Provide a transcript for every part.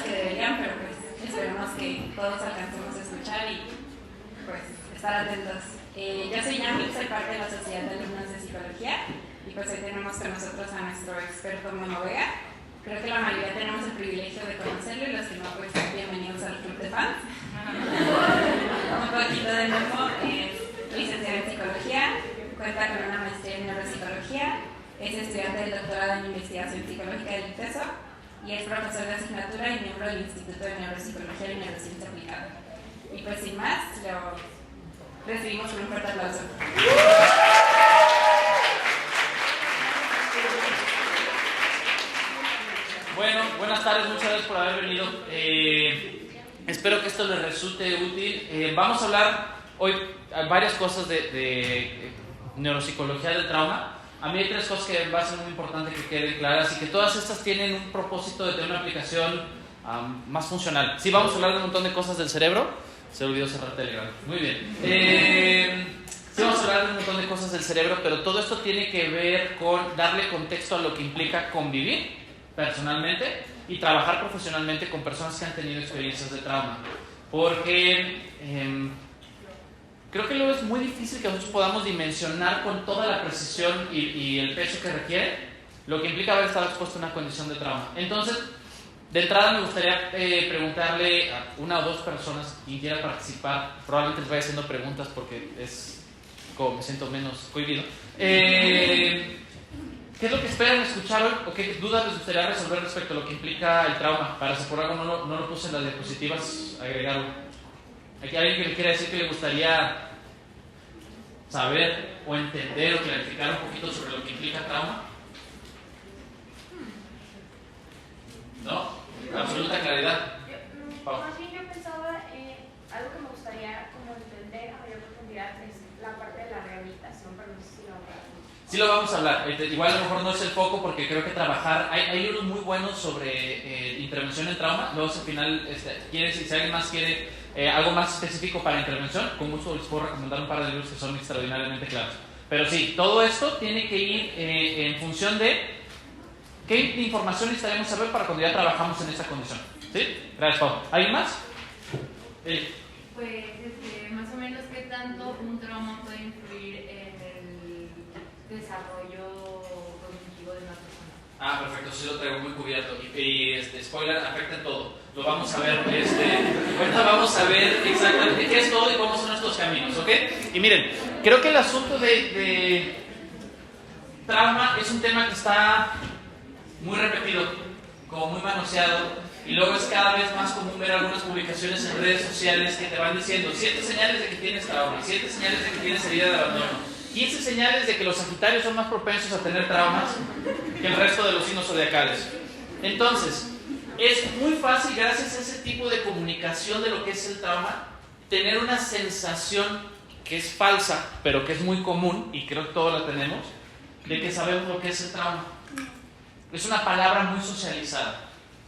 que deberían, pero pues esperemos que todos alcancemos a escuchar y pues estar atentos. Yo soy Yami, soy parte de la Sociedad de Alumnos de Psicología y pues hoy tenemos con nosotros a nuestro experto Memo Vega. Creo que la mayoría tenemos el privilegio de conocerlo y los que no, pues bienvenidos al club de fans. Un poquito de Memo, es licenciado en Psicología, cuenta con una maestría en Neuropsicología, es estudiante del doctorado en Investigación Psicológica del ITESO y es profesor de asignatura y miembro del Instituto de Neuropsicología y Neurociencia Aplicada. Y pues sin más, lo recibimos con un fuerte aplauso. Bueno, buenas tardes, muchas gracias por haber venido. Espero que esto les resulte útil. Vamos a hablar hoy varias cosas de neuropsicología del trauma. A mí hay tres cosas que va a ser muy importante que queden claras y que todas estas tienen un propósito de tener una aplicación más funcional. Sí, vamos a hablar de un montón de cosas del cerebro. Se olvidó cerrar Telegram. Muy bien. Sí, vamos a hablar de un montón de cosas del cerebro, pero todo esto tiene que ver con darle contexto a lo que implica convivir personalmente y trabajar profesionalmente con personas que han tenido experiencias de trauma. Porque creo que luego es muy difícil que nosotros podamos dimensionar con toda la precisión y el peso que requiere lo que implica haber estado expuesto a una condición de trauma. Entonces, de entrada me gustaría preguntarle a una o dos personas quien quiera participar. Probablemente les vaya haciendo preguntas porque es como me siento menos cohibido. ¿Qué es lo que esperan escuchar hoy o qué dudas les gustaría resolver respecto a lo que implica el trauma? Para si por algo no lo puse en las diapositivas, agregarlo. ¿Hay alguien que le quiera decir que le gustaría saber o entender o clarificar un poquito sobre lo que implica trauma? ¿No? Absoluta claridad. Más bien yo pensaba, algo que me gustaría como entender a mayor profundidad es la parte de la rehabilitación, pero no sé si lo hablamos. Sí lo vamos a hablar. Igual a lo mejor no es el foco porque creo que trabajar... Hay libros muy buenos sobre intervención en trauma. Luego al final, si alguien más quiere algo más específico para intervención, con mucho les puedo recomendar un par de libros que son extraordinariamente claros. Pero sí, todo esto tiene que ir en función de qué información necesitaremos saber para cuando ya trabajamos en esa condición. ¿Sí? Gracias, Pau. ¿Alguien más? Pues más o menos qué tanto un trauma puede influir en el desarrollo cognitivo de una persona. Perfecto, sí lo traigo muy cubierto. Y spoiler, afecta en todo. Lo vamos a ver. Ahorita vamos a ver exactamente qué es todo y cómo son estos caminos, ¿ok? Y miren, creo que el asunto de trauma es un tema que está muy repetido, como muy manoseado. Y luego es cada vez más común ver algunas publicaciones en redes sociales que te van diciendo 7 señales de que tienes trauma, 7 señales de que tienes herida de abandono, 15 señales de que los sagitarios son más propensos a tener traumas que el resto de los signos zodiacales. Entonces, es muy fácil, gracias a ese tipo de comunicación de lo que es el trauma, tener una sensación que es falsa, pero que es muy común, y creo que todos la tenemos, de que sabemos lo que es el trauma. Es una palabra muy socializada.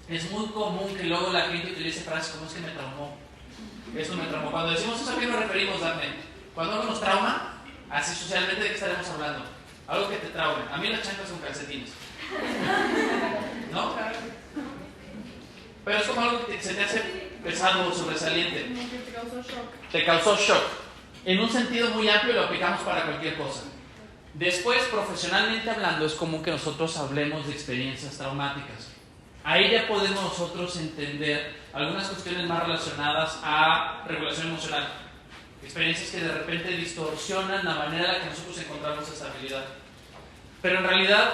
Es muy común que luego la gente utilice frases como es que me traumó. Esto me traumó. Cuando decimos eso, ¿a qué nos referimos, Daphne? Cuando algo nos trauma, así socialmente, ¿de qué estaremos hablando? Algo que te traume. A mí las chanclas con calcetines. ¿No? Pero es como algo que se te hace pesado o sobresaliente. Te causó shock. Te causó shock. En un sentido muy amplio lo aplicamos para cualquier cosa. Después, profesionalmente hablando, es común que nosotros hablemos de experiencias traumáticas. Ahí ya podemos nosotros entender algunas cuestiones más relacionadas a regulación emocional. Experiencias que de repente distorsionan la manera en la que nosotros encontramos estabilidad. Pero en realidad,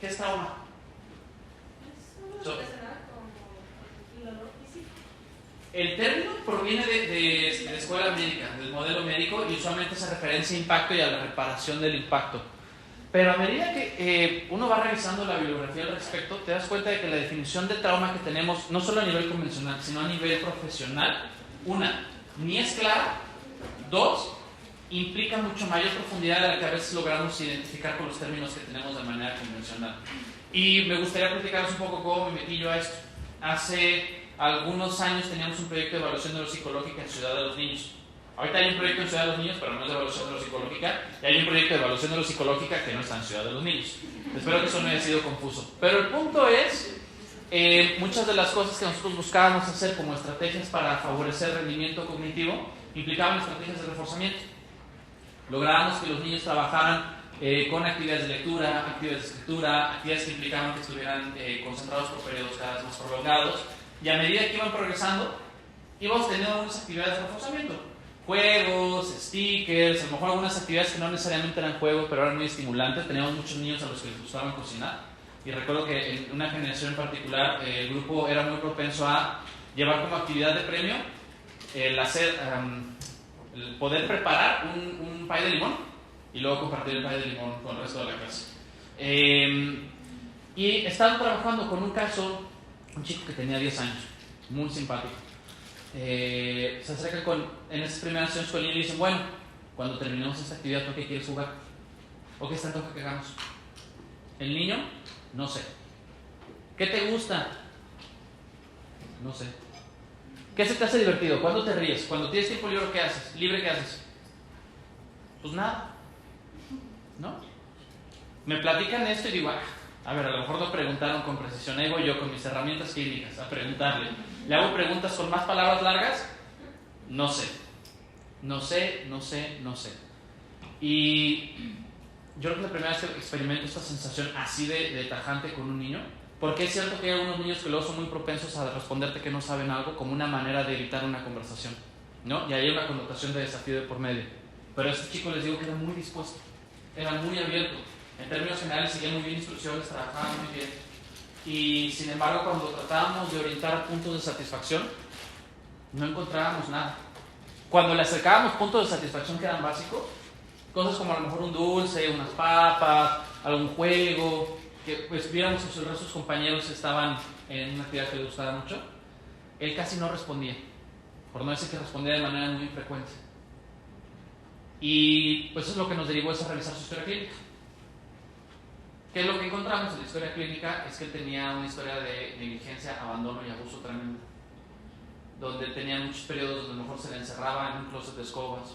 ¿qué es trauma? El término proviene de la escuela médica, del modelo médico, y usualmente se referencia a impacto y a la reparación del impacto. Pero a medida que uno va revisando la bibliografía al respecto, te das cuenta de que la definición de trauma que tenemos, no solo a nivel convencional, sino a nivel profesional, ni es clara, 2, implica mucho mayor profundidad de la que a veces logramos identificar con los términos que tenemos de manera convencional. Y me gustaría platicaros un poco cómo me metí yo a esto. Hace algunos años teníamos un proyecto de evaluación neuropsicológica en Ciudad de los Niños. Ahorita hay un proyecto en Ciudad de los Niños, pero no es de evaluación neuropsicológica, y hay un proyecto de evaluación neuropsicológica que no está en Ciudad de los Niños. Espero que eso no haya sido confuso. Pero el punto es muchas de las cosas que nosotros buscábamos hacer como estrategias para favorecer el rendimiento cognitivo implicaban estrategias de reforzamiento. Lográbamos que los niños trabajaran con actividades de lectura, actividades de escritura, actividades que implicaban que estuvieran concentrados por periodos cada vez más prolongados, y a medida que iban progresando íbamos teniendo algunas actividades de reforzamiento, juegos, stickers, a lo mejor algunas actividades que no necesariamente eran juegos pero eran muy estimulantes. Teníamos muchos niños a los que les gustaba cocinar, y recuerdo que en una generación en particular el grupo era muy propenso a llevar como actividad de premio el poder preparar un pay de limón y luego compartir el pay de limón con el resto de la clase. Y estaban trabajando con un caso, un chico que tenía 10 años, muy simpático. Se acercan en esas primeras sesiones con él y le dicen: bueno, cuando terminemos esta actividad, ¿tú qué quieres jugar? ¿O qué es tanto que hagamos? El niño, no sé. ¿Qué te gusta? No sé. ¿Qué se te hace divertido? ¿Cuándo te ríes? Cuando tienes tiempo libre, ¿qué haces? ¿Qué haces? Pues nada, ¿no? Me platican esto y digo: a ver, a lo mejor lo preguntaron con precisión. Ahí voy yo con mis herramientas clínicas a preguntarle. ¿Le hago preguntas con más palabras largas? No sé. Y yo creo que la primera vez que experimento esta sensación así de tajante con un niño, porque es cierto que hay algunos niños que luego son muy propensos a responderte que no saben algo como una manera de evitar una conversación, ¿no? Y hay una connotación de desafío de por medio. Pero a este chico les digo que era muy dispuesto, era muy abierto. En términos generales seguía muy bien instrucciones, trabajaba muy bien. Y sin embargo, cuando tratábamos de orientar puntos de satisfacción, no encontrábamos nada. Cuando le acercábamos puntos de satisfacción que eran básicos, cosas como a lo mejor un dulce, unas papas, algún juego, que pues viéramos que el resto de sus compañeros estaban en una actividad que le gustaba mucho, él casi no respondía, por no decir que respondía de manera muy infrecuente. Y pues eso es lo que nos derivó a realizar su historia clínica. ¿Qué es lo que encontramos en la historia clínica? Es que él tenía una historia de negligencia, abandono y abuso tremendo, donde tenía muchos periodos donde a lo mejor se le encerraba en un closet de escobas,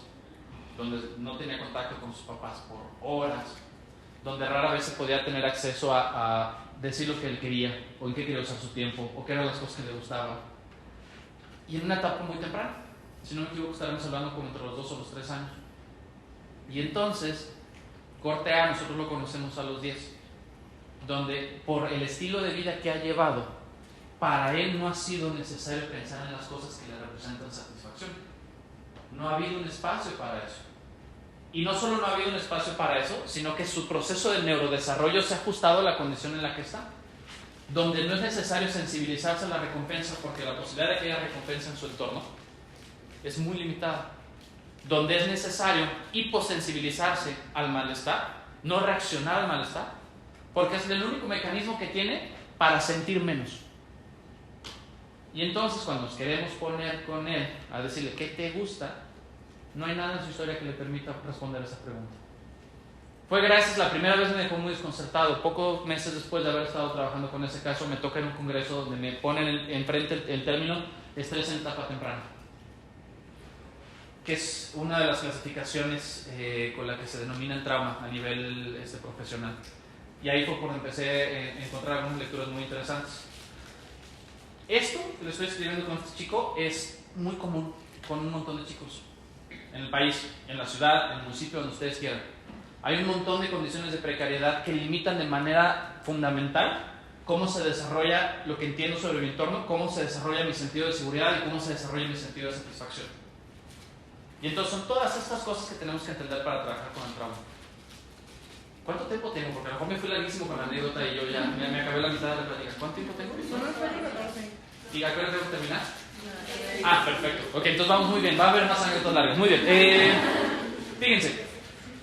donde no tenía contacto con sus papás por horas, donde rara vez se podía tener acceso a decir lo que él quería, o en qué quería usar su tiempo, o qué eran las cosas que le gustaban. Y en una etapa muy temprana, si no me equivoco, estaremos hablando como entre los 2 o los 3 años. Y entonces, corte A, nosotros lo conocemos a los 10, donde por el estilo de vida que ha llevado, para él no ha sido necesario pensar en las cosas que le representan satisfacción. No ha habido un espacio para eso. Y no solo no ha habido un espacio para eso, sino que su proceso de neurodesarrollo se ha ajustado a la condición en la que está, donde no es necesario sensibilizarse a la recompensa, porque la posibilidad de que haya recompensa en su entorno es muy limitada, donde es necesario hiposensibilizarse al malestar, no reaccionar al malestar, porque es el único mecanismo que tiene para sentir menos. Y entonces cuando nos queremos poner con él a decirle ¿qué te gusta?, no hay nada en su historia que le permita responder esa pregunta. Fue gracias, la primera vez me dejó muy desconcertado. Pocos meses después de haber estado trabajando con ese caso, me toca en un congreso donde me ponen enfrente el término estrés en etapa temprana, que es una de las clasificaciones con la que se denomina el trauma a nivel profesional. Y ahí fue cuando empecé a encontrar algunas lecturas muy interesantes. Esto que le estoy escribiendo con este chico es muy común con un montón de chicos en el país, en la ciudad, en el municipio, donde ustedes quieran. Hay un montón de condiciones de precariedad que limitan de manera fundamental cómo se desarrolla lo que entiendo sobre mi entorno, cómo se desarrolla mi sentido de seguridad y cómo se desarrolla mi sentido de satisfacción. Y entonces son todas estas cosas que tenemos que entender para trabajar con el trauma. ¿Cuánto tiempo tengo? Porque a lo mejor me fui larguísimo con la anécdota y yo ya me acabé la mitad de la plática. ¿Cuánto tiempo tengo? ¿Y a qué hora tengo que terminar? Perfecto. Ok, entonces vamos muy bien. Va a haber más anécdotas largas. Muy bien. Fíjense,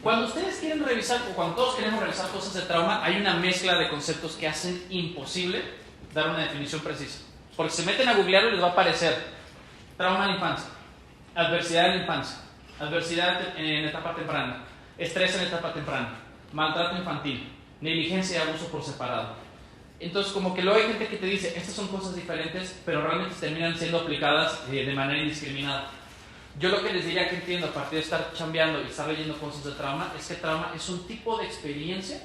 cuando ustedes quieren revisar, o cuando todos queremos revisar cosas de trauma, hay una mezcla de conceptos que hacen imposible dar una definición precisa. Porque si se meten a googlearlo les va a aparecer trauma en la infancia, adversidad en la infancia, adversidad en etapa temprana, estrés en etapa temprana, maltrato infantil, negligencia y abuso por separado. Entonces como que luego hay gente que te dice estas son cosas diferentes, pero realmente terminan siendo aplicadas de manera indiscriminada. Yo lo que les diría que entiendo a partir de estar chambeando y estar leyendo cosas de trauma es que trauma es un tipo de experiencia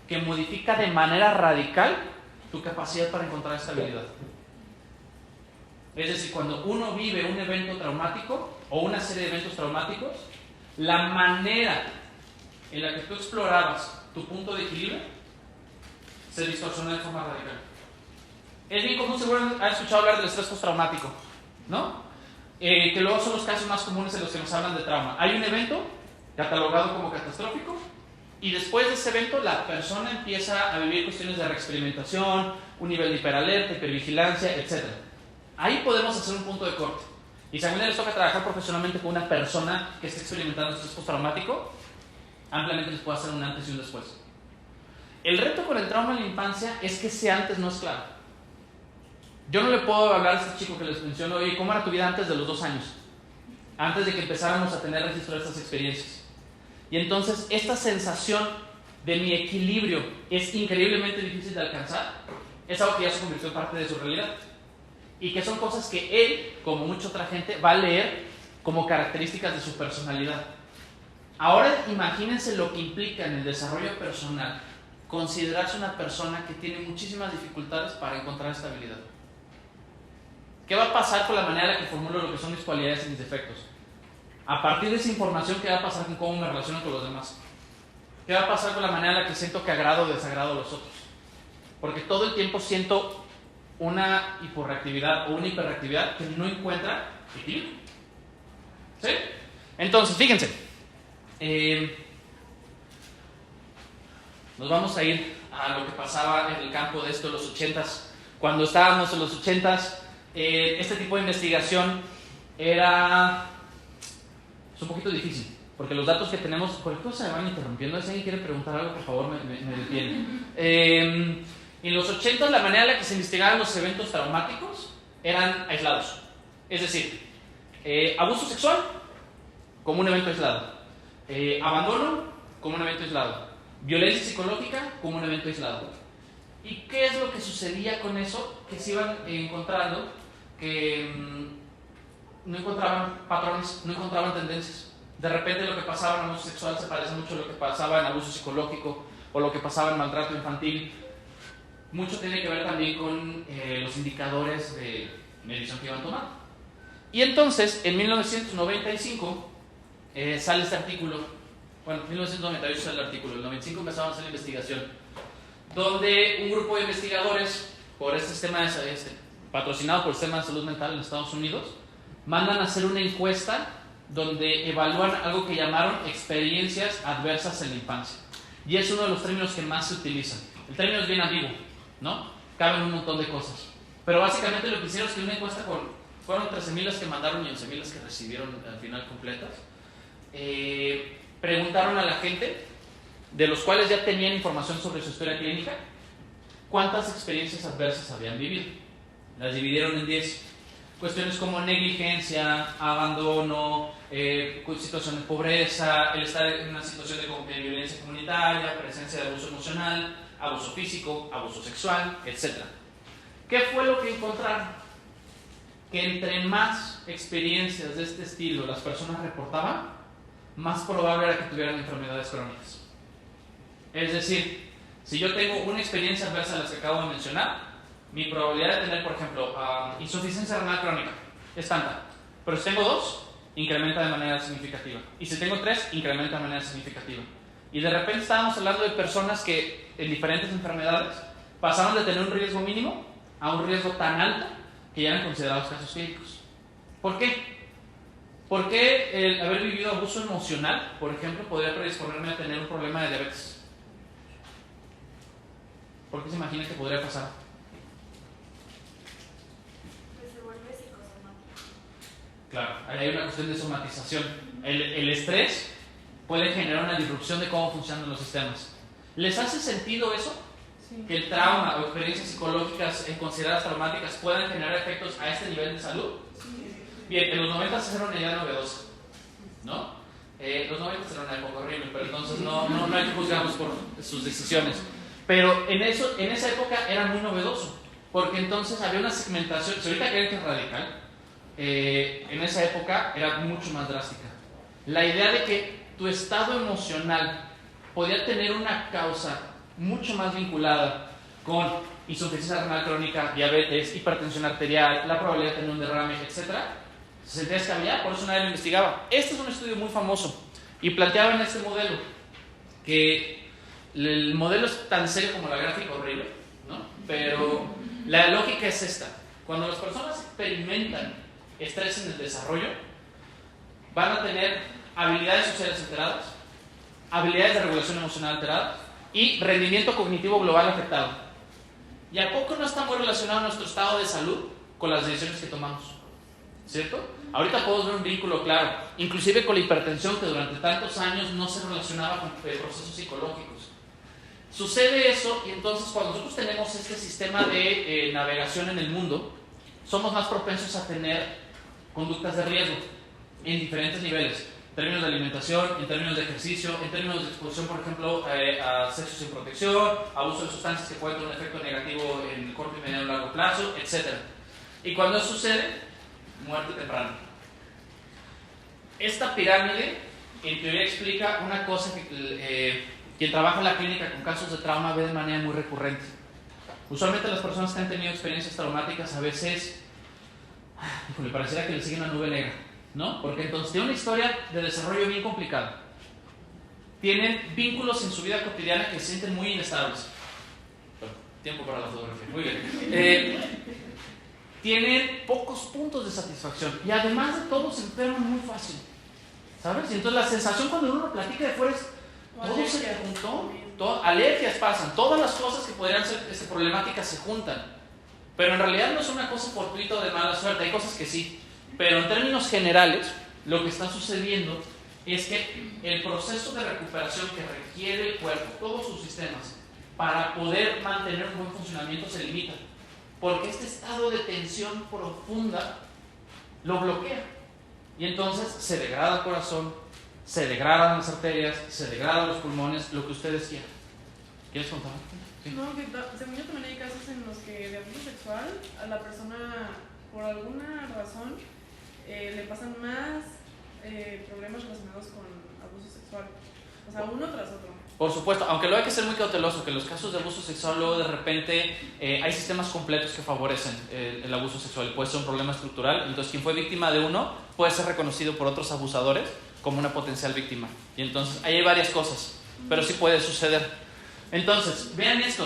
que modifica de manera radical tu capacidad para encontrar estabilidad. Es decir, cuando uno vive un evento traumático o una serie de eventos traumáticos, la manera en la que tú explorabas tu punto de equilibrio se distorsiona de forma radical. Es bien común, seguro han escuchado hablar del estrés postraumático, ¿no? Que luego son los casos más comunes en los que nos hablan de trauma. Hay un evento catalogado como catastrófico y después de ese evento la persona empieza a vivir cuestiones de reexperimentación, un nivel de hiperalerta, hipervigilancia, etc. Ahí podemos hacer un punto de corte. Y si a mí les toca trabajar profesionalmente con una persona que esté experimentando estrés postraumático, ampliamente les puedo hacer un antes y un después. El reto con el trauma en la infancia es que ese antes no es claro. Yo no le puedo hablar a este chico que les menciono, oye, ¿cómo era tu vida antes de los 2 años? Antes de que empezáramos a tener registro de estas experiencias. Y entonces esta sensación de mi equilibrio es increíblemente difícil de alcanzar. Es algo que ya se convirtió en parte de su realidad. Y que son cosas que él, como mucha otra gente, va a leer como características de su personalidad. Ahora imagínense lo que implica en el desarrollo personal considerarse una persona que tiene muchísimas dificultades para encontrar estabilidad. ¿Qué va a pasar con la manera en la que formulo lo que son mis cualidades y mis defectos? A partir de esa información, ¿qué va a pasar con cómo me relaciono con los demás? ¿Qué va a pasar con la manera en la que siento que agrado o desagrado a los otros? Porque todo el tiempo siento una hiporreactividad o una hiperreactividad que no encuentra equilibrio. ¿Sí? Entonces, fíjense. Nos vamos a ir a lo que pasaba en el campo de esto de los 80s. Cuando estábamos en los 80s, este tipo de investigación era un poquito difícil, porque los datos que tenemos, por ejemplo, se me van interrumpiendo. Si alguien quiere preguntar algo, por favor, me detiene. En los 80 la manera en la que se investigaban los eventos traumáticos eran aislados. Es decir, abuso sexual como un evento aislado, abandono como un evento aislado, violencia psicológica como un evento aislado. ¿Y qué es lo que sucedía con eso? Que se iban encontrando que no encontraban patrones, no encontraban tendencias. De repente lo que pasaba en abuso sexual se parece mucho a lo que pasaba en abuso psicológico o lo que pasaba en maltrato infantil. Mucho tiene que ver también con los indicadores de medición que iban tomando. Y entonces, en 1995, sale este artículo. Bueno, en 1998 sale el artículo. En el 95 empezaron a hacer la investigación, donde un grupo de investigadores, por este sistema patrocinado por el Sistema de Salud Mental en Estados Unidos, mandan a hacer una encuesta donde evalúan algo que llamaron experiencias adversas en la infancia. Y es uno de los términos que más se utilizan. El término es bien ambiguo, ¿no? Caben un montón de cosas. Pero básicamente lo que hicieron es que una encuesta fueron 13,000 las que mandaron y 11,000 las que recibieron al final completas. Preguntaron a la gente, de los cuales ya tenían información sobre su historia clínica, cuántas experiencias adversas habían vivido. Las dividieron en 10. Cuestiones como negligencia, abandono, situación de pobreza, el estar en una situación de violencia comunitaria, presencia de abuso emocional, abuso físico, abuso sexual, etc. ¿Qué fue lo que encontraron? Que entre más experiencias de este estilo las personas reportaban, más probable era que tuvieran enfermedades crónicas. Es decir, si yo tengo una experiencia adversa de las que acabo de mencionar, mi probabilidad de tener, por ejemplo, insuficiencia renal crónica es tanta. Pero si tengo 2, incrementa de manera significativa. Y si tengo 3, incrementa de manera significativa. Y de repente estábamos hablando de personas que en diferentes enfermedades pasaron de tener un riesgo mínimo a un riesgo tan alto que ya eran considerados casos clínicos. ¿Por qué? Porque el haber vivido abuso emocional, por ejemplo, podría predisponerme a tener un problema de diabetes. ¿Por qué se imagina que podría pasar? Claro, hay una cuestión de somatización. El estrés puede generar una disrupción de cómo funcionan los sistemas. ¿Les hace sentido eso? Sí. Que el trauma o experiencias psicológicas consideradas traumáticas puedan generar efectos a este nivel de salud. Sí. Bien, en los 90 era una idea novedosa, ¿no? Los 90 era una época horrible, pero entonces no hay que juzgarlos por sus decisiones. Pero en esa época era muy novedoso, porque entonces había una segmentación. Si ahorita creen que es radical, en esa época era mucho más drástica. La idea de que tu estado emocional podía tener una causa mucho más vinculada con insuficiencia renal crónica, diabetes, hipertensión arterial, la probabilidad de tener un derrame, etc., se sentía descabellada, por eso nadie lo investigaba. Este es un estudio muy famoso y planteaban este modelo, que el modelo es tan serio como la gráfica horrible, ¿no? Pero la lógica es esta: cuando las personas experimentan estrés en el desarrollo, van a tener habilidades sociales alteradas, habilidades de regulación emocional alteradas y rendimiento cognitivo global afectado. ¿Y a poco no está muy relacionado nuestro estado de salud con las decisiones que tomamos? ¿Cierto? Ahorita podemos ver un vínculo claro, inclusive con la hipertensión, que durante tantos años no se relacionaba con procesos psicológicos. Sucede eso, y entonces cuando nosotros tenemos este sistema de navegación en el mundo, somos más propensos a tener conductas de riesgo en diferentes niveles, en términos de alimentación, en términos de ejercicio, en términos de exposición, por ejemplo, a sexo sin protección, abuso de sustancias que pueden tener un efecto negativo en el corto y mediano y largo plazo, etc. Y cuando eso sucede, muerte temprana. Esta pirámide en teoría explica una cosa que quien trabaja en la clínica con casos de trauma ve de manera muy recurrente. Usualmente las personas que han tenido experiencias traumáticas a veces, híjole, pareciera que le sigue una nube negra, ¿no? Porque entonces tienen una historia de desarrollo bien complicada. Tienen vínculos en su vida cotidiana que se sienten muy inestables. Bueno, tiempo para la fotografía, muy bien. Tienen pocos puntos de satisfacción y además de todo se enferman muy fácil, ¿sabes? Y entonces la sensación cuando uno platica de fuera es todo se juntó, alergias pasan, todas las cosas que podrían ser problemáticas se juntan, pero en realidad no es una cosa fortuita o de mala suerte, hay cosas que sí, pero en términos generales lo que está sucediendo es que el proceso de recuperación que requiere el cuerpo, todos sus sistemas, para poder mantener un buen funcionamiento se limita. Porque este estado de tensión profunda lo bloquea. Y entonces se degrada el corazón, se degradan las arterias, se degradan los pulmones, lo que ustedes quieran. ¿Quieres contar? Sí. No, que según yo también hay casos en los que de abuso sexual a la persona, por alguna razón, le pasan más problemas relacionados con abuso sexual. O sea, uno tras otro. Por supuesto, aunque luego hay que ser muy cauteloso, que en los casos de abuso sexual luego de repente hay sistemas completos que favorecen el abuso sexual. Puede ser un problema estructural, entonces quien fue víctima de uno puede ser reconocido por otros abusadores como una potencial víctima. Y entonces ahí hay varias cosas, pero sí puede suceder. Entonces, vean esto.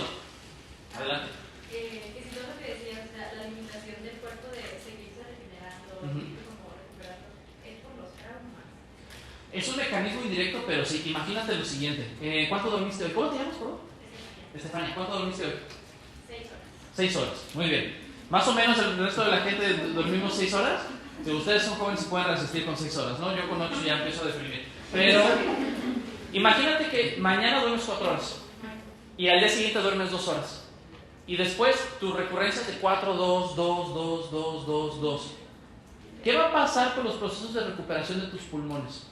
Adelante. Que si todo lo que decías, la limitación del cuerpo de seguirse regenerando, como recuperando, es por los traumas. Es un mecanismo indirecto, pero sí, imagínate lo siguiente. ¿Cuánto dormiste hoy? ¿Cómo te llamas, perdón? Estefania, ¿cuánto dormiste hoy? 6 horas. 6 horas, muy bien. Más o menos el resto de la gente dormimos 6 horas. Si ustedes son jóvenes y pueden resistir con 6 horas, ¿no? Yo con 8 ya empiezo a deprimir. Pero imagínate que mañana duermes 4 horas y al día siguiente duermes 2 horas. Y después tu recurrencia es de 4, 2, 2, 2, 2, 2, 2. ¿Qué va a pasar con los procesos de recuperación de tus pulmones?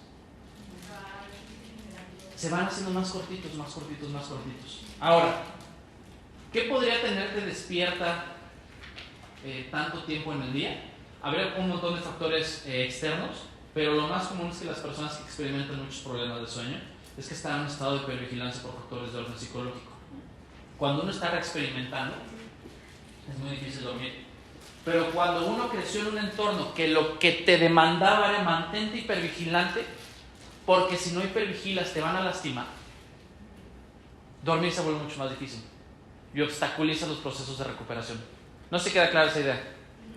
Se van haciendo más cortitos, más cortitos, más cortitos. Ahora, ¿qué podría tenerte despierta tanto tiempo en el día? Habría un montón de factores externos, pero lo más común es que las personas que experimentan muchos problemas de sueño es que están en un estado de hipervigilancia por factores de orden psicológico. Cuando uno está reexperimentando, es muy difícil dormir. Pero cuando uno creció en un entorno que lo que te demandaba era mantente hipervigilante, porque si no hipervigilas te van a lastimar, dormir se vuelve mucho más difícil y obstaculiza los procesos de recuperación. No sé si queda clara esa idea.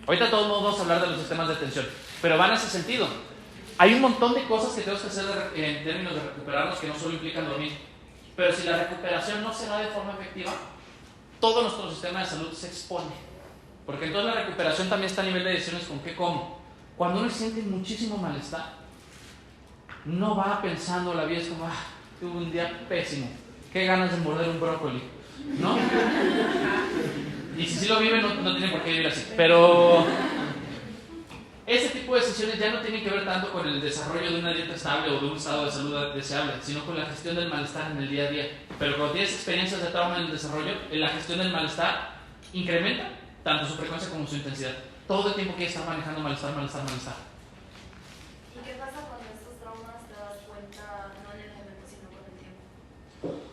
Ahorita todos vamos a hablar de los sistemas de atención, pero van en ese sentido. Hay un montón de cosas que tenemos que hacer en términos de recuperarnos que no solo implican dormir. Pero si la recuperación no se da de forma efectiva, todo nuestro sistema de salud se expone. Porque entonces la recuperación también está a nivel de decisiones con qué como. Cuando uno siente muchísimo malestar, no va pensando, la vida es como, tuve un día pésimo, qué ganas de morder un brócoli, ¿no? Y si sí lo vive, no tiene por qué vivir así. Pero ese tipo de decisiones ya no tienen que ver tanto con el desarrollo de una dieta estable o de un estado de salud deseable, sino con la gestión del malestar en el día a día. Pero cuando tienes experiencias de trauma en el desarrollo, la gestión del malestar incrementa tanto su frecuencia como su intensidad. Todo el tiempo quieres estar manejando malestar, malestar, malestar. ¿Y qué pasa cuando estos traumas te das cuenta no en el momento, sino con el tiempo?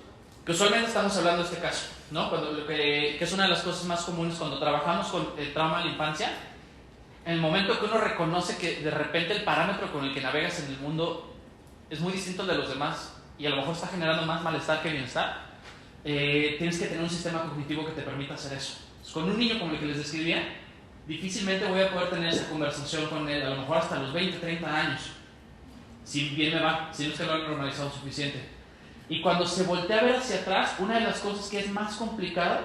que usualmente estamos hablando de este caso, ¿no? Que es una de las cosas más comunes cuando trabajamos con el trauma de la infancia. En el momento que uno reconoce que de repente el parámetro con el que navegas en el mundo es muy distinto al de los demás y a lo mejor está generando más malestar que bienestar, tienes que tener un sistema cognitivo que te permita hacer eso. Con un niño como el que les describía, difícilmente voy a poder tener esa conversación con él, a lo mejor hasta los 20, 30 años, si bien me va, si no es que lo han normalizado suficiente. Y cuando se voltea a ver hacia atrás, una de las cosas que es más complicada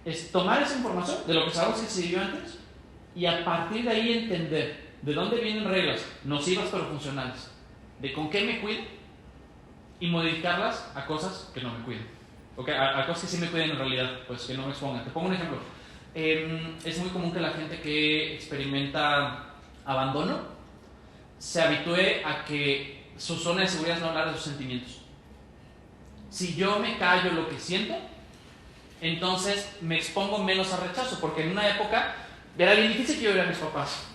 es tomar esa información de lo que sabemos que se vivió antes y a partir de ahí entender de dónde vienen reglas nocivas pero funcionales, de con qué me cuido y modificarlas a cosas que no me cuiden, okay, a cosas que sí me cuiden en realidad, pues que no me expongan. Te pongo un ejemplo. Es muy común que la gente que experimenta abandono se habitúe a que su zona de seguridad es no hablar de sus sentimientos. Si yo me callo lo que siento, entonces me expongo menos al rechazo, porque en una época era bien difícil que yo viera a mis papás.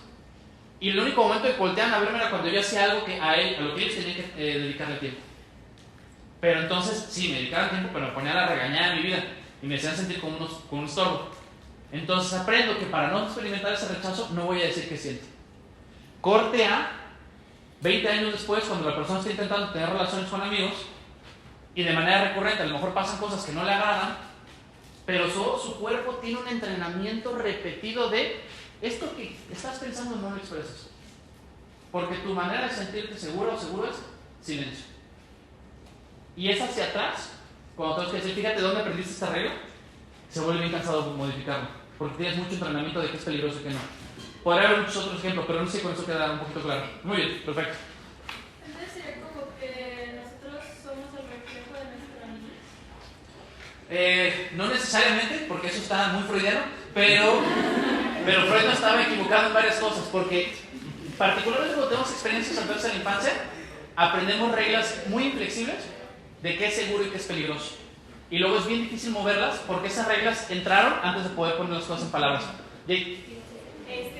Y el único momento de que volteaban a verme era cuando yo hacía algo que a lo que ellos tenían que dedicarle tiempo. Pero entonces, sí, me dedicaban tiempo, pero me ponían a regañar en mi vida y me hacían sentir como un estorbo. Entonces aprendo que para no experimentar ese rechazo, no voy a decir qué siento. Corte a 20 años después, cuando la persona está intentando tener relaciones con amigos y de manera recurrente a lo mejor pasan cosas que no le agradan, pero su cuerpo tiene un entrenamiento repetido de esto que estás pensando no lo expreses, porque tu manera de sentirte seguro o seguro es silencio. Y es hacia atrás, cuando tienes que decir, fíjate dónde aprendiste esta regla, se vuelve bien cansado de modificarlo, porque tienes mucho entrenamiento de qué es peligroso y qué no. Podría haber muchos otros ejemplos, pero no sé si con eso queda un poquito claro. Muy bien, perfecto. Entonces sería como que nosotros somos el reflejo de nuestra niñez. No necesariamente, porque eso está muy freudiano, pero Freud no estaba equivocado en varias cosas, porque particularmente cuando tenemos experiencias adversas en la infancia, aprendemos reglas muy inflexibles de qué es seguro y qué es peligroso. Y luego es bien difícil moverlas porque esas reglas entraron antes de poder poner las cosas en palabras. Jake.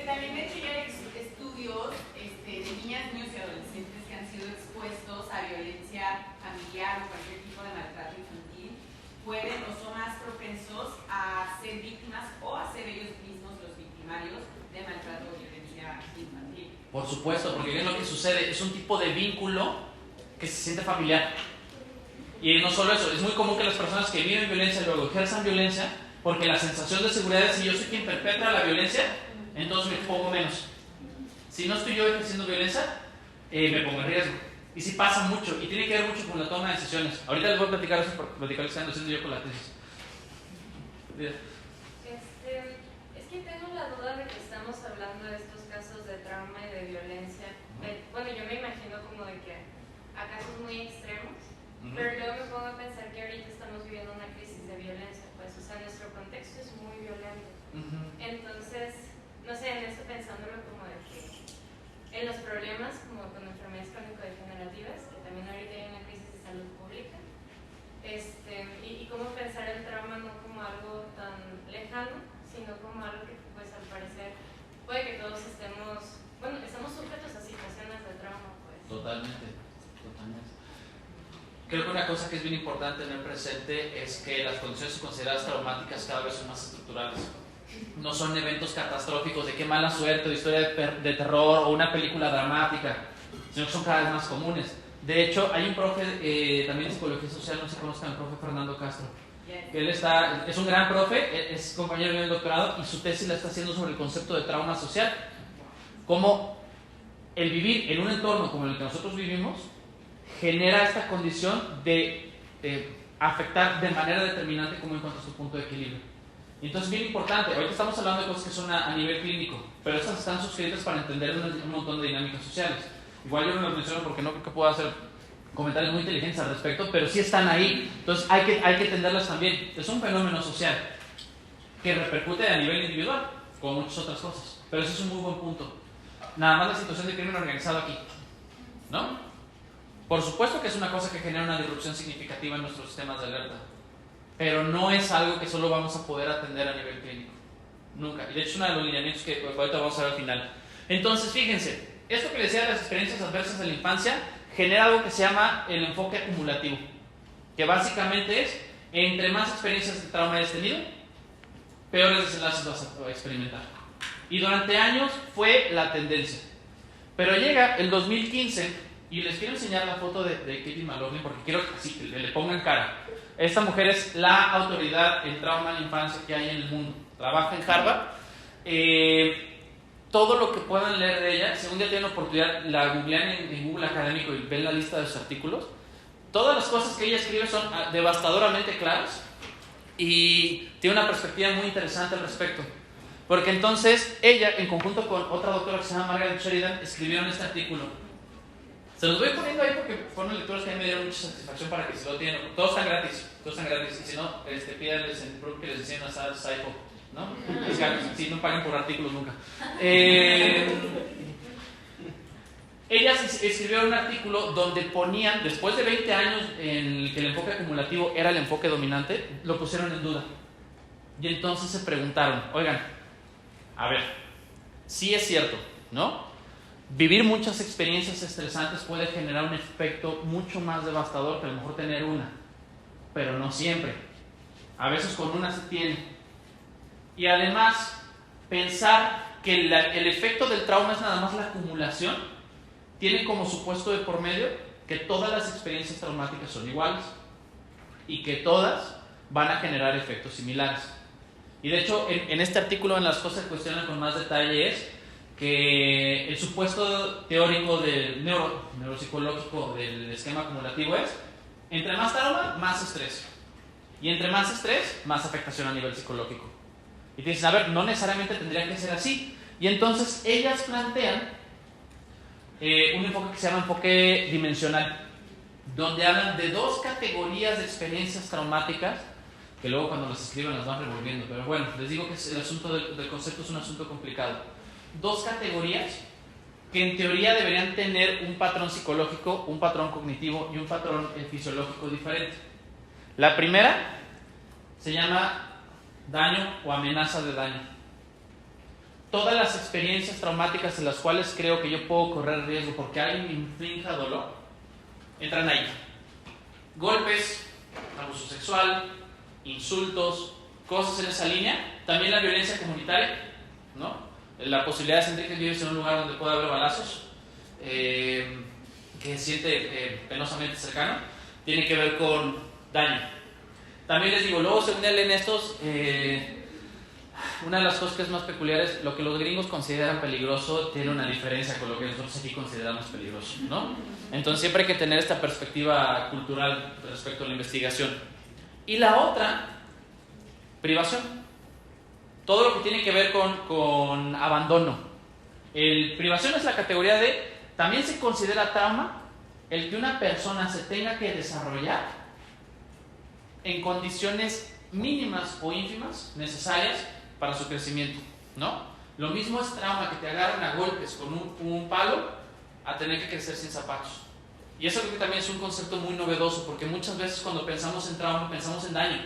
También de hecho ya hay estudios de niñas, niños y adolescentes que han sido expuestos a violencia familiar o cualquier tipo de maltrato infantil, pueden o son más propensos a ser víctimas o a ser ellos mismos los victimarios de maltrato o violencia infantil. Por supuesto, porque es lo que sucede, es un tipo de vínculo que se siente familiar. Y no solo eso, es muy común que las personas que viven violencia luego ejerzan violencia, porque la sensación de seguridad es si yo soy quien perpetra la violencia, entonces me expongo menos. Si no estoy yo ejerciendo violencia, me pongo en riesgo. Y si pasa mucho, y tiene que ver mucho con la toma de decisiones. Ahorita les voy a platicar eso, platicar lo que están haciendo yo con la tesis. Es que tengo la duda de que estamos hablando de estos casos de trauma y de violencia. Bueno, yo me imagino como de que a casos muy extremos, pero luego me pongo a pensar que ahorita estamos viviendo una crisis de violencia, pues, o sea, nuestro contexto es muy violento. Entonces, no sé, en esto pensándolo como de que en los problemas como con enfermedades crónico-degenerativas, que también ahorita hay una crisis de salud pública, y cómo pensar el trauma no como algo tan lejano, sino como algo que, pues, al parecer puede que todos estemos sujetos a situaciones de trauma, pues. Totalmente. Creo que una cosa que es bien importante tener presente es que las condiciones consideradas traumáticas cada vez son más estructurales. No son eventos catastróficos de qué mala suerte o historia de terror o una película dramática, sino que son cada vez más comunes. De hecho, hay un profe también de psicología social, no se conozcan, el profe Fernando Castro. Él es un gran profe, es compañero de doctorado y su tesis la está haciendo sobre el concepto de trauma social. Cómo el vivir en un entorno como el que nosotros vivimos genera esta condición de afectar de manera determinante cómo encuentras tu punto de equilibrio. Entonces, bien importante, ahorita estamos hablando de cosas que son a nivel clínico, pero estas están suscritas para entender un montón de dinámicas sociales. Igual yo no las menciono porque no creo que pueda hacer comentarios muy inteligentes al respecto, pero sí están ahí. Entonces hay que entenderlas también. Es un fenómeno social que repercute a nivel individual, como muchas otras cosas. Pero eso es un muy buen punto. Nada más la situación de crimen organizado aquí, ¿no? Por supuesto que es una cosa que genera una disrupción significativa en nuestros sistemas de alerta, pero no es algo que solo vamos a poder atender a nivel clínico. Nunca. Y de hecho es uno de los lineamientos que ahorita vamos a ver al final. Entonces, fíjense, esto que les decía de las experiencias adversas de la infancia genera algo que se llama el enfoque acumulativo. que básicamente es, entre más experiencias de trauma hayas tenido, peores desenlaces vas a experimentar. Y durante años fue la tendencia. Pero llega el 2015, y les quiero enseñar la foto de Katie Maloney, porque quiero que le pongan cara. Esta mujer es la autoridad en trauma en la infancia que hay en el mundo. Trabaja en Harvard. Todo lo que puedan leer de ella, si un día tienen oportunidad, la googlean en Google Académico y ven la lista de sus artículos. Todas las cosas que ella escribe son devastadoramente claras y tiene una perspectiva muy interesante al respecto. Porque entonces ella, en conjunto con otra doctora que se llama Margaret Sheridan, escribieron este artículo. Se los voy poniendo ahí porque fueron lecturas que a mí me dieron mucha satisfacción para que se lo tienen. Todos están gratis. Y si no, pídanles en Brook que les enseñen a usar Saipo, ¿no? Si no pagan por artículos nunca. Ellas escribieron un artículo donde ponían, después de 20 años en el que el enfoque acumulativo era el enfoque dominante, lo pusieron en duda. Y entonces se preguntaron, oigan, a ver, sí es cierto, ¿no? Vivir muchas experiencias estresantes puede generar un efecto mucho más devastador que a lo mejor tener una, pero no siempre. A veces con una se tiene. Y además, pensar que el efecto del trauma es nada más la acumulación, tiene como supuesto de por medio que todas las experiencias traumáticas son iguales y que todas van a generar efectos similares. Y de hecho, en este artículo, en las cosas que cuestionan con más detalle es que el supuesto teórico del neuropsicológico del esquema acumulativo es: entre más trauma, más estrés. Y entre más estrés, más afectación a nivel psicológico. Y te dicen, a ver, no necesariamente tendría que ser así. Y entonces ellas plantean un enfoque que se llama enfoque dimensional, donde hablan de dos categorías de experiencias traumáticas, que luego cuando las escriben las van revolviendo. Pero bueno, les digo que el asunto del concepto es un asunto complicado. Dos categorías que en teoría deberían tener un patrón psicológico, un patrón cognitivo y un patrón fisiológico diferente. La primera se llama daño o amenaza de daño. Todas las experiencias traumáticas en las cuales creo que yo puedo correr riesgo porque alguien me inflige dolor, entran ahí. Golpes, abuso sexual, insultos, cosas en esa línea. También la violencia comunitaria, ¿no? La posibilidad de sentir que vives en un lugar donde puede haber balazos, que se siente penosamente cercano, tiene que ver con daño. También les digo, luego según leen estos, una de las cosas que es más peculiar es lo que los gringos consideran peligroso tiene una diferencia con lo que nosotros aquí consideramos peligroso, ¿no? Entonces siempre hay que tener esta perspectiva cultural respecto a la investigación. Y la otra, privación. Todo lo que tiene que ver con abandono. Privación es la categoría de, también se considera trauma el que una persona se tenga que desarrollar en condiciones mínimas o ínfimas necesarias para su crecimiento, ¿no? Lo mismo es trauma que te agarran a golpes con un palo a tener que crecer sin zapatos. Y eso creo que también es un concepto muy novedoso, porque muchas veces cuando pensamos en trauma pensamos en daño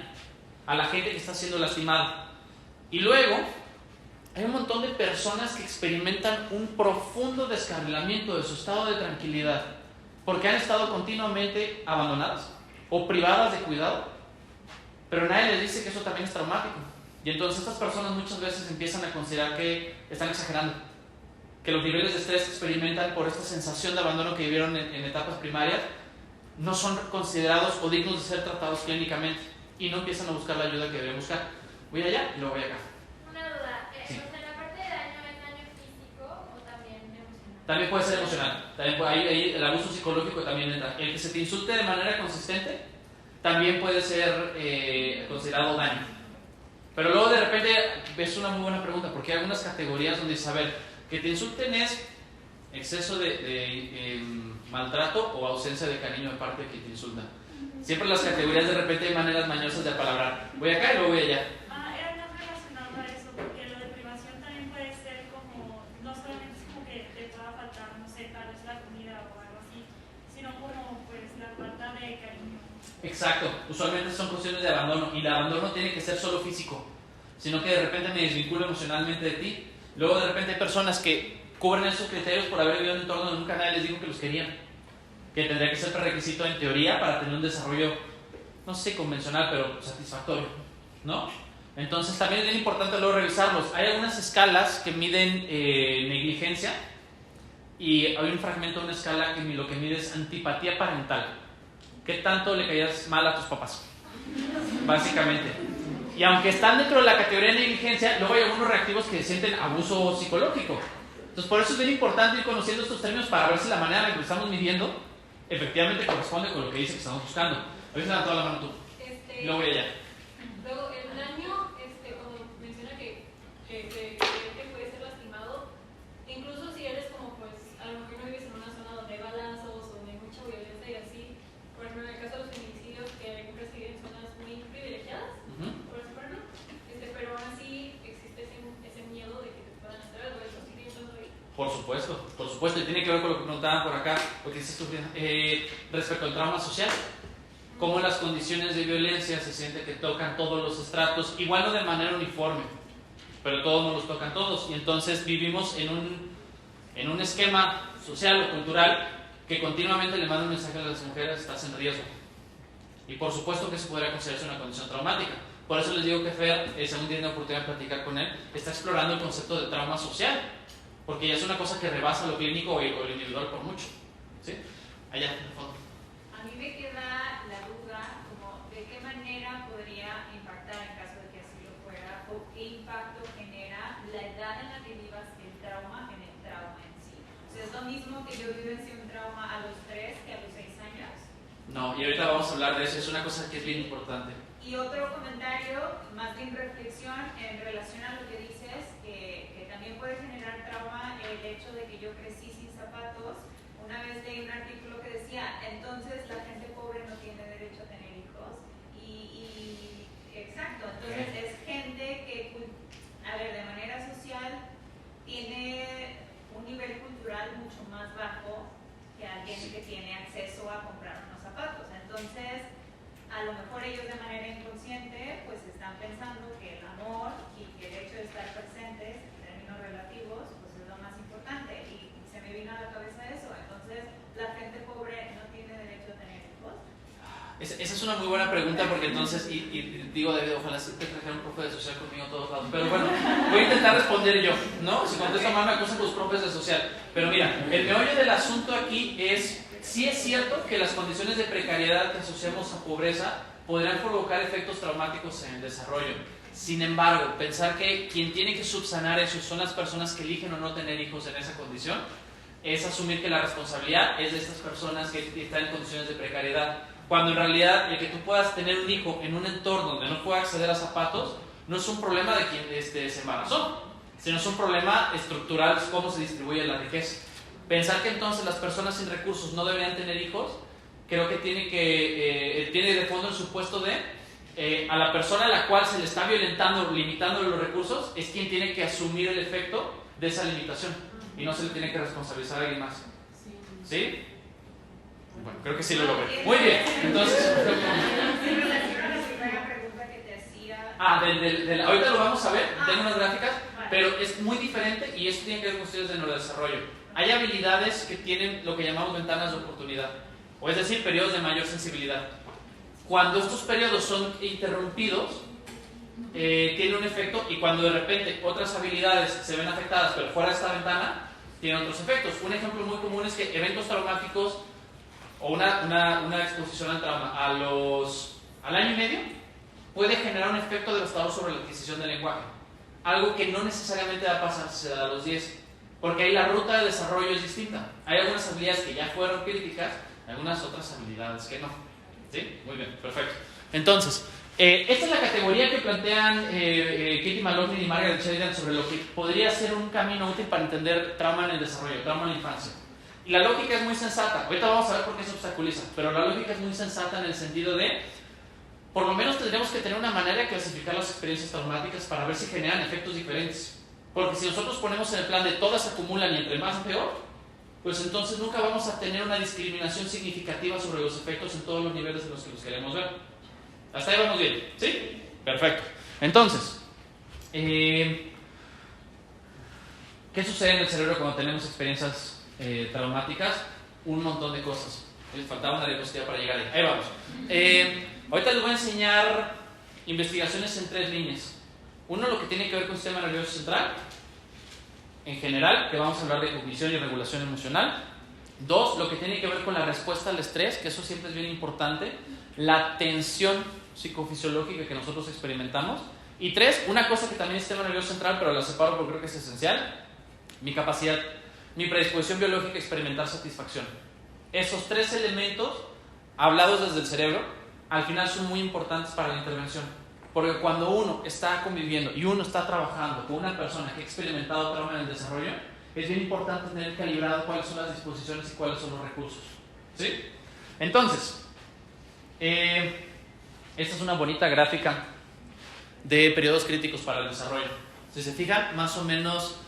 a la gente que está siendo lastimada. Y luego hay un montón de personas que experimentan un profundo descarrilamiento de su estado de tranquilidad porque han estado continuamente abandonadas o privadas de cuidado, pero nadie les dice que eso también es traumático. Y entonces estas personas muchas veces empiezan a considerar que están exagerando, que los niveles de estrés que experimentan por esta sensación de abandono que vivieron en etapas primarias no son considerados o dignos de ser tratados clínicamente, y no empiezan a buscar la ayuda que deben buscar. Voy allá y luego voy acá. Una duda, Sí. ¿la parte de daño es daño físico o también emocional? También puede ser emocional. También ahí el abuso psicológico también entra. El que se te insulte de manera consistente también puede ser considerado daño. Pero luego de repente es una muy buena pregunta, porque hay algunas categorías donde dice, a ver, que te insulten es exceso de maltrato o ausencia de cariño de parte de quien te insulta. Siempre las categorías de repente hay maneras mañosas de apalabrar. Voy acá y luego voy allá. Era más relacionado a eso, porque lo de privación también puede ser como, no solamente es como que te pueda faltar, no sé, tal vez la comida o algo así, sino como pues la falta de cariño. Exacto, usualmente son cuestiones de abandono, y el abandono tiene que ser solo físico, sino que de repente me desvinculo emocionalmente de ti. Luego de repente hay personas que cubren esos criterios por haber vivido en un entorno donde nunca nadie les dijo que los querían, que tendría que ser prerequisito en teoría para tener un desarrollo no sé si convencional, pero satisfactorio, ¿no? Entonces también es bien importante luego revisarlos. Hay algunas escalas que miden negligencia y hay un fragmento de una escala que lo que mide es antipatía parental. ¿Qué tanto le caías mal a tus papás? Básicamente. Y aunque están dentro de la categoría de negligencia, luego hay algunos reactivos que sienten abuso psicológico. Entonces por eso es bien importante ir conociendo estos términos para ver si la manera en la que lo estamos midiendo efectivamente corresponde con lo que dice que estamos buscando. A veces toda la mano tú. Luego voy allá. Luego, el daño, cuando menciona que puede ser lastimado, incluso si eres como, pues, a lo mejor no vives en una zona donde hay balazos o donde hay mucha violencia y así, por ejemplo, en el caso de los feminicidios, que hay mujeres que viven en zonas muy privilegiadas, por así ponerlo, pero aún así existe ese miedo de que te puedan hacer algo, eso sí tiene todo ahí. Por supuesto, y tiene que ver con lo que preguntaban por acá, porque dices tú, respecto al trauma social. Cómo las condiciones de violencia se siente que tocan todos los estratos, igual no de manera uniforme, pero todos nos los tocan todos, y entonces vivimos en un esquema social o cultural que continuamente le manda un mensaje a las mujeres: estás en riesgo. Y por supuesto que eso podría considerarse una condición traumática. Por eso les digo que Fer, según tiene la oportunidad de platicar con él, está explorando el concepto de trauma social, porque ya es una cosa que rebasa lo clínico o lo individual por mucho, ¿sí? Allá, en el fondo. A mí me queda la duda como de qué manera podría impactar en caso de que así lo fuera, o qué impacto genera la edad en la que vivas el trauma en el trauma en sí. O sea, es lo mismo que yo vivencie un trauma a los 3 que a los 6 años. No, y ahorita vamos a hablar de eso, es una cosa que es bien importante. Y otro comentario, más bien reflexión en relación a lo que dices, que también puede generar trauma el hecho de que yo crecí sin zapatos. Una vez leí un artículo que decía, entonces la gente pobre no tiene derecho a tener hijos. Y exacto, entonces es gente que, a ver, de manera social tiene un nivel cultural mucho más bajo que alguien que tiene acceso a comprar unos zapatos. Entonces, a lo mejor ellos de manera inconsciente pues están pensando que el amor y que el hecho de estar presentes en términos relativos pues es lo más importante, y se me vino a la cabeza eso. Entonces, ¿la gente pobre no tiene derecho a tener hijos? Esa es una muy buena pregunta, porque entonces, y digo, David, ojalá sí te trajera un profe de social conmigo a todos lados, pero bueno, voy a intentar responder yo, ¿no? Si contesto mal me acusan los profes de social. Pero mira, el meollo del asunto aquí es: sí es cierto que las condiciones de precariedad que asociamos a pobreza podrían provocar efectos traumáticos en el desarrollo. Sin embargo, pensar que quien tiene que subsanar eso son las personas que eligen o no tener hijos en esa condición, es asumir que la responsabilidad es de estas personas que están en condiciones de precariedad, cuando en realidad el que tú puedas tener un hijo en un entorno donde no pueda acceder a zapatos no es un problema de quien se embarazó, sino es un problema estructural, es cómo se distribuye la riqueza. Pensar que entonces las personas sin recursos no deberían tener hijos, creo que tiene de fondo el supuesto de a la persona a la cual se le está violentando, limitando los recursos, es quien tiene que asumir el efecto de esa limitación y no se le tiene que responsabilizar a alguien más. ¿Sí? Bueno, creo que sí lo logré. Muy bien, entonces... En relación a la primera pregunta que te hacía... ahorita lo vamos a ver, tengo unas gráficas, pero es muy diferente y esto tiene que ver con cuestiones de neurodesarrollo. Hay habilidades que tienen lo que llamamos ventanas de oportunidad, o es decir, periodos de mayor sensibilidad. Cuando estos periodos son interrumpidos, tiene un efecto, y cuando de repente otras habilidades se ven afectadas, pero fuera de esta ventana, tienen otros efectos. Un ejemplo muy común es que eventos traumáticos o una exposición al trauma al año y medio puede generar un efecto devastador sobre la adquisición del lenguaje. Algo que no necesariamente va a pasar si se da a los 10. Porque ahí la ruta de desarrollo es distinta. Hay algunas habilidades que ya fueron críticas, algunas otras habilidades que no. ¿Sí? Muy bien, perfecto. Entonces, esta es la categoría que plantean Katie Maloney y Margaret Sheridan sobre lo que podría ser un camino útil para entender trauma en el desarrollo, trauma en la infancia. Y la lógica es muy sensata. Ahorita vamos a ver por qué se obstaculiza, pero la lógica es muy sensata en el sentido de, por lo menos tendríamos que tener una manera de clasificar las experiencias traumáticas para ver si generan efectos diferentes. Porque si nosotros ponemos en el plan de todas se acumulan y entre más peor, pues entonces nunca vamos a tener una discriminación significativa sobre los efectos en todos los niveles en los que los queremos ver. ¿Hasta ahí vamos bien? ¿Sí? Perfecto. Entonces, ¿qué sucede en el cerebro cuando tenemos experiencias traumáticas? Un montón de cosas. Les faltaba una diapositiva para llegar ahí. Ahí vamos. Ahorita les voy a enseñar investigaciones en 3 líneas. Uno, lo que tiene que ver con el sistema nervioso central, en general, que vamos a hablar de cognición y regulación emocional. 2, lo que tiene que ver con la respuesta al estrés, que eso siempre es bien importante, la tensión psicofisiológica que nosotros experimentamos. Y 3, una cosa que también es sistema nervioso central, pero la separo porque creo que es esencial, mi capacidad, mi predisposición biológica a experimentar satisfacción. Esos 3 elementos, hablados desde el cerebro, al final son muy importantes para la intervención. Porque cuando uno está conviviendo y uno está trabajando con una persona que ha experimentado trauma en el desarrollo, es bien importante tener calibrado cuáles son las disposiciones y cuáles son los recursos. ¿Sí? Entonces, esta es una bonita gráfica de periodos críticos para el desarrollo. Si se fijan, más o menos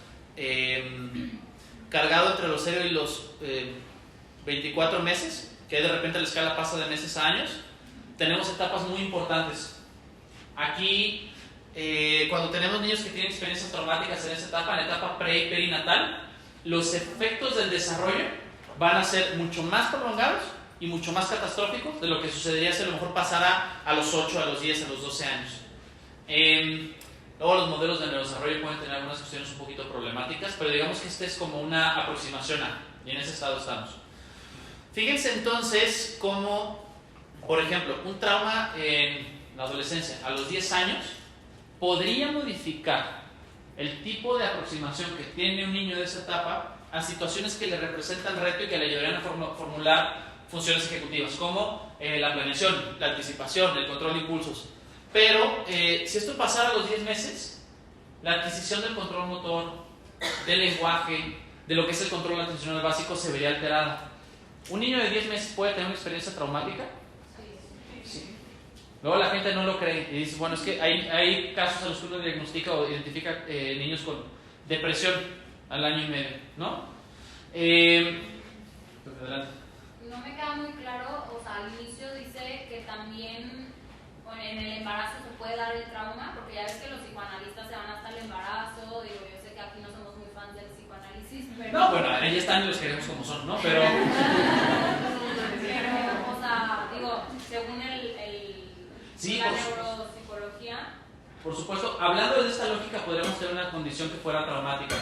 cargado entre los 0 y los 24 meses, que de repente la escala pasa de meses a años, tenemos etapas muy importantes. Aquí, cuando tenemos niños que tienen experiencias traumáticas en esa etapa, en la etapa pre y perinatal, los efectos del desarrollo van a ser mucho más prolongados y mucho más catastróficos de lo que sucedería si a lo mejor pasara a los 8, a los 10, a los 12 años. Luego los modelos de neurodesarrollo pueden tener algunas cuestiones un poquito problemáticas, pero digamos que esta es como una aproximación y en ese estado estamos. Fíjense entonces cómo, por ejemplo, un trauma en la adolescencia a los 10 años podría modificar el tipo de aproximación que tiene un niño de esa etapa a situaciones que le representan reto y que le ayudarían a formular funciones ejecutivas como la planeación, la anticipación, el control de impulsos. Pero si esto pasara a los 10 meses, la adquisición del control motor, del lenguaje, de lo que es el control atencional básico se vería alterada. ¿Un niño de 10 meses puede tener una experiencia traumática? Sí. Luego la gente no lo cree y dice, bueno, es que hay casos en los que uno diagnostica o identifica niños con depresión al año y medio, ¿no? Adelante. No me queda muy claro, o sea, al inicio dice que también en el embarazo se puede dar el trauma, porque ya ves que los psicoanalistas se van hasta el embarazo, digo, yo sé que aquí no somos muy fans del psicoanálisis, pero... No, bueno, ahí están y los queremos como son, ¿no? Pero... pero, o sea, digo, según sí, la neuropsicología... Por supuesto, hablando de esta lógica, podríamos tener una condición que fuera traumática.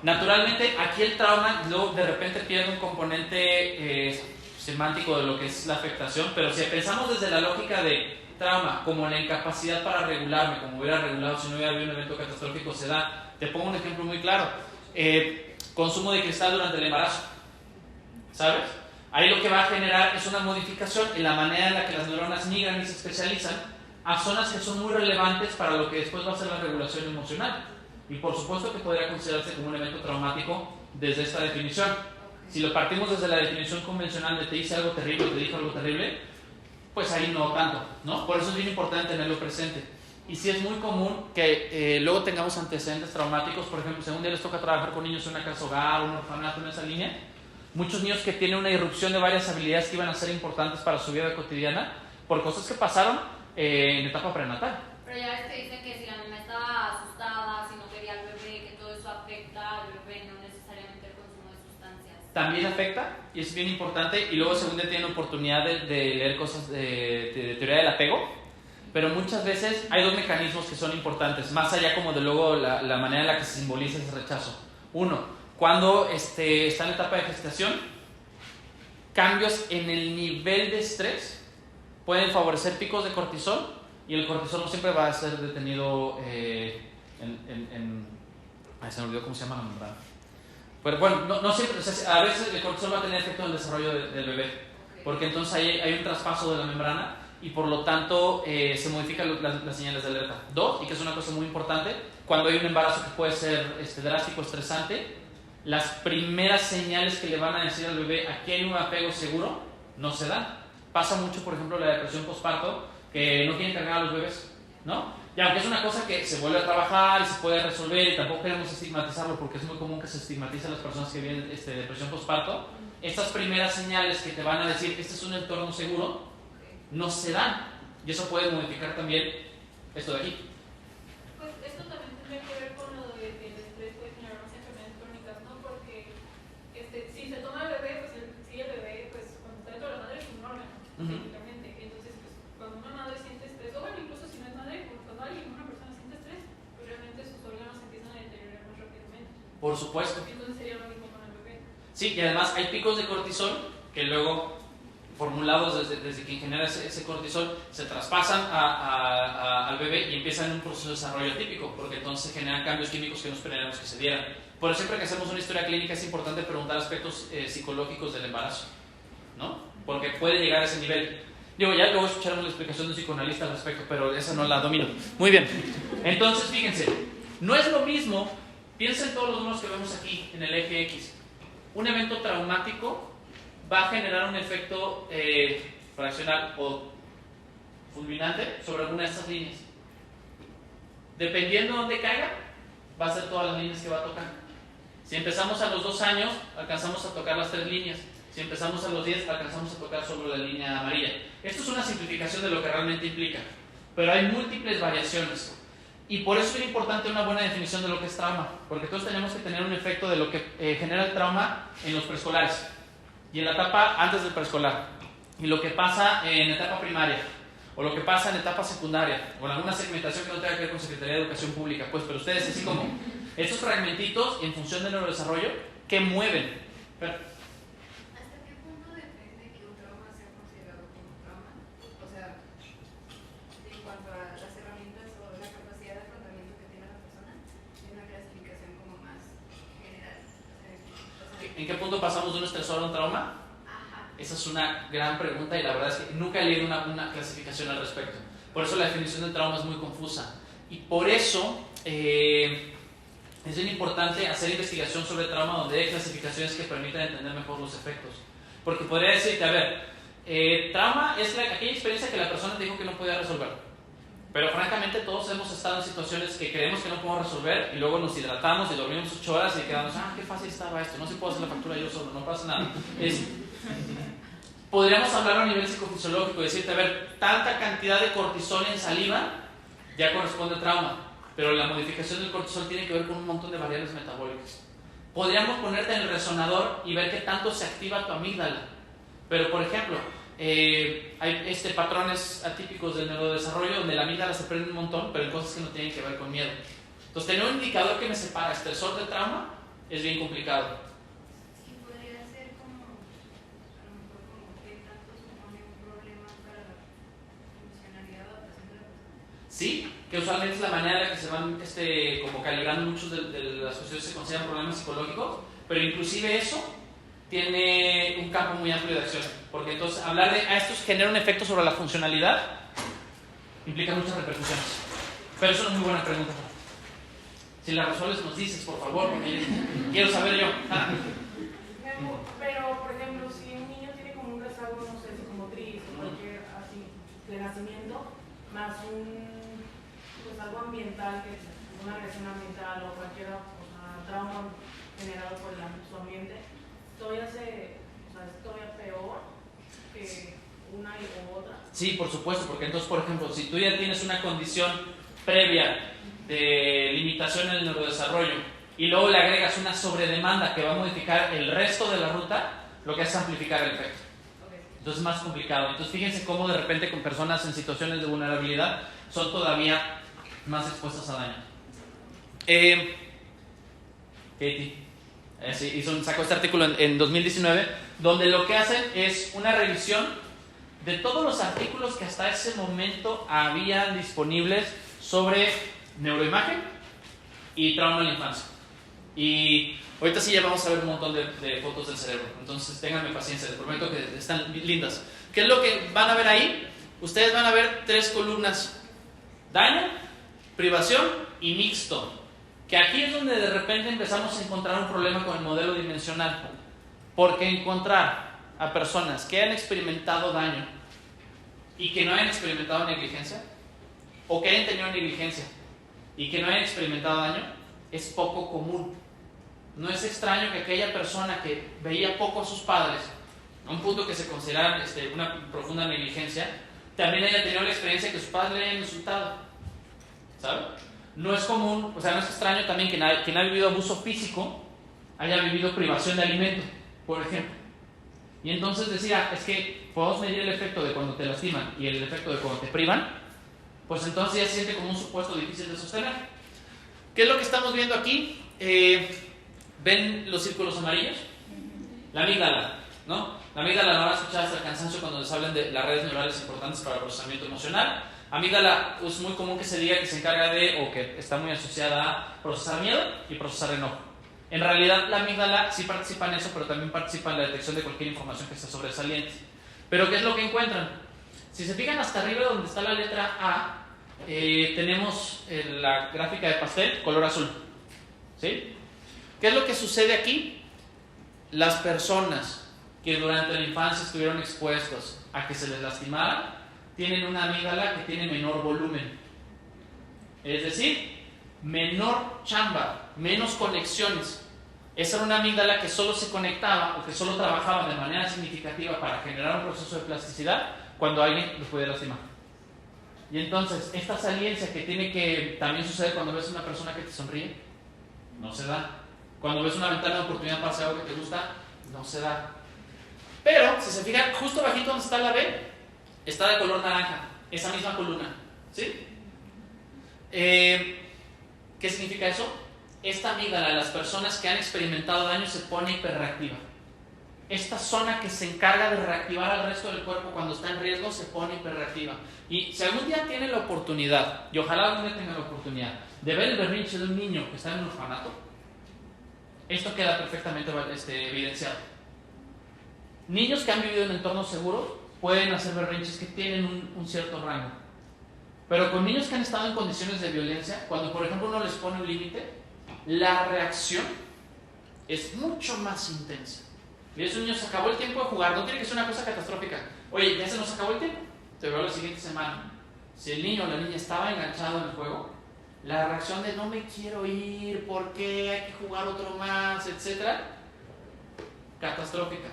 Naturalmente, aquí el trauma luego de repente pierde un componente semántico de lo que es la afectación, pero si pensamos desde la lógica de trauma como la incapacidad para regularme, como hubiera regulado si no hubiera habido un evento catastrófico, se da. Te pongo un ejemplo muy claro. Consumo de cristal durante el embarazo, ¿sabes? Ahí lo que va a generar es una modificación en la manera en la que las neuronas migran y se especializan a zonas que son muy relevantes para lo que después va a ser la regulación emocional. Y por supuesto que podría considerarse como un evento traumático desde esta definición. Si lo partimos desde la definición convencional de te hice algo terrible, te dije algo terrible, pues ahí no tanto, ¿no? Por eso es bien importante tenerlo presente. Y sí es muy común que luego tengamos antecedentes traumáticos. Por ejemplo, si un día les toca trabajar con niños en una casa hogar, un orfanato en esa línea, muchos niños que tienen una irrupción de varias habilidades que iban a ser importantes para su vida cotidiana por cosas que pasaron en etapa prenatal. Pero ya ves que dicen que si la mamá estaba asustada, si no quería al bebé, que todo eso afecta al bebé, no necesariamente el consumo de sustancias. También afecta, y es bien importante, y luego según tienen oportunidad de leer cosas de teoría del apego, pero muchas veces hay 2 mecanismos que son importantes, más allá como de luego la manera en la que se simboliza ese rechazo. Uno, cuando está en la etapa de gestación, cambios en el nivel de estrés pueden favorecer picos de cortisol, y el cortisol no siempre va a ser detenido se me olvidó cómo se llama la membrana. Pero bueno, no siempre, o sea, a veces el cortisol va a tener efecto en el desarrollo del bebé, porque entonces hay un traspaso de la membrana y por lo tanto se modifican las señales de alerta. 2, y que es una cosa muy importante, cuando hay un embarazo que puede ser drástico, estresante, las primeras señales que le van a decir al bebé aquí hay un apego seguro, no se dan. Pasa mucho, por ejemplo, la depresión postparto, que no quieren cargar a los bebés, ¿no? Y aunque es una cosa que se vuelve a trabajar y se puede resolver, y tampoco queremos estigmatizarlo porque es muy común que se estigmatice a las personas que vienen depresión postparto, estas primeras señales que te van a decir este es un entorno seguro, no se dan. Y eso puede modificar también esto de aquí. Pues esto también tendría que ver con lo de que el estrés puede generar unas enfermedades crónicas, ¿no? Porque si se toma el bebé, pues el bebé, pues cuando está dentro de la madre es un órgano, técnicamente. Entonces, Por supuesto. Entonces sería lo mismo con el bebé. Sí, y además hay picos de cortisol que luego, formulados desde quien genera ese cortisol, se traspasan al bebé y empiezan un proceso de desarrollo atípico, porque entonces se generan cambios químicos que no esperaríamos que se dieran. Por eso siempre que hacemos una historia clínica es importante preguntar aspectos psicológicos del embarazo, ¿no? Porque puede llegar a ese nivel. Digo, ya luego escucharemos la explicación de un psicoanalista al respecto, pero esa no la domino. Muy bien. Entonces, fíjense, no es lo mismo, piensen en todos los números que vemos aquí en el eje X. Un evento traumático va a generar un efecto fraccional o fulminante sobre alguna de estas líneas. Dependiendo de dónde caiga, va a ser todas las líneas que va a tocar. Si empezamos a los 2 años, alcanzamos a tocar las 3 líneas. Si empezamos a los 10, alcanzamos a tocar solo la línea amarilla. Esto es una simplificación de lo que realmente implica, pero hay múltiples variaciones. Y por eso es importante una buena definición de lo que es trauma, porque todos tenemos que tener un efecto de lo que genera el trauma en los preescolares y en la etapa antes del preescolar, y lo que pasa en etapa primaria, o lo que pasa en etapa secundaria, o en alguna segmentación que no tenga que ver con Secretaría de Educación Pública, pues, pero ustedes así como estos fragmentitos en función del neurodesarrollo que mueven. Pero, ¿en qué punto pasamos de un estresor a un trauma? Esa es una gran pregunta y la verdad es que nunca he leído una clasificación al respecto. Por eso la definición de trauma es muy confusa. Y por eso es bien importante hacer investigación sobre trauma donde hay clasificaciones que permitan entender mejor los efectos. Porque podría decirte, a ver, trauma es aquella experiencia que la persona te dijo que no podía resolver. Pero francamente todos hemos estado en situaciones que creemos que no podemos resolver y luego nos hidratamos y dormimos 8 horas y quedamos, qué fácil estaba esto, no se puede hacer la factura yo solo, no pasa nada. Podríamos hablar a nivel psicofisiológico y decirte, a ver, tanta cantidad de cortisol en saliva ya corresponde a trauma, pero la modificación del cortisol tiene que ver con un montón de variables metabólicas. Podríamos ponerte en el resonador y ver qué tanto se activa tu amígdala, pero por ejemplo, hay patrones atípicos del neurodesarrollo donde la amígdala se prende un montón, pero en cosas que no tienen que ver con miedo. Entonces, tener un indicador que me separa estresor de trauma es bien complicado. Sí, podría ser como, a lo mejor como qué tanto supone un problema para la funcionalidad o adaptación de la persona. Sí, que usualmente es la manera en la que se van como calibrando muchos de las cuestiones que se consideran problemas psicológicos, pero inclusive eso tiene un campo muy amplio de acción, porque entonces hablar de estos genera un efecto sobre la funcionalidad implica muchas repercusiones. Pero eso es una muy buena pregunta. Si la resuelves nos dices, por favor, porque quiero saber yo. Pero, por ejemplo, si un niño tiene como un rezago, no sé, psicomotriz o cualquier así de nacimiento, más pues algo ambiental, que es una agresión ambiental o cualquier trauma generado por su ambiente, todavía es todavía peor que una y otra. Sí, por supuesto, porque entonces, por ejemplo, si tú ya tienes una condición previa de limitación en el neurodesarrollo y luego le agregas una sobredemanda que va a modificar el resto de la ruta, lo que hace es amplificar el efecto. Entonces es más complicado. Entonces fíjense cómo de repente con personas en situaciones de vulnerabilidad son todavía más expuestas a daño. Katie sacó este artículo en 2019 donde lo que hacen es una revisión de todos los artículos que hasta ese momento habían disponibles sobre neuroimagen y trauma en la infancia. Y ahorita sí ya vamos a ver un montón de fotos del cerebro, entonces ténganme paciencia, les prometo que están lindas. ¿Qué es lo que van a ver ahí? Ustedes van a ver 3 columnas: daño, privación y mixto. Que aquí es donde de repente empezamos a encontrar un problema con el modelo dimensional, porque encontrar a personas que han experimentado daño y que no hayan experimentado negligencia, o que hayan tenido negligencia y que no hayan experimentado daño, es poco común. No es extraño que aquella persona que veía poco a sus padres, a un punto que se considera una profunda negligencia, también haya tenido la experiencia que sus padres le hayan insultado, ¿sabe? No es común, no es extraño también que quien ha vivido abuso físico haya vivido privación de alimento, por ejemplo. Y entonces decía, es que podemos medir el efecto de cuando te lastiman y el efecto de cuando te privan, pues entonces ya se siente como un supuesto difícil de sostener. ¿Qué es lo que estamos viendo aquí? ¿Ven los círculos amarillos? La amígdala, ¿no? La amígdala la van a escuchar hasta el cansancio cuando les hablan de las redes neurales importantes para el procesamiento emocional. Amígdala es muy común que se diga que se encarga de, o que está muy asociada a procesar miedo y procesar enojo. En realidad la amígdala sí participa en eso, pero también participa en la detección de cualquier información que esté sobresaliente. Pero ¿qué es lo que encuentran? Si se fijan hasta arriba donde está la letra A, tenemos la gráfica de pastel, color azul. ¿Sí? ¿Qué es lo que sucede aquí? Las personas que durante la infancia estuvieron expuestos a que se les lastimara, tienen una amígdala que tiene menor volumen. Es decir, menor chamba, menos conexiones. Esa era una amígdala que solo se conectaba o que solo trabajaba de manera significativa para generar un proceso de plasticidad cuando alguien los puede lastimar. Y entonces, esta saliencia que tiene que también sucede cuando ves a una persona que te sonríe, no se da. Cuando ves una ventana de oportunidad para hacer algo que te gusta, no se da. Pero, si se fijan, justo bajito donde está la B, está de color naranja, esa misma columna. ¿Sí? ¿Qué significa eso? Esta amígdala de las personas que han experimentado daño se pone hiperreactiva. Esta zona que se encarga de reactivar al resto del cuerpo cuando está en riesgo se pone hiperreactiva. Y si algún día tienen la oportunidad, y ojalá algún día tengan la oportunidad, de ver el berrinche de un niño que está en un orfanato, esto queda perfectamente evidenciado. Niños que han vivido en entornos seguros pueden hacer berrinches que tienen un cierto rango. Pero con niños que han estado en condiciones de violencia, cuando por ejemplo uno les pone un límite, la reacción es mucho más intensa. Y ese niño se acabó el tiempo de jugar, no tiene que ser una cosa catastrófica. Oye, ya se nos acabó el tiempo, te veo la siguiente semana. Si el niño o la niña estaba enganchado en el juego, la reacción de no me quiero ir, ¿por qué? Hay que jugar otro más, etcétera, catastrófica.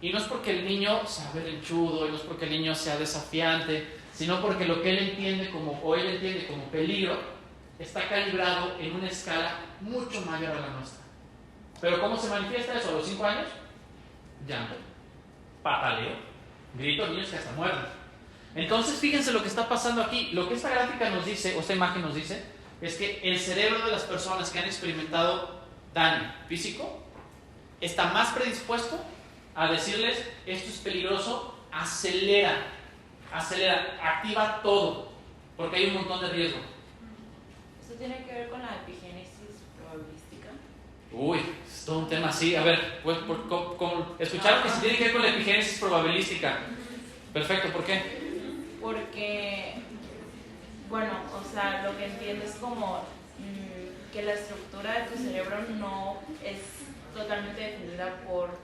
Y no es porque el niño sea berrinchudo, y no es porque el niño sea desafiante, sino porque lo que él entiende o él entiende como peligro está calibrado en una escala mucho mayor a la nuestra. Pero ¿cómo se manifiesta eso? ¿A los 5 años? Llanto, pataleo, grito, niños que hasta muerden. Entonces fíjense lo que está pasando aquí. Lo que esta gráfica nos dice, o esta imagen nos dice, es que el cerebro de las personas que han experimentado daño físico está más predispuesto a decirles esto es peligroso, acelera, activa todo, porque hay un montón de riesgo. ¿Esto tiene que ver con la epigénesis probabilística? Uy, es todo un tema así. A ver, pues, escucharon que se tiene que ver con la epigénesis probabilística. Perfecto, ¿por qué? Porque, bueno, o sea, lo que entiendo es como que la estructura de tu cerebro no es totalmente definida por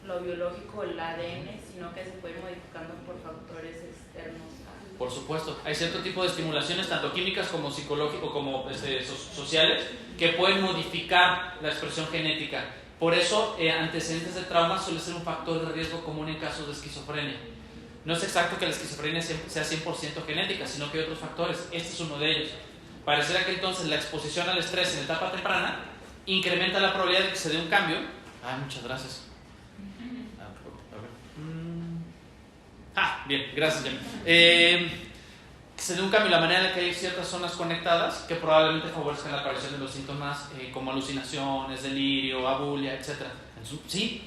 lo biológico, el ADN, sino que se puede ir modificando por factores externos. Por supuesto, hay cierto tipo de estimulaciones, tanto químicas como psicológicas, como sociales, que pueden modificar la expresión genética. Por eso, antecedentes de trauma suele ser un factor de riesgo común en casos de esquizofrenia. No es exacto que la esquizofrenia sea 100% genética, sino que hay otros factores. Este es uno de ellos. Pareciera que entonces la exposición al estrés en etapa temprana incrementa la probabilidad de que se dé un cambio. Muchas gracias. Bien, gracias, Jem. Se dé un cambio en la manera en la que hay ciertas zonas conectadas que probablemente favorezcan la aparición de los síntomas como alucinaciones, delirio, abulia, etc. Sí,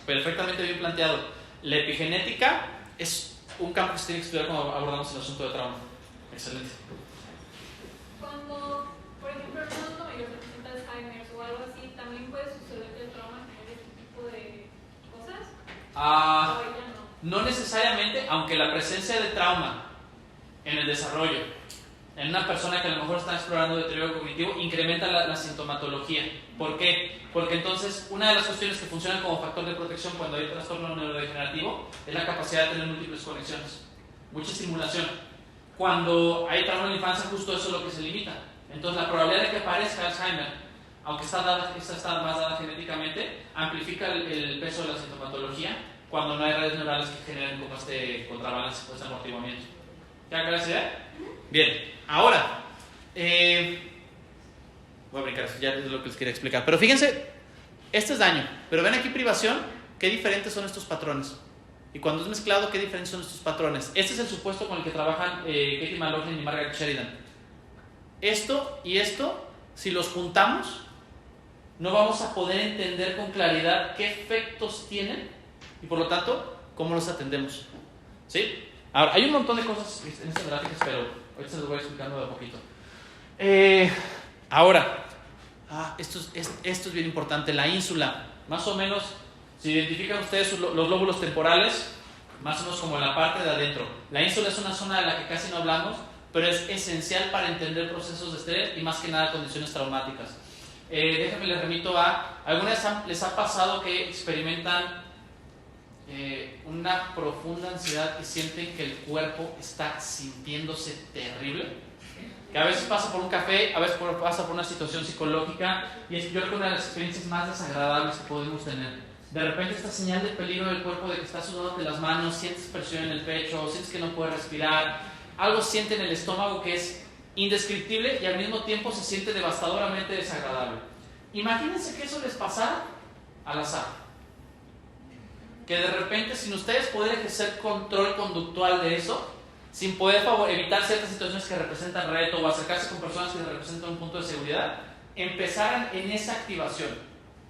perfectamente bien planteado. La epigenética es un campo que se tiene que estudiar cuando abordamos el asunto de trauma. Excelente. Cuando, por ejemplo, en un adulto mayor se presenta Alzheimer o algo así, ¿también puede suceder que el trauma genere este tipo de cosas? No necesariamente, aunque la presencia de trauma en el desarrollo, en una persona que a lo mejor está explorando deterioro cognitivo, incrementa la sintomatología. ¿Por qué? Porque entonces una de las cuestiones que funcionan como factor de protección cuando hay trastorno neurodegenerativo es la capacidad de tener múltiples conexiones, mucha estimulación. Cuando hay trauma en la infancia, justo eso es lo que se limita. Entonces la probabilidad de que aparezca Alzheimer, aunque está más dada genéticamente, amplifica el peso de la sintomatología cuando no hay redes neurales que generen como este contrabalance, este amortiguamiento. ¿Ya aclaras la idea? Bien, ahora voy a brincar, ya es lo que les quería explicar. Pero fíjense, este es daño, pero ven aquí privación, qué diferentes son estos patrones. Y cuando es mezclado, qué diferentes son estos patrones. Este es el supuesto con el que trabajan Katie McLaughlin y Margaret Sheridan. Esto y esto, si los juntamos, no vamos a poder entender con claridad qué efectos tienen y por lo tanto, cómo los atendemos. ¿Sí? Ahora, hay un montón de cosas en estas gráficas, pero ahorita se los voy explicando de a poquito. Ahora, esto es bien importante, la ínsula. Más o menos, si identifican ustedes los lóbulos temporales, más o menos como en la parte de adentro. La ínsula es una zona de la que casi no hablamos, pero es esencial para entender procesos de estrés y más que nada condiciones traumáticas. Déjenme les remito a... ¿Alguna vez les ha pasado que experimentan una profunda ansiedad y sienten que el cuerpo está sintiéndose terrible? Que a veces pasa por un café, a veces pasa por una situación psicológica, y yo creo que una de las experiencias más desagradables que podemos tener. De repente esta señal de peligro del cuerpo, de que estás sudándote las manos, sientes presión en el pecho, sientes que no puedes respirar, algo siente en el estómago que es indescriptible y al mismo tiempo se siente devastadoramente desagradable. Imagínense que eso les pasara al azar. Que de repente, sin ustedes poder ejercer control conductual de eso, sin poder evitar ciertas situaciones que representan reto o acercarse con personas que representan un punto de seguridad, empezaran en esa activación.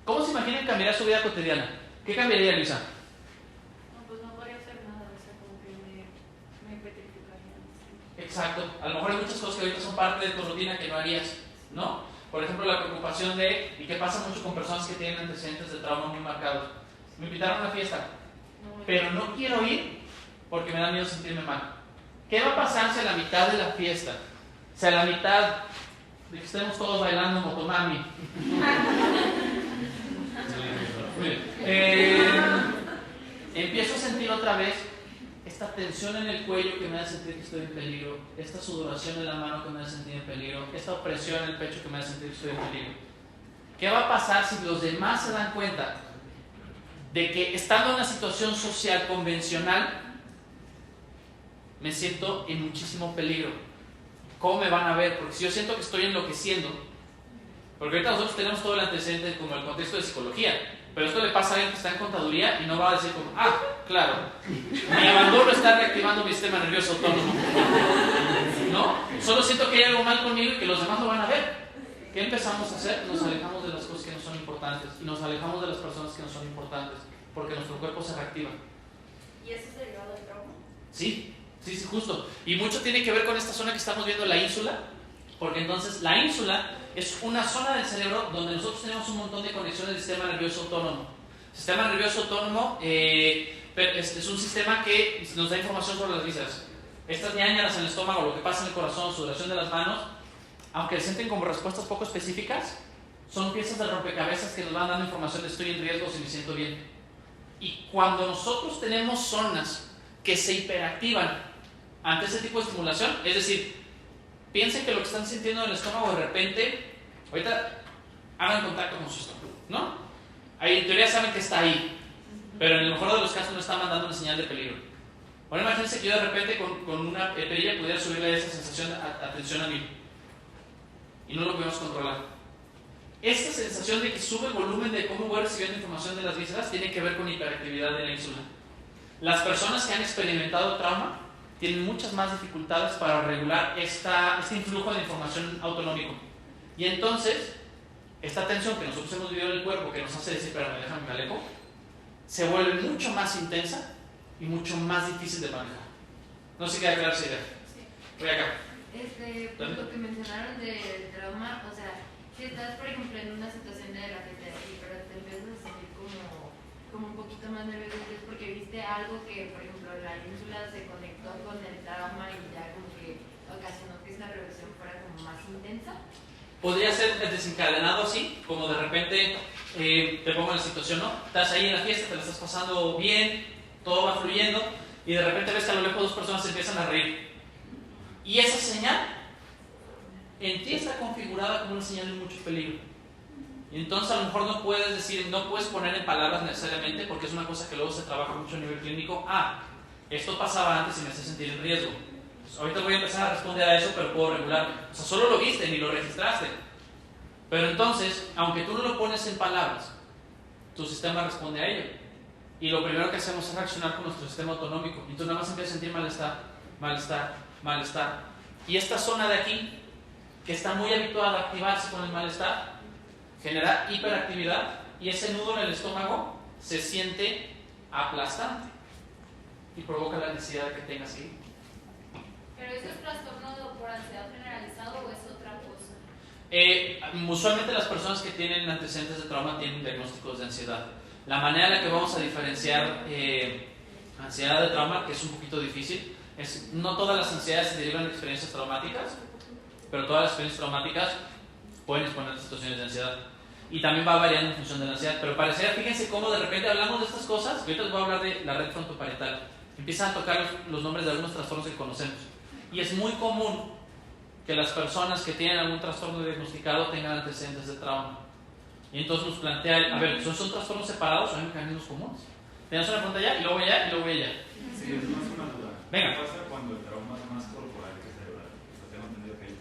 ¿Cómo se imaginan cambiar su vida cotidiana? ¿Qué cambiaría, Luisa? No, pues no podría hacer nada, o sea, como que me petrificaría. Exacto. A lo mejor hay muchas cosas que ahorita son parte de tu rutina que no harías, ¿no? Por ejemplo, la preocupación de, y que pasa mucho con personas que tienen antecedentes de trauma muy marcados. Me invitaron a una fiesta, pero no quiero ir porque me da miedo sentirme mal. ¿Qué va a pasar si a la mitad de la fiesta, si a la mitad de que estemos todos bailando motomami, empiezo a sentir otra vez esta tensión en el cuello que me hace sentir que estoy en peligro, esta sudoración en la mano que me hace sentir en peligro, esta opresión en el pecho que me hace sentir que estoy en peligro? ¿Qué va a pasar si los demás se dan cuenta de que estando en una situación social convencional me siento en muchísimo peligro? ¿Cómo me van a ver? Porque si yo siento que estoy enloqueciendo, porque ahorita nosotros tenemos todo el antecedente como el contexto de psicología, pero esto le pasa a alguien que está en contaduría y no va a decir como, claro, mi abandono está reactivando mi sistema nervioso autónomo. No, solo siento que hay algo mal conmigo y que los demás lo van a ver. ¿Qué empezamos a hacer? Nos alejamos de las cosas que no son importantes y nos alejamos de las personas que no son importantes porque nuestro cuerpo se reactiva. ¿Y eso es derivado del trauma? Sí, justo. Y mucho tiene que ver con esta zona que estamos viendo, la ínsula, porque entonces la ínsula es una zona del cerebro donde nosotros tenemos un montón de conexiones del sistema nervioso autónomo. El sistema nervioso autónomo es un sistema que nos da información sobre las vísceras. Estas ñañaras en el estómago, lo que pasa en el corazón, sudoración de las manos, aunque sienten como respuestas poco específicas, son piezas de rompecabezas que nos van dando información de estoy en riesgo si me siento bien. Y cuando nosotros tenemos zonas que se hiperactivan ante ese tipo de estimulación, es decir, piensen que lo que están sintiendo en el estómago de repente, ahorita hagan contacto con su estómago, ¿no? Ahí en teoría saben que está ahí, pero en el mejor de los casos no está mandando una señal de peligro. Ahora imagínense que yo de repente con una perilla pudiera subirle esa sensación de atención a mí y no lo podemos controlar. Esta sensación de que sube el volumen de cómo voy recibiendo información de las vísceras tiene que ver con hiperactividad de la ínsula. Las personas que han experimentado trauma tienen muchas más dificultades para regular este influjo de información autonómico. Y entonces, esta tensión que nosotros hemos vivido en el cuerpo, que nos hace decir, pero me déjame, me alejo, se vuelve mucho más intensa y mucho más difícil de manejar. No sé si queda clara esa idea. Sí. Voy acá. Pues lo que mencionaron del trauma, o sea, si estás, por ejemplo, en una situación de la que te pero te empiezas a sentir como un poquito más nervioso, es porque viste algo que, por ejemplo, la ínsula se conectó con el trauma y ya como que ocasionó que esta reversión fuera como más intensa. Podría ser desencadenado así, como de repente te pongo en la situación, ¿no? Estás ahí en la fiesta, te la estás pasando bien, todo va fluyendo, y de repente ves que a lo lejos dos personas se empiezan a reír. Y esa señal en ti está configurada como una señal de mucho peligro. Y entonces a lo mejor no puedes decir, no puedes poner en palabras necesariamente, porque es una cosa que luego se trabaja mucho a nivel clínico. Esto pasaba antes y me hace sentir en riesgo. Pues ahorita voy a empezar a responder a eso, pero puedo regularlo. O sea, solo lo viste, ni lo registraste. Pero entonces, aunque tú no lo pones en palabras, tu sistema responde a ello. Y lo primero que hacemos es reaccionar con nuestro sistema autonómico. Y tú nada más empiezas a sentir malestar. Y esta zona de aquí, que está muy habituada a activarse con el malestar, genera hiperactividad y ese nudo en el estómago se siente aplastante y provoca la necesidad de que tengas que ir. ¿Pero eso es trastorno por ansiedad generalizado o es otra cosa? Usualmente las personas que tienen antecedentes de trauma tienen diagnósticos de ansiedad. La manera en la que vamos a diferenciar ansiedad de trauma, que es un poquito difícil, es no todas las ansiedades se derivan de experiencias traumáticas, pero todas las experiencias traumáticas pueden exponer a situaciones de ansiedad. Y también va variando en función de la ansiedad. Pero pareciera, fíjense cómo de repente hablamos de estas cosas, que ahorita les voy a hablar de la red frontoparietal. Empiezan a tocar los nombres de algunos trastornos que conocemos. Y es muy común que las personas que tienen algún trastorno diagnosticado tengan antecedentes de trauma. Y entonces nos plantea, a ver, ¿son trastornos separados o hay mecanismos comunes? Tenemos una pregunta allá, y luego allá, y luego allá. Sí, es más una duda. Venga. ¿Qué pasa cuando el trauma es más corporal que cerebral? O sea, tengo entendido que hay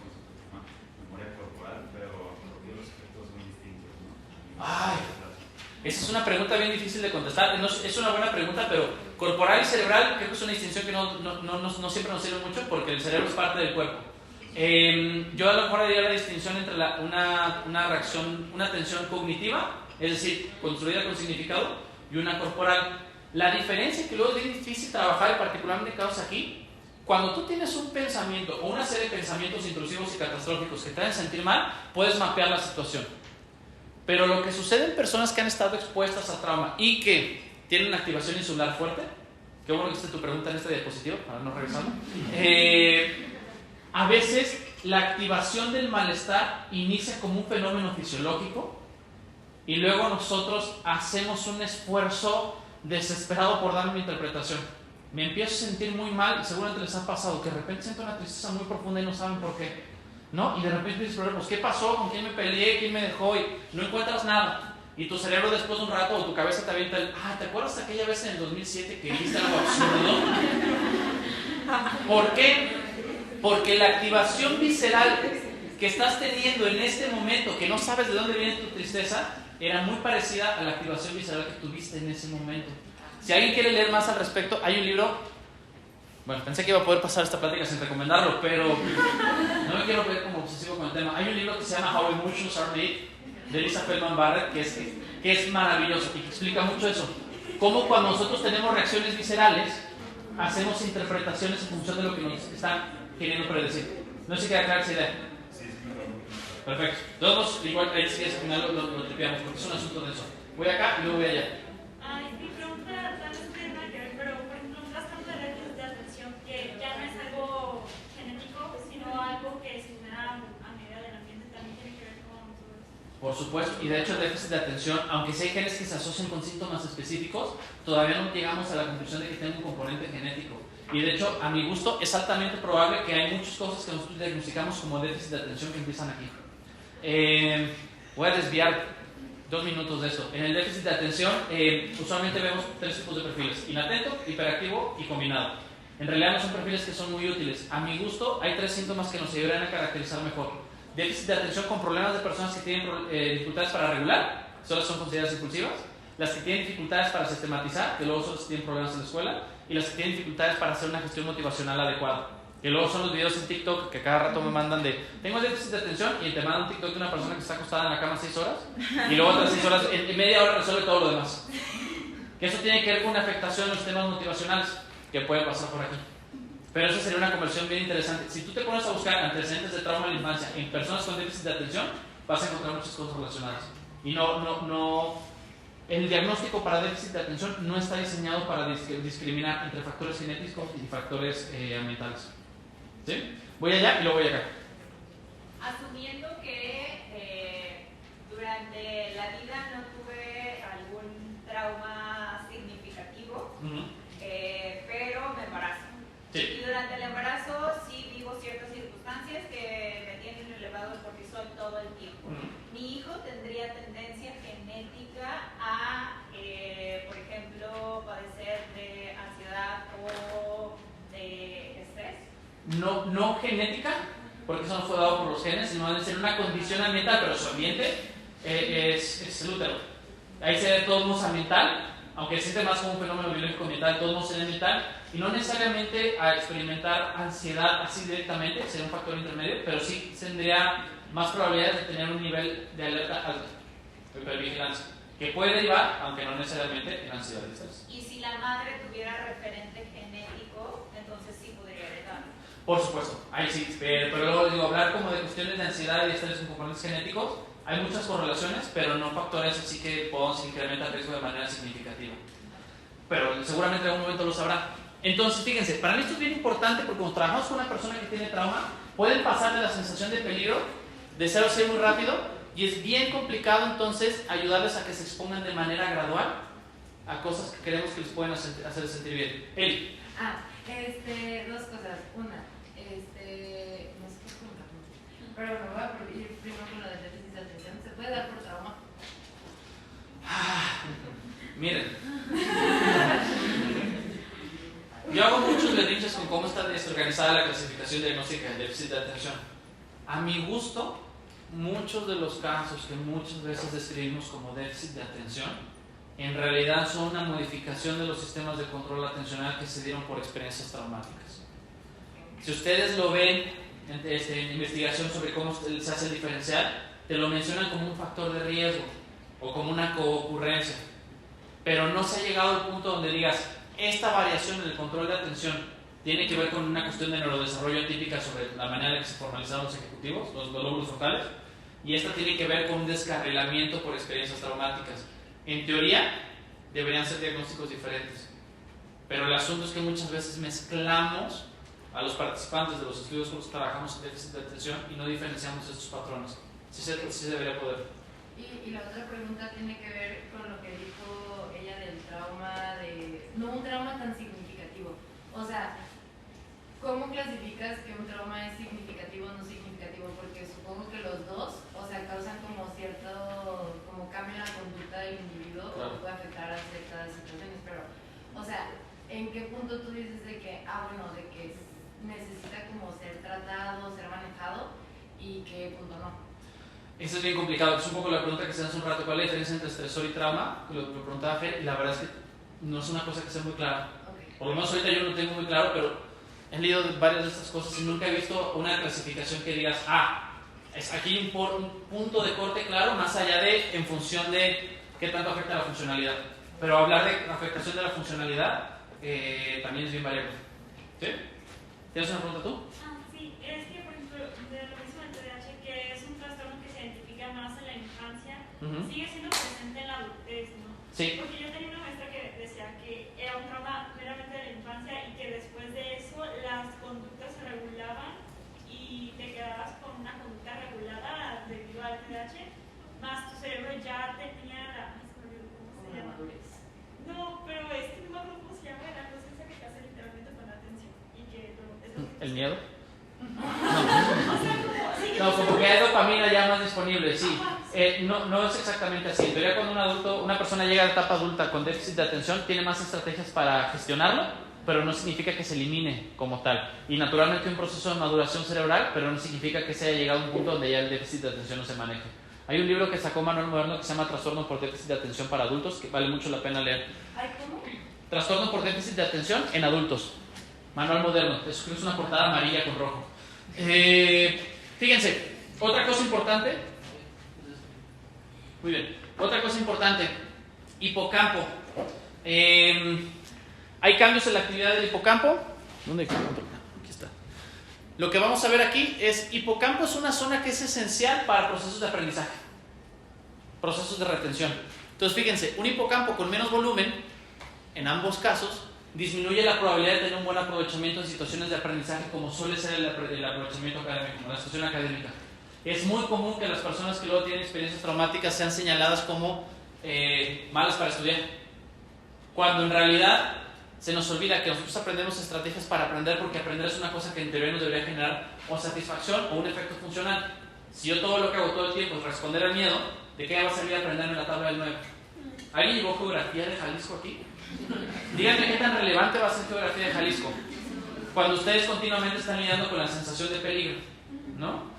memoria corporal, pero creo que los efectos son distintos, ¿no? Ay, esa es una pregunta bien difícil de contestar. No, es una buena pregunta, pero corporal y cerebral creo que es una distinción que no siempre nos sirve mucho porque el cerebro es parte del cuerpo. Yo a lo mejor haría la distinción entre una reacción, una tensión cognitiva, es decir, construida con significado, y una corporal. La diferencia que luego es bien difícil trabajar, y particularmente en casos aquí, cuando tú tienes un pensamiento o una serie de pensamientos intrusivos y catastróficos que te hacen sentir mal, puedes mapear la situación. Pero lo que sucede en personas que han estado expuestas a trauma y que tienen una activación insular fuerte, qué bueno que hiciste tu pregunta en este diapositivo, para no regresarlo, a veces la activación del malestar inicia como un fenómeno fisiológico y luego nosotros hacemos un esfuerzo desesperado por dar una interpretación. Me empiezo a sentir muy mal y seguramente les ha pasado que de repente siento una tristeza muy profunda y no saben por qué, ¿no? Y de repente dices, pues ¿qué pasó? ¿Con quién me peleé? ¿Quién me dejó? Y no encuentras nada. Y tu cerebro después de un rato o tu cabeza te avienta ¿te acuerdas de aquella vez en el 2007 que viste algo absurdo? ¿Por qué? Porque la activación visceral que estás teniendo en este momento, que no sabes de dónde viene tu tristeza, era muy parecida a la activación visceral que tuviste en ese momento. Si alguien quiere leer más al respecto, hay un libro. Bueno, pensé que iba a poder pasar esta plática sin recomendarlo, pero no me quiero ver como obsesivo con el tema. Hay un libro que se llama How Emotions Are Made, de Lisa Feldman Barrett, que es maravilloso y que explica mucho eso. Cómo cuando nosotros tenemos reacciones viscerales, hacemos interpretaciones en función de lo que nos están queriendo predecir. No sé si queda clara esa idea. Perfecto. Todos igual, ahí sí, al final lo tripeamos, porque es un asunto de eso. Voy acá y luego voy allá. Mi pregunta tal vez no tiene nada que ver, pero por ejemplo, un trastorno de déficit de atención que ya no es algo genético, sino algo que se genera a medida del ambiente, también tiene que ver con todo eso. Por supuesto, y de hecho el déficit de atención, aunque sí hay genes que se asocian con síntomas específicos, todavía no llegamos a la conclusión de que tenga un componente genético. Y de hecho, a mi gusto, es altamente probable que hay muchas cosas que nosotros diagnosticamos como déficit de atención que empiezan aquí. Voy a desviar 2 minutos de esto. En el déficit de atención, usualmente vemos 3 tipos de perfiles: inatento, hiperactivo y combinado. En realidad no son perfiles que son muy útiles. A mi gusto, hay 3 síntomas que nos ayudarán a caracterizar mejor. Déficit de atención con problemas de personas que tienen dificultades para regular, solo son consideradas impulsivas. Las que tienen dificultades para sistematizar, que luego solo tienen problemas en la escuela. Y las que tienen dificultades para hacer una gestión motivacional adecuada, que luego son los videos en TikTok que cada rato me mandan de tengo déficit de atención y te mandan un TikTok de una persona que está acostada en la cama 6 horas y luego otras 6 horas, en media hora resuelve todo lo demás. Que eso tiene que ver con una afectación en los temas motivacionales que puede pasar por aquí. Pero eso sería una conversión bien interesante. Si tú te pones a buscar antecedentes de trauma en la infancia en personas con déficit de atención, vas a encontrar muchas cosas relacionadas. Y el diagnóstico para déficit de atención no está diseñado para discriminar entre factores genéticos y factores ambientales. ¿Sí? Voy allá y luego voy acá. Asumiendo que durante la vida no tuve algún trauma significativo, pero me embarazo. Sí. Y durante el embarazo sí vivo ciertas circunstancias que me tienen elevado el cortisol todo el tiempo. Mi hijo tendría tendencia genética a, por ejemplo, padecer de ansiedad o de estrés. No genética, porque eso no fue dado por los genes, sino debe ser una condición ambiental, pero su ambiente es el útero. Ahí se ve todo modo ambiental, aunque se siente más como un fenómeno biológico ambiental, todo modo sería ambiental, y no necesariamente a experimentar ansiedad así directamente, sería un factor intermedio, pero sí tendría más probabilidades de tener un nivel de alerta alto. hipervigilancia, que puede derivar, aunque no necesariamente, en ansiedad y estrés. Y si la madre tuviera referente genético, entonces sí podría heredar. Por supuesto, ahí sí, pero luego digo, hablar como de cuestiones de ansiedad y estrés con componentes genéticos, hay muchas correlaciones, pero no factores así que podemos incrementar el riesgo de manera significativa. Pero seguramente en algún momento lo sabrá. Entonces, fíjense, para mí esto es bien importante porque cuando trabajamos con una persona que tiene trauma, pueden pasar de la sensación de peligro de 0 a 6 muy rápido y es bien complicado entonces ayudarles a que se expongan de manera gradual a cosas que creemos que les pueden hacer sentir bien. Eli. Dos cosas. Una, no sé qué es como la pregunta, pero bueno, voy a ir primero con lo del déficit de atención. ¿Se puede dar por trauma? Miren, yo hago muchos berrinches con cómo está desorganizada la clasificación diagnóstica del déficit de atención. A mi gusto, muchos de los casos que muchas veces describimos como déficit de atención, en realidad son una modificación de los sistemas de control atencional que se dieron por experiencias traumáticas. Si ustedes lo ven en investigación sobre cómo se hace el diferencial, te lo mencionan como un factor de riesgo o como una coocurrencia, pero no se ha llegado al punto donde digas, esta variación en el control de atención tiene que ver con una cuestión de neurodesarrollo atípica sobre la manera en que se formalizaron los ejecutivos, los lóbulos frontales, y esta tiene que ver con un descarrilamiento por experiencias traumáticas. En teoría, deberían ser diagnósticos diferentes, pero el asunto es que muchas veces mezclamos a los participantes de los estudios con los que trabajamos en déficit de atención y no diferenciamos estos patrones. Sí se debería poder. Y la otra pregunta tiene que ver con lo que dijo ella del trauma, no un trauma tan significativo. O sea, ¿cómo clasificas que un trauma es significativo o no significativo? Porque supongo que los dos, o sea, causan como cierto, como cambio en la conducta del individuo, claro, o puede afectar a ciertas situaciones, pero, o sea, ¿en qué punto tú dices de que, de que necesita como ser tratado, ser manejado, y qué punto no? Eso es bien complicado, es un poco la pregunta que se hace hace un rato, ¿cuál es la diferencia entre estresor y trauma? Lo preguntaba Fer, y la verdad es que no es una cosa que sea muy clara. Okay. Por lo menos ahorita yo no lo tengo muy claro, pero he leído varias de estas cosas y nunca he visto una clasificación que digas, es aquí un punto de corte claro, más allá de en función de qué tanto afecta la funcionalidad. Pero hablar de afectación de la funcionalidad también es bien variable. ¿Sí? ¿Tienes una pregunta tú? Sí, es que por ejemplo, de lo mismo del TDAH, que es un trastorno que se identifica más en la infancia, sigue siendo presente en la adultez, ¿no? Sí. Porque yo tenía una maestra que decía que era un trauma meramente de la infancia y que después de eso las conductas se regulaban y te quedabas con una conducta regulada debido al TDAH, más tu cerebro ya tenía ¿cómo se llama? No, pero no me acuerdo cómo se llama, la cosa esa que te hace literalmente con la atención y que ¿El miedo? No, como que hay dopamina ya más disponible, sí. No es exactamente así. En teoría, cuando una persona llega a la etapa adulta con déficit de atención, tiene más estrategias para gestionarlo, pero no significa que se elimine como tal. Y naturalmente hay un proceso de maduración cerebral, pero no significa que se haya llegado a un punto donde ya el déficit de atención no se maneje. Hay un libro que sacó Manuel Moderno que se llama Trastorno por déficit de atención para adultos, que vale mucho la pena leer. ¿Cómo? Trastorno por déficit de atención en adultos. Manual Moderno, es una portada amarilla con rojo. Fíjense, otra cosa importante. Muy bien, otra cosa importante. Hipocampo. Hay cambios en la actividad del hipocampo. ¿Dónde hay hipocampo? Aquí está. Lo que vamos a ver aquí es, hipocampo es una zona que es esencial para procesos de aprendizaje, procesos de retención. Entonces fíjense, un hipocampo con menos volumen, en ambos casos, disminuye la probabilidad de tener un buen aprovechamiento en situaciones de aprendizaje como suele ser el aprovechamiento académico, la situación académica. Es muy común que las personas que luego tienen experiencias traumáticas sean señaladas como malas para estudiar, cuando en realidad se nos olvida que nosotros aprendemos estrategias para aprender, porque aprender es una cosa que en teoría nos debería generar o satisfacción o un efecto funcional. Si yo todo lo que hago todo el tiempo es responder al miedo, ¿de qué me va a servir aprenderme la tabla del 9? ¿Alguien llevó geografía de Jalisco aquí? Díganme qué tan relevante va a ser geografía de Jalisco cuando ustedes continuamente están lidiando con la sensación de peligro, ¿no?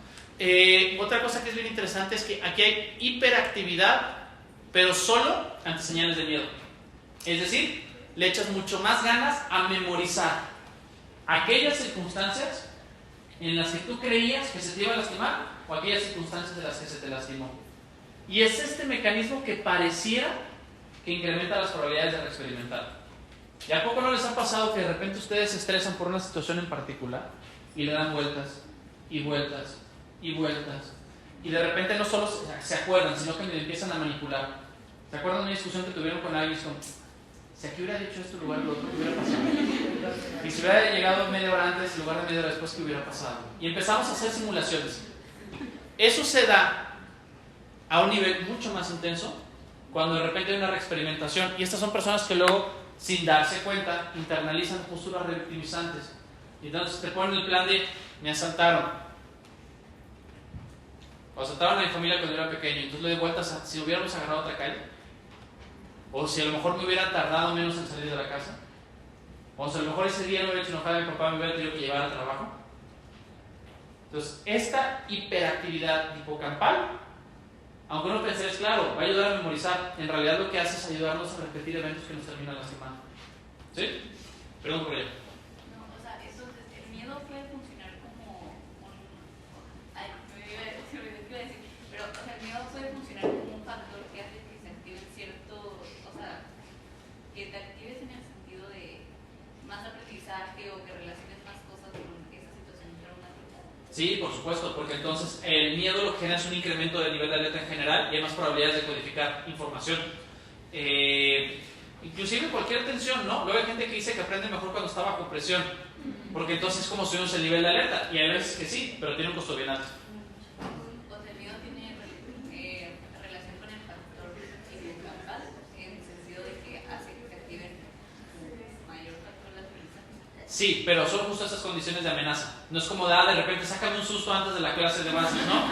Otra cosa que es bien interesante es que aquí hay hiperactividad, pero solo ante señales de miedo. Es decir, le echas mucho más ganas a memorizar aquellas circunstancias en las que tú creías que se te iba a lastimar o aquellas circunstancias de las que se te lastimó. Y es este mecanismo que pareciera que incrementa las probabilidades de reexperimentar. ¿Y a poco no les ha pasado que de repente ustedes se estresan por una situación en particular y le dan vueltas y vueltas y vueltas? Y de repente no solo se acuerdan, sino que le empiezan a manipular. ¿Se acuerdan de una discusión que tuvieron con alguien? Si aquí hubiera dicho esto en lugar de lo otro, ¿qué hubiera pasado? Y si hubiera llegado media hora antes en lugar de media hora después, ¿qué hubiera pasado? Y empezamos a hacer simulaciones. Eso se da a un nivel mucho más intenso cuando de repente hay una reexperimentación. Y estas son personas que luego, sin darse cuenta, internalizan posturas revictimizantes. Y entonces te ponen el plan de: me asaltaron. O asaltaron a mi familia cuando yo era pequeño. Entonces le doy vueltas a si hubiéramos agarrado otra calle. O si a lo mejor me hubiera tardado menos en salir de la casa. O si a lo mejor ese día no hubiera hecho enojar a mi papá, me hubiera tenido que llevar al trabajo. Entonces, esta hiperactividad hipocampal, aunque uno pensaría, es claro, va a ayudar a memorizar, en realidad lo que hace es ayudarnos a repetir eventos que nos terminan lastimando. ¿Sí? Perdón por ello. No, o sea, eso, el miedo puede funcionar como ay, me iba a decir, pero o sea, el miedo puede funcionar como un factor que hace que se active cierto, o sea, que te actives en el sentido de más aprendizaje o que relaciones más cosas con esa situación traumática. Sí, por supuesto, porque entonces el miedo lo que genera es un incremento del nivel de alerta en general y hay más probabilidades de codificar información. Inclusive cualquier tensión, ¿no? Luego hay gente que dice que aprende mejor cuando está bajo presión, porque entonces es como subimos el nivel de alerta, y hay veces que sí, pero tiene un costo bien alto. O sea, el miedo tiene relación con el factor hipocampal, en el sentido de que hace que se activen mayor factor de aprendizaje. Sí, pero son justo esas condiciones de amenaza. No es como de repente sácame un susto antes de la clase de base, ¿no?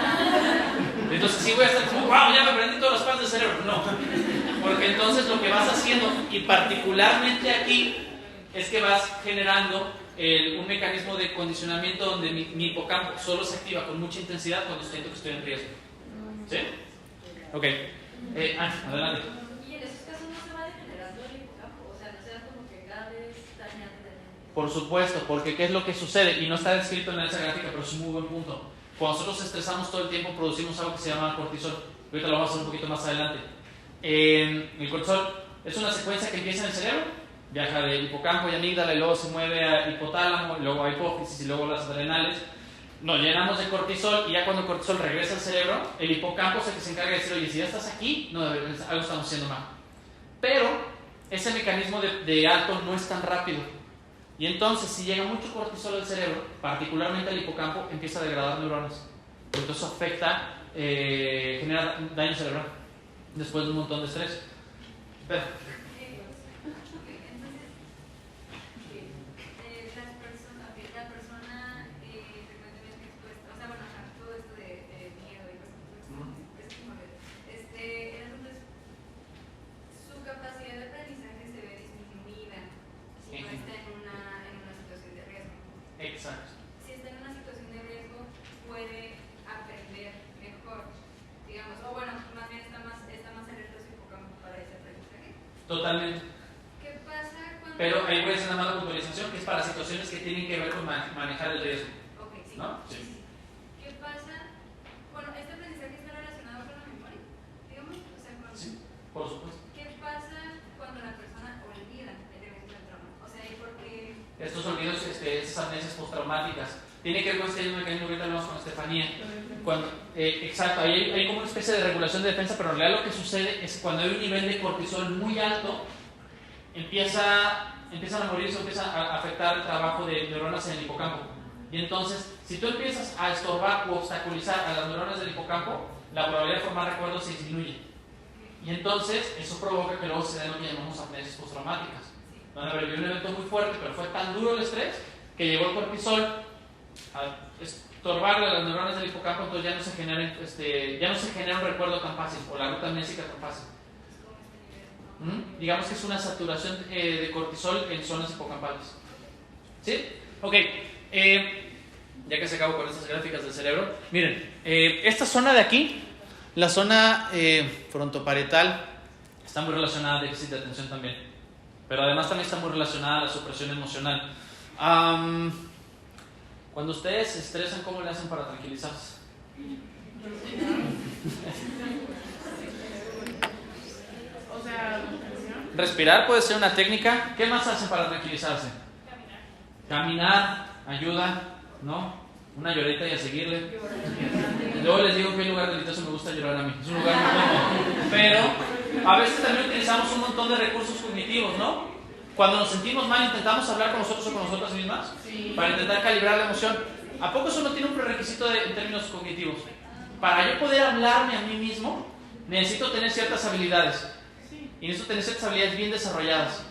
Entonces sí voy a estar como, wow, ya me aprendí todas las partes del cerebro. No, porque entonces lo que vas haciendo, y particularmente aquí, es que vas generando un mecanismo de condicionamiento donde mi hipocampo solo se activa con mucha intensidad cuando siento que estoy en riesgo. ¿Sí? Ok. Adelante. Y en esos casos no se va degenerando el hipocampo, o sea, no se da como que cada vez dañando. Por supuesto, porque ¿qué es lo que sucede? Y no está descrito en esa gráfica, pero es un muy buen punto. Cuando nosotros estresamos todo el tiempo, producimos algo que se llama cortisol. Ahorita lo vamos a hacer un poquito más adelante. El cortisol es una secuencia que empieza en el cerebro, viaja del hipocampo y amígdala y luego se mueve a hipotálamo, y luego a hipófisis y luego a las adrenales. Nos llenamos de cortisol y ya cuando el cortisol regresa al cerebro, el hipocampo es el que se encarga de decir: oye, si ya estás aquí, no, algo estamos haciendo mal. Pero ese mecanismo de alto no es tan rápido. Y entonces, si llega mucho cortisol al cerebro, particularmente al hipocampo, empieza a degradar neuronas. Entonces afecta, genera daño cerebral después de un montón de estrés. Pero, la persona frecuentemente expuesta, o sea, bueno, todo esto de miedo y cosas, entonces su capacidad de aprendizaje se ve disminuida si no está en una situación de riesgo. Exacto. Si está en una situación de riesgo, puede aprender mejor, digamos, o bueno, más bien está más alerta su hipocampo para ese aprendizaje. Totalmente. ¿Qué pasa cuando...? Pero ahí puede ser una mala puntualización, que es para situaciones que tienen que ver con manejar el riesgo. Ok, sí. ¿No? Sí. ¿Qué pasa? Bueno, este aprendizaje está relacionado con la memoria, digamos, o sea, con... Sí, por supuesto. ¿Qué pasa cuando la persona olvida el evento del trauma? O sea, ¿y por qué? Estos olvidos, esas amnesias postraumáticas, tiene que ver con este mecanismo que ahorita hablamos con Estefanía. Exacto, hay como una especie de regulación de defensa, pero en realidad lo que sucede es que cuando hay un nivel de cortisol muy alto, empiezan a morirse, empieza a afectar el trabajo de neuronas en el hipocampo. Y entonces, si tú empiezas a estorbar o obstaculizar a las neuronas del hipocampo, la probabilidad de formar recuerdos se disminuye. Y entonces, eso provoca que luego se den lo que llamamos amnesias postraumáticas. Van a haber un evento muy fuerte, pero fue tan duro el estrés que llegó el cortisol a estorbarle a las neuronas del hipocampo, entonces ya no se genera un recuerdo tan fácil, o la ruta amnésica tan fácil. Digamos que es una saturación de cortisol en zonas hipocampales. ¿Sí? Ok. Ya que se acabó con estas gráficas del cerebro, miren, esta zona de aquí, la zona frontoparietal, está muy relacionada al déficit de atención también, pero además también está muy relacionada a la supresión emocional. Cuando ustedes se estresan, ¿cómo le hacen para tranquilizarse? Respirar puede ser una técnica. ¿Qué más hacen para tranquilizarse? Caminar ayuda, ¿no? Una llorita y a seguirle. Yo les digo que el lugar delicioso me gusta llorar a mí. Es un lugar muy cómodo. Pero a veces también utilizamos un montón de recursos cognitivos, ¿no? Cuando nos sentimos mal, intentamos hablar con nosotros o con nosotras mismas para intentar calibrar la emoción. ¿A poco eso no tiene un prerequisito en términos cognitivos? Para yo poder hablarme a mí mismo, necesito tener ciertas habilidades. Y necesito tener ciertas habilidades bien desarrolladas.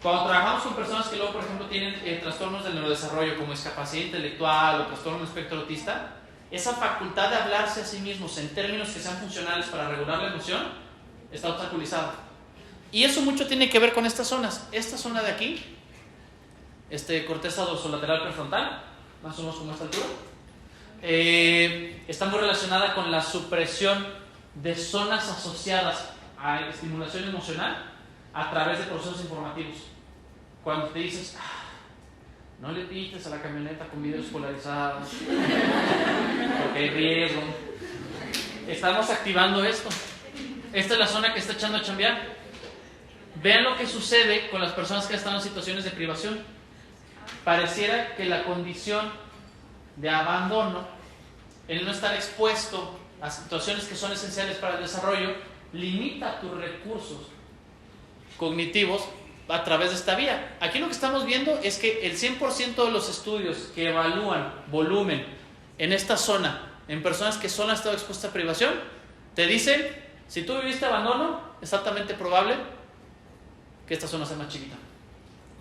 Cuando trabajamos con personas que luego, por ejemplo, tienen trastornos del neurodesarrollo, como discapacidad intelectual o trastorno del espectro autista, esa facultad de hablarse a sí mismos en términos que sean funcionales para regular la emoción está obstaculizada. Y eso mucho tiene que ver con estas zonas. Esta zona de aquí, corteza dorsolateral prefrontal, más o menos como a esta altura, está muy relacionada con la supresión de zonas asociadas a estimulación emocional a través de procesos informativos. Cuando te dices, no le pites a la camioneta con videos polarizados porque hay riesgo, estamos activando esto. Esta es la zona que está echando a chambear. Vean lo que sucede con las personas que están en situaciones de privación. Pareciera que la condición de abandono, el no estar expuesto a situaciones que son esenciales para el desarrollo, limita tus recursos cognitivos a través de esta vía. Aquí lo que estamos viendo es que el 100% de los estudios que evalúan volumen en esta zona, en personas que solo han estado expuestas a privación, te dicen, si tú viviste abandono, es altamente probable que esta zona sea más chiquita.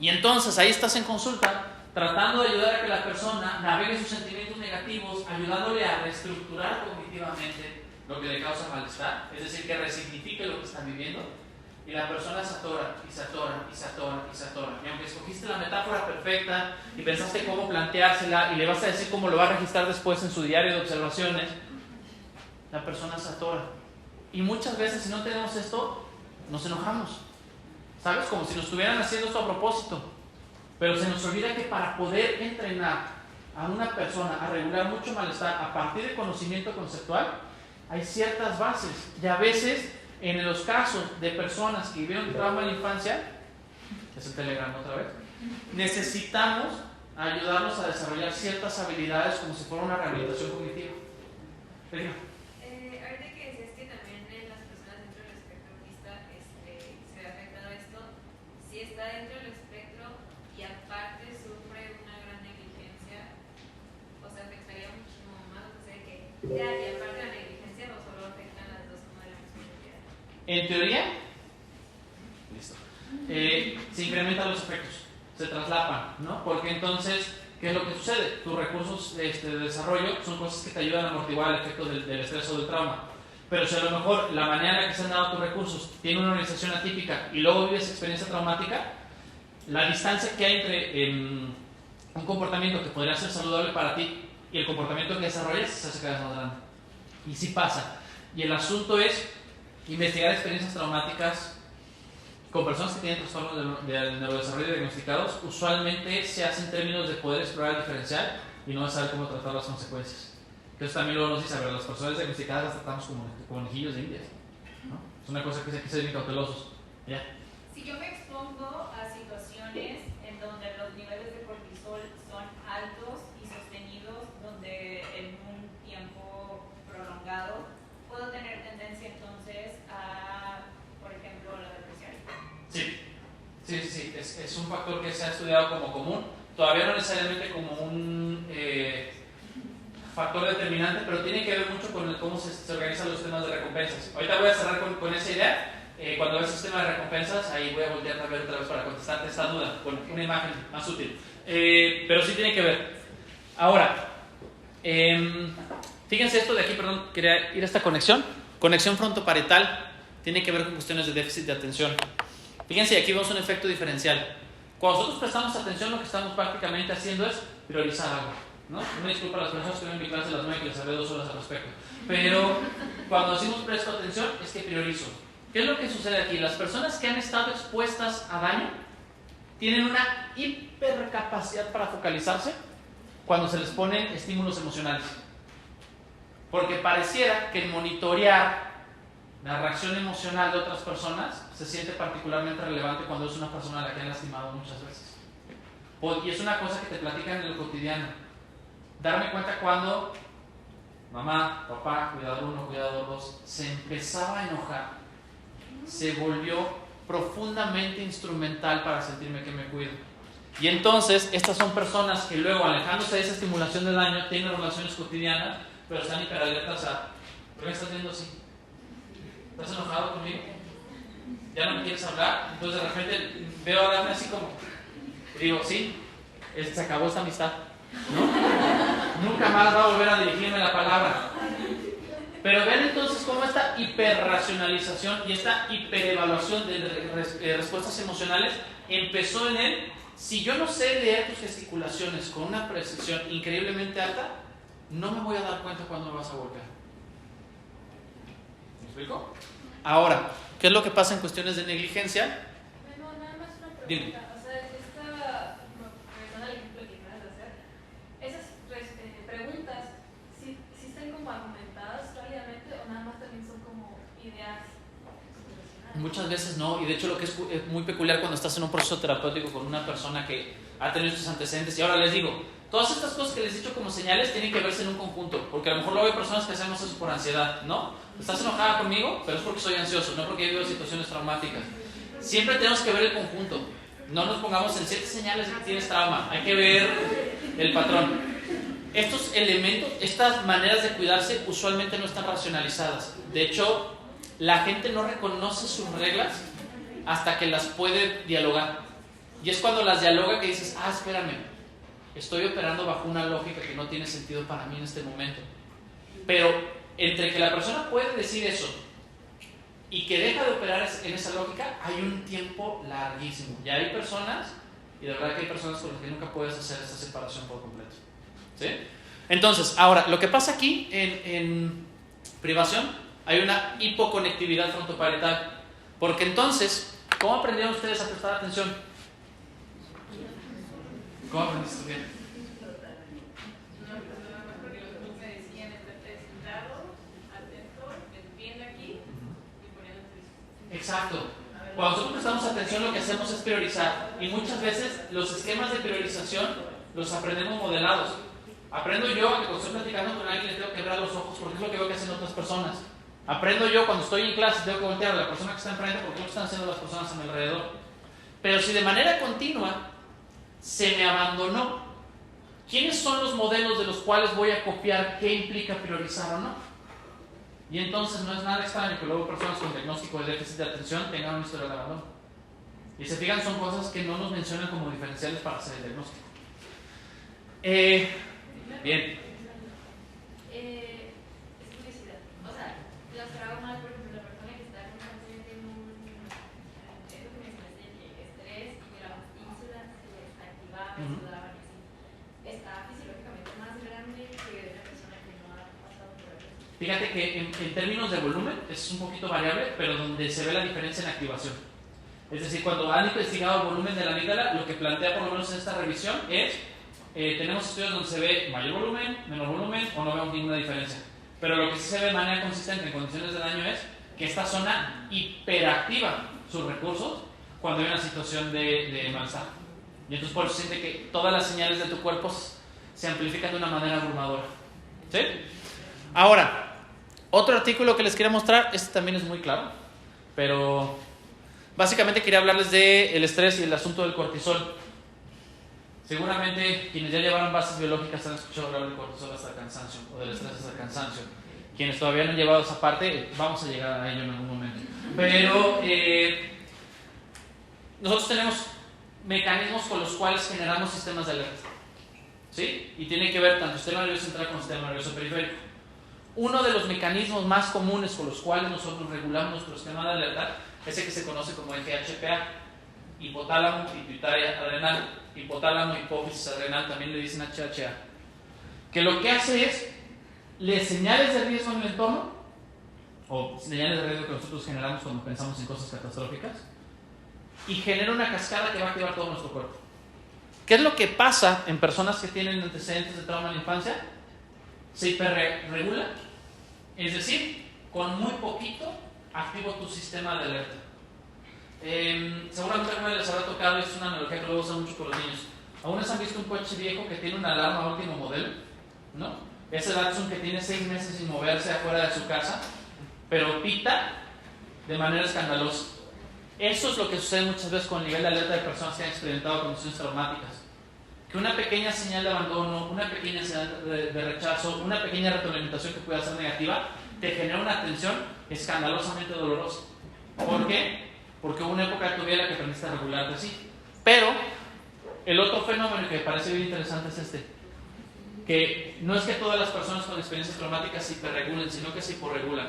Y entonces ahí estás en consulta, tratando de ayudar a que la persona navegue sus sentimientos negativos, ayudándole a reestructurar cognitivamente lo que le causa malestar, es decir, que resignifique lo que está viviendo, y la persona se atora, y se atora, y se atora, y se atora. Y aunque escogiste la metáfora perfecta, y pensaste cómo planteársela, y le vas a decir cómo lo va a registrar después en su diario de observaciones, la persona se atora. Y muchas veces, si no tenemos esto, nos enojamos. ¿Sabes? Como si nos estuvieran haciendo esto a propósito. Pero se nos olvida que para poder entrenar a una persona a regular mucho malestar a partir de conocimiento conceptual, hay ciertas bases. Y a veces, en los casos de personas que vivieron trauma en la infancia, es el Telegram otra vez, necesitamos ayudarlos a desarrollar ciertas habilidades como si fuera una rehabilitación cognitiva. Ahorita que decías que también en las personas dentro del espectro autista se ve afectado esto, si está dentro del espectro y aparte sufre una gran negligencia, o sea, afectaría muchísimo más, o sea, que ya, y aparte la negligencia no solo afectan las dos como de la misma propiedad. En teoría, listo, se incrementan los efectos, se traslapan, ¿no? Porque entonces, ¿qué es lo que sucede? Tus recursos de desarrollo son cosas que te ayudan a amortiguar el efecto del estrés o del trauma. Pero si a lo mejor la manera en la que se han dado tus recursos tiene una organización atípica y luego vives experiencia traumática, la distancia que hay entre un comportamiento que podría ser saludable para ti y el comportamiento que desarrollas se hace cada vez más grande. Y sí pasa. Y el asunto es investigar experiencias traumáticas con personas que tienen trastornos del neurodesarrollo diagnosticados. Usualmente se hace en términos de poder explorar el diferencial y no de saber cómo tratar las consecuencias. Entonces también luego nos dice, a ver, las personas diagnosticadas las tratamos como conejillos de indias, ¿no? Es una cosa que hay que ser bien cautelosos. ¿Ya? Si yo me expongo a situaciones en donde los niveles de cortisol son altos y sostenidos, donde en un tiempo prolongado, ¿puedo tener tendencia entonces a, por ejemplo, la depresión? Sí. Es un factor que se ha estudiado como común. Todavía no necesariamente como un factor determinante, pero tiene que ver mucho con cómo se organizan los sistemas de recompensas. Ahorita voy a cerrar con esa idea. Cuando ves el sistema de recompensas, ahí voy a voltear a ver otra vez para contestarte esta duda con una imagen más útil. Pero sí tiene que ver. Ahora, fíjense esto de aquí, perdón, quería ir a esta conexión. Conexión frontoparietal tiene que ver con cuestiones de déficit de atención. Fíjense, aquí vemos un efecto diferencial. Cuando nosotros prestamos atención, lo que estamos prácticamente haciendo es priorizar algo, ¿no? Una disculpa a las personas que ven mi clase de las 9 que les hablé 2 horas al respecto. Pero cuando decimos presto atención, es que priorizo. ¿Qué es lo que sucede aquí? Las personas que han estado expuestas a daño tienen una hipercapacidad para focalizarse cuando se les ponen estímulos emocionales. Porque pareciera que el monitorear La reacción emocional de otras personas se siente particularmente relevante cuando es una persona a la que han lastimado muchas veces. Y es una cosa que te platican en el cotidiano. Darme cuenta cuando mamá, papá, cuidador 1, cuidador 2 se empezaba a enojar, se volvió profundamente instrumental para sentirme que me cuido. Y entonces estas son personas que luego, alejándose de esa estimulación de daño, tienen relaciones cotidianas, pero están hiperalertas a ¿por qué me estás viendo así? ¿Estás enojado conmigo? ¿Ya no me quieres hablar? Entonces de repente veo a Dafne así como y digo, sí, se acabó esta amistad, ¿no? Nunca más va a volver a dirigirme la palabra. Pero ven entonces cómo esta hiperracionalización y esta hiperevaluación de respuestas emocionales empezó en él. Si yo no sé leer tus gesticulaciones con una precisión increíblemente alta, no me voy a dar cuenta cuando me vas a golpear. ¿Me explico? Ahora, ¿qué es lo que pasa en cuestiones de negligencia? Bueno, nada más una pregunta. Dime. O sea, regresando al ejemplo que acabas de hacer, esas preguntas, ¿sí están como argumentadas sólidamente o nada más también son como ideas? Muchas veces no, y de hecho lo que es muy peculiar cuando estás en un proceso terapéutico con una persona que ha tenido estos antecedentes, y ahora les digo, todas estas cosas que les he dicho como señales tienen que verse en un conjunto, porque a lo mejor luego hay personas que hacemos eso por ansiedad, ¿no? Estás enojada conmigo, pero es porque soy ansioso, no porque he vivido situaciones traumáticas. Siempre tenemos que ver el conjunto, no nos pongamos en 7 señales de que tienes trauma, hay que ver el patrón. Estos elementos, estas maneras de cuidarse usualmente no están racionalizadas. De hecho, la gente no reconoce sus reglas hasta que las puede dialogar. Y es cuando las dialoga que dices, espérame, estoy operando bajo una lógica que no tiene sentido para mí en este momento. Pero entre que la persona puede decir eso y que deja de operar en esa lógica, hay un tiempo larguísimo. Y hay personas, y de verdad que hay personas con las que nunca puedes hacer esta separación por completo. ¿Sí? Entonces, ahora, lo que pasa aquí en privación, hay una hipoconectividad frontoparietal. Porque entonces, ¿cómo aprendieron ustedes a prestar atención? ¿Cómo aprendiste bien? Me decían, sentado, atento, viendo aquí y poniendo atención. Exacto. Cuando nosotros prestamos atención, lo que hacemos es priorizar. Y muchas veces los esquemas de priorización los aprendemos modelados. Aprendo yo que cuando estoy platicando con alguien le tengo que ver a los ojos porque es lo que veo que hacen otras personas. Aprendo yo cuando estoy en clase tengo que voltear a la persona que está enfrente porque es lo que están haciendo las personas a mi alrededor. Pero si de manera continua se me abandonó, ¿quiénes son los modelos de los cuales voy a copiar qué implica priorizar o no? Y entonces no es nada extraño que luego personas con diagnóstico de déficit de atención tengan una historia de abandono. Y se fijan, son cosas que no nos mencionan como diferenciales para hacer el diagnóstico. Bien. Es curiosidad. O sea, los traumas, por ejemplo, la persona que está con cáncer tiene eso que mencionaste, estrés, y que la ínsula se desactivaba, sudaban y así. Está fisiológicamente más grande que una persona que no ha pasado por eso. Fíjate que en términos de volumen es un poquito variable, pero donde se ve la diferencia en activación. Es decir, cuando han investigado el volumen de la amígdala, lo que plantea por lo menos en esta revisión es tenemos estudios donde se ve mayor volumen, menor volumen o no vemos ninguna diferencia. Pero lo que sí se ve de manera consistente en condiciones de daño es que esta zona hiperactiva sus recursos cuando hay una situación de malestar. Y entonces por eso siente que todas las señales de tu cuerpo se amplifican de una manera abrumadora. ¿Sí? Ahora, otro artículo que les quería mostrar, este también es muy claro, pero básicamente quería hablarles del estrés y el asunto del cortisol. Seguramente quienes ya llevaron bases biológicas han escuchado hablar del cortisol hasta el cansancio o del estrés hasta el cansancio. Quienes todavía no han llevado esa parte, vamos a llegar a ello en algún momento. Pero nosotros tenemos mecanismos con los cuales generamos sistemas de alerta. ¿Sí? Y tiene que ver tanto el sistema nervioso central como el sistema nervioso periférico. Uno de los mecanismos más comunes con los cuales nosotros regulamos nuestro sistema de alerta es el que se conoce como GHPA, hipotálamo, pituitaria adrenal, hipotálamo, hipófisis adrenal, también le dicen HHA, que lo que hace es leer señales de riesgo en el entorno, o señales de riesgo que nosotros generamos cuando pensamos en cosas catastróficas, y genera una cascada que va a activar todo nuestro cuerpo. ¿Qué es lo que pasa en personas que tienen antecedentes de trauma en la infancia? Se hiperregula, es decir, con muy poquito activo tu sistema de alerta. Seguramente alguna vez les habrá tocado, y es una analogía que luego usan mucho con los niños. ¿Aún han visto un coche viejo que tiene una alarma último modelo? ¿No? Ese Datsun que tiene 6 meses sin moverse afuera de su casa, pero pita de manera escandalosa. Eso es lo que sucede muchas veces con el nivel de alerta de personas que han experimentado condiciones traumáticas. Que una pequeña señal de abandono, una pequeña señal de rechazo, una pequeña retroalimentación que pueda ser negativa, te genera una tensión escandalosamente dolorosa. ¿Por qué? Porque hubo una época de tu vida en la que aprendiste a regularte así. Pero el otro fenómeno que me parece bien interesante es que no es que todas las personas con experiencias traumáticas se hiperregulen, sino que se hiporregulan.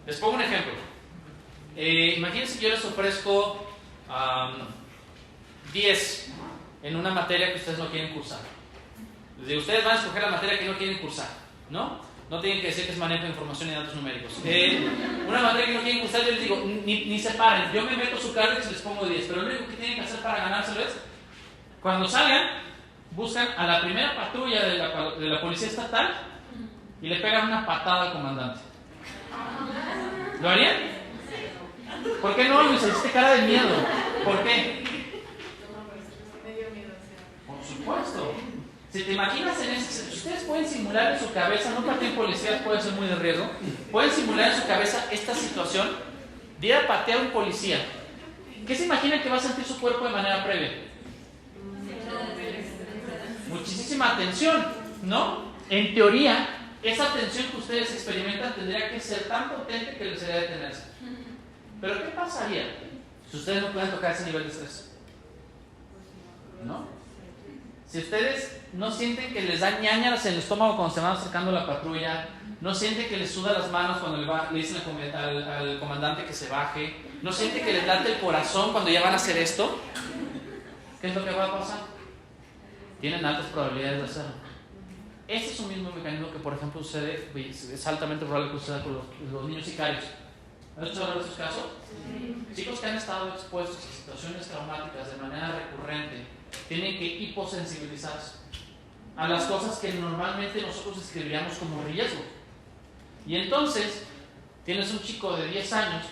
Les pongo un ejemplo. Imagínense que yo les ofrezco 10 en una materia que ustedes no quieren cursar. Les digo, ustedes van a escoger la materia que no quieren cursar, ¿no? No tienen que decir que es manejo de información y datos numéricos. Una materia que no quieren cursar, yo les digo, ni se paren. Yo me meto su carga y se les pongo 10. Pero lo único que tienen que hacer para ganárselo es, cuando salgan, buscan a la primera patrulla de la policía estatal y le pegan una patada al comandante. ¿Lo harían? ¿Por qué no, Luis? Hiciste cara de miedo. ¿Por qué? Por supuesto. Si te imaginas en ese... Ustedes pueden simular en su cabeza, no pateen policías, puede ser muy de riesgo, pueden simular en su cabeza esta situación de ir a patear a un policía. ¿Qué se imaginan que va a sentir su cuerpo de manera previa? Muchísima tensión, ¿no? En teoría, esa tensión que ustedes experimentan tendría que ser tan potente que les haría detenerse. Pero ¿qué pasaría si ustedes no pueden tocar ese nivel de estrés? ¿No? Si ustedes no sienten que les da ñañaras en el estómago cuando se van acercando a la patrulla, no sienten que les suda las manos cuando le dicen al comandante que se baje, no sienten que les late el corazón cuando ya van a hacer esto, ¿qué es lo que va a pasar? Tienen altas probabilidades de hacerlo. Este es un mismo mecanismo que, por ejemplo, sucede, es altamente probable que suceda con los niños sicarios. ¿Has escuchado hablar de esos casos? Sí. Chicos que han estado expuestos a situaciones traumáticas de manera recurrente tienen que hiposensibilizarse a las cosas que normalmente nosotros describiríamos como riesgo. Y entonces tienes un chico de 10 años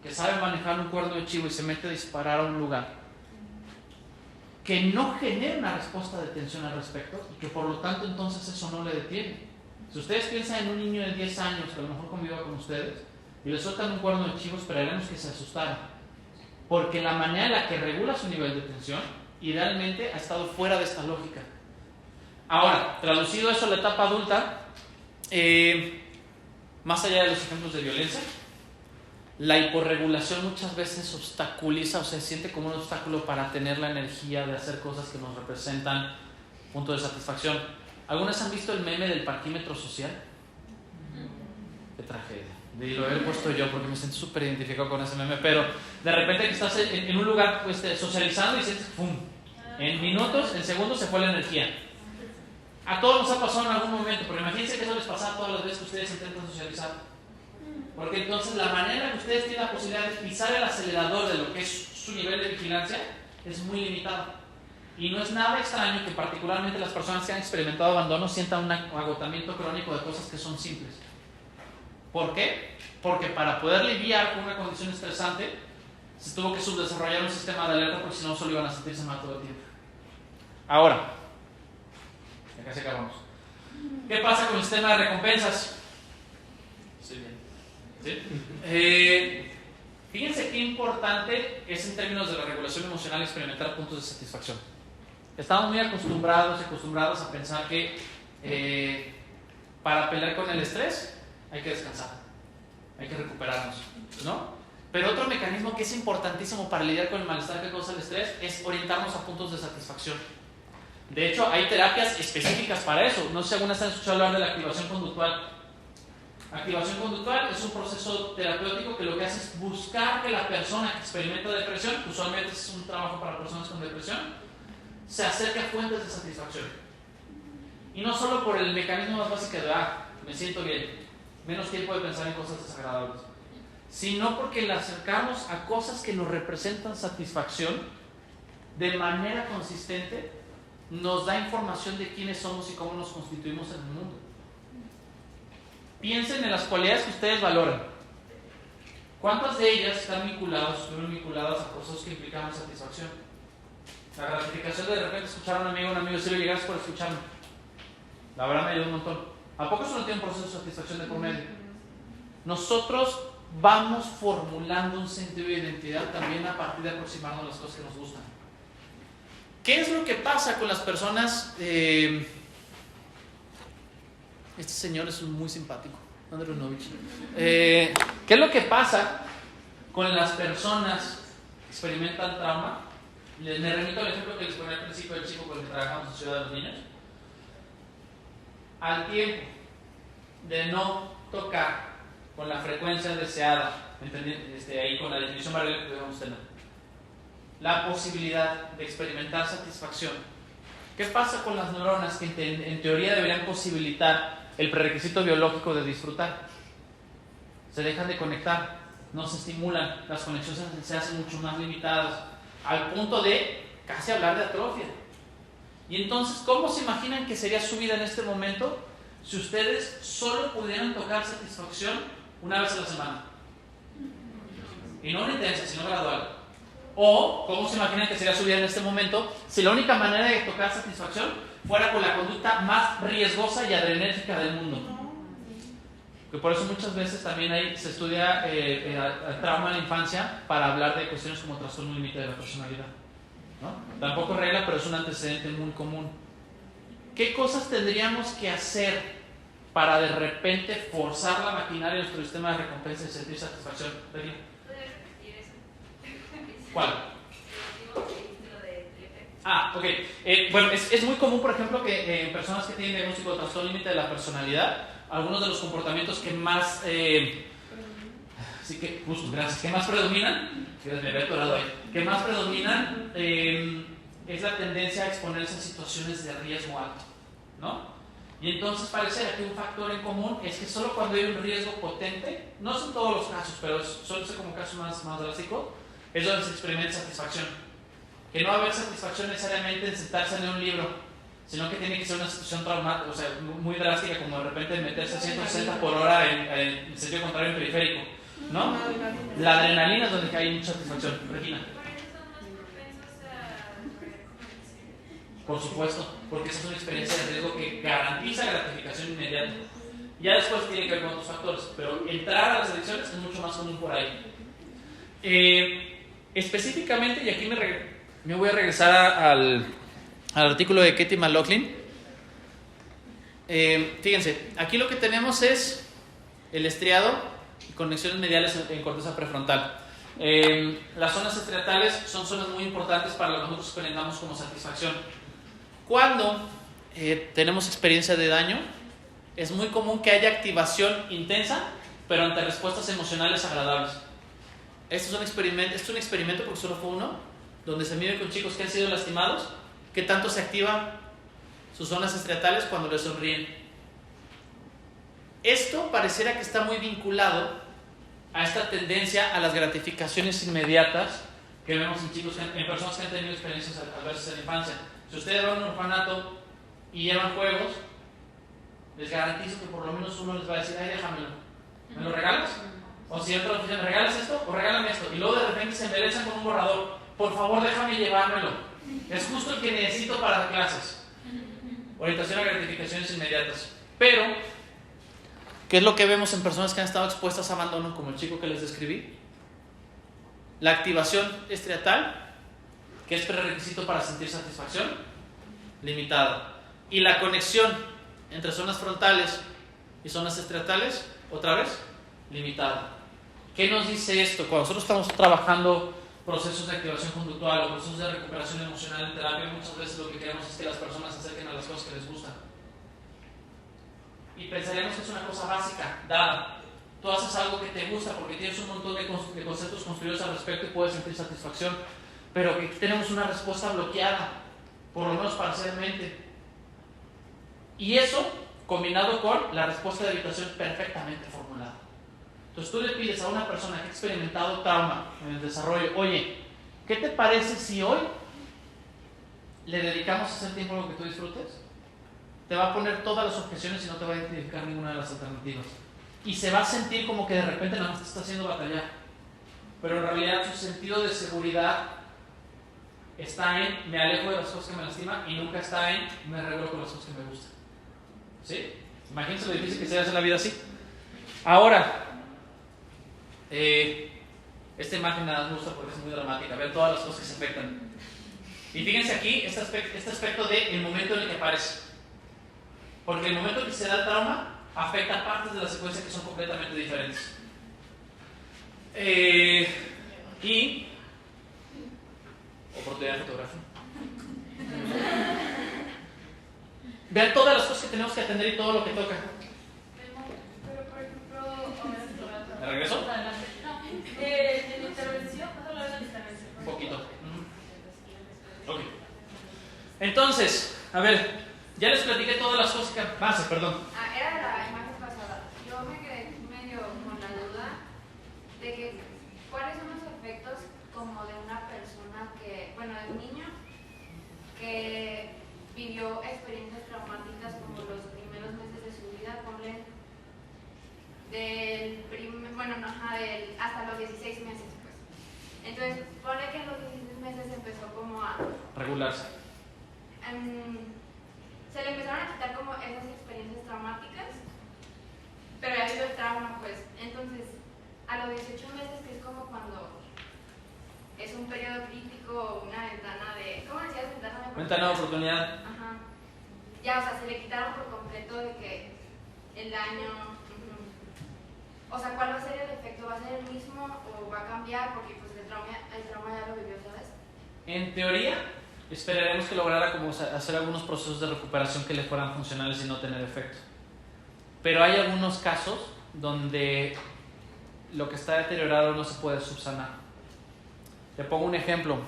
que sabe manejar un cuerno de chivo y se mete a disparar a un lugar que no genera una respuesta de tensión al respecto y que por lo tanto entonces eso no le detiene. Si ustedes piensan en un niño de 10 años que a lo mejor conviva con ustedes y le sueltan un cuerno de chivo, esperaremos que se asustara, porque la manera en la que regula su nivel de tensión idealmente ha estado fuera de esta lógica. Ahora, traducido eso a la etapa adulta, más allá de los ejemplos de violencia, la hiporregulación muchas veces obstaculiza o se siente como un obstáculo para tener la energía de hacer cosas que nos representan punto de satisfacción. ¿Algunas han visto el meme del parquímetro social? Qué tragedia. Y lo he puesto yo porque me siento súper identificado con ese meme, pero de repente que estás en un lugar socializando y sientes ¡pum! En minutos, en segundos se fue la energía. A todos nos ha pasado en algún momento, pero imagínense que eso les pasa todas las veces que ustedes intentan socializar. Porque entonces la manera en que ustedes tienen la posibilidad de pisar el acelerador de lo que es su nivel de vigilancia es muy limitado. Y no es nada extraño que particularmente las personas que han experimentado abandono sientan un agotamiento crónico de cosas que son simples. ¿Por qué? Porque para poder lidiar con una condición estresante se tuvo que subdesarrollar un sistema de alerta, porque si no solo iban a sentirse mal todo el tiempo. Ahora, ya casi acabamos. ¿Qué pasa con el sistema de recompensas? Estoy bien. ¿Sí? Fíjense qué importante es en términos de la regulación emocional experimentar puntos de satisfacción. Estamos muy acostumbrados y acostumbradas a pensar que para pelear con el estrés hay que descansar, hay que recuperarnos, ¿no? Pero otro mecanismo que es importantísimo para lidiar con el malestar que causa el estrés es orientarnos a puntos de satisfacción. De hecho, hay terapias específicas para eso. No sé si algunas han escuchado hablar de la activación conductual. Activación conductual es un proceso terapéutico que lo que hace es buscar que la persona que experimenta depresión, usualmente es un trabajo para personas con depresión, se acerque a fuentes de satisfacción. Y no solo por el mecanismo más básico de me siento bien, menos tiempo de pensar en cosas desagradables, sino porque le acercamos a cosas que nos representan satisfacción de manera consistente, nos da información de quiénes somos y cómo nos constituimos en el mundo. Piensen en las cualidades que ustedes valoran. ¿Cuántas de ellas están vinculadas a procesos que implicaban satisfacción? La gratificación de repente escuchar a un amigo decirle gracias por escucharme. La verdad me ayudó un montón. ¿A poco eso no tiene un proceso de satisfacción de por medio? Nosotros vamos formulando un sentido de identidad también a partir de aproximarnos a las cosas que nos gustan. ¿Qué es lo que pasa con las personas? Este señor es muy simpático, André Runovich. ¿Qué es lo que pasa con las personas que experimentan trauma? Me remito al ejemplo que les ponía al principio del chico con el que trabajamos en Ciudad de los Niños. Al tiempo de no tocar con la frecuencia deseada, ahí con la definición variable que debemos tener, la posibilidad de experimentar satisfacción. ¿Qué pasa con las neuronas que en teoría deberían posibilitar el prerequisito biológico de disfrutar? Se dejan de conectar, no se estimulan, las conexiones se hacen mucho más limitadas, al punto de casi hablar de atrofia. Y entonces, ¿cómo se imaginan que sería su vida en este momento si ustedes solo pudieran tocar satisfacción una vez a la semana? Y no una intensa, sino gradual. O, ¿cómo se imaginan que sería su vida en este momento si la única manera de tocar satisfacción fuera con la conducta más riesgosa y adrenérgica del mundo? Que por eso muchas veces también se estudia el trauma en la infancia para hablar de cuestiones como trastorno límite de la personalidad, ¿no? Tampoco regla, pero es un antecedente muy común. ¿Qué cosas tendríamos que hacer para de repente forzar la maquinaria de nuestro sistema de recompensa y sentir satisfacción? ¿Puedes repetir eso? ¿Cuál? Ok. Bueno, es muy común, por ejemplo, que en personas que tienen diagnóstico de trastorno límite de la personalidad, algunos de los comportamientos que más que más predominan, que más predominan es la tendencia a exponerse a situaciones de riesgo alto, ¿no? Y entonces parece que un factor en común es que solo cuando hay un riesgo potente, no son todos los casos, pero suele ser como caso más drástico, es donde se experimenta satisfacción. Que no va a haber satisfacción necesariamente en sentarse en un libro, sino que tiene que ser una situación traumática, o sea, muy drástica, como de repente meterse a 160 por hora en sentido contrario en periférico, ¿no? La adrenalina es donde hay mucha satisfacción. Regina. Por supuesto, porque esa es una experiencia de riesgo que garantiza gratificación inmediata. Ya después tiene que ver con otros factores, pero entrar a las adicciones es mucho más común por ahí. Específicamente, y aquí me voy a regresar al artículo de Katie McLaughlin. Fíjense, aquí lo que tenemos es el estriado y conexiones mediales en corteza prefrontal. Las zonas estriatales son zonas muy importantes para lo que nosotros experimentamos como satisfacción. Cuando tenemos experiencia de daño, es muy común que haya activación intensa, pero ante respuestas emocionales agradables. Este es un experimento porque solo fue uno, donde se mide con chicos que han sido lastimados, qué tanto se activan sus zonas estriatales cuando les sonríen. Esto pareciera que está muy vinculado a esta tendencia a las gratificaciones inmediatas que vemos en personas que han tenido experiencias adversas en la infancia. Si ustedes van a un orfanato y llevan juegos, les garantizo que por lo menos uno les va a decir, ay, déjamelo, ¿me lo regalas? O si otro dice, ¿me regalas esto o regálame esto? Y luego de repente se enderezan con un borrador, por favor déjame llevármelo, es justo el que necesito para dar clases. Orientación a gratificaciones inmediatas. Pero, ¿qué es lo que vemos en personas que han estado expuestas a abandono, como el chico que les describí? La activación estriatal, que es prerequisito para sentir satisfacción, limitada. Y la conexión entre zonas frontales y zonas estriatales, otra vez, limitada. ¿Qué nos dice esto? Cuando nosotros estamos trabajando procesos de activación conductual o procesos de recuperación emocional en terapia, muchas veces lo que queremos es que las personas se acerquen a las cosas que les gustan. Y pensaríamos que es una cosa básica, dada. Tú haces algo que te gusta porque tienes un montón de conceptos construidos al respecto y puedes sentir satisfacción, pero que tenemos una respuesta bloqueada, por lo menos parcialmente. Y eso, combinado con la respuesta de evitación perfectamente formulada. Entonces tú le pides a una persona que ha experimentado trauma en el desarrollo, oye, ¿qué te parece si hoy le dedicamos ese tiempo a lo que tú disfrutes? Te va a poner todas las objeciones y no te va a identificar ninguna de las alternativas. Y se va a sentir como que de repente nada más te está haciendo batallar. pero en realidad su sentido de seguridad está en me alejo de las cosas que me lastiman y nunca está en me arreglo con las cosas que me gustan. ¿Sí? Imagínense lo difícil que se hace la vida así. Ahora, esta imagen nada me gusta porque es muy dramática. Vean todas las cosas que se afectan. Y fíjense aquí este aspecto del momento en el que aparece. Porque el momento en que se da el trauma afecta partes de la secuencia que son completamente diferentes. Y oportunidad de fotografía. Vean todas las cosas que tenemos que atender y todo lo que toca. Pero por ejemplo, ¿Me regreso? en intervención, ¿vas a hablar de la intervención? Un poquito. Ok. Entonces, a ver, ya les platiqué todas las cosas que pasan, perdón. Era de la imagen pasada. Yo me quedé medio con la duda de que cuáles son los efectos como de una persona que, bueno, de un niño que vivió experiencias traumáticas como los primeros meses de su vida, ponle hasta los 16 meses, pues. Entonces, ponle que en los 16 meses empezó como a Regularse. se le empezaron a quitar como esas experiencias traumáticas, pero ya vivió el trauma, pues. Entonces, a los 18 meses, que es como cuando es un periodo crítico, una ventana de, ¿cómo decías? Ventana de oportunidad. Ajá. Ya, o sea, se le quitaron por completo de que el daño, o sea, ¿cuál va a ser el efecto? ¿Va a ser el mismo o va a cambiar? Porque pues el trauma ya lo vivió, ¿sabes? En teoría, esperaremos que lograra como hacer algunos procesos de recuperación que le fueran funcionales y no tener efecto. Pero hay algunos casos donde lo que está deteriorado no se puede subsanar. Te pongo un ejemplo.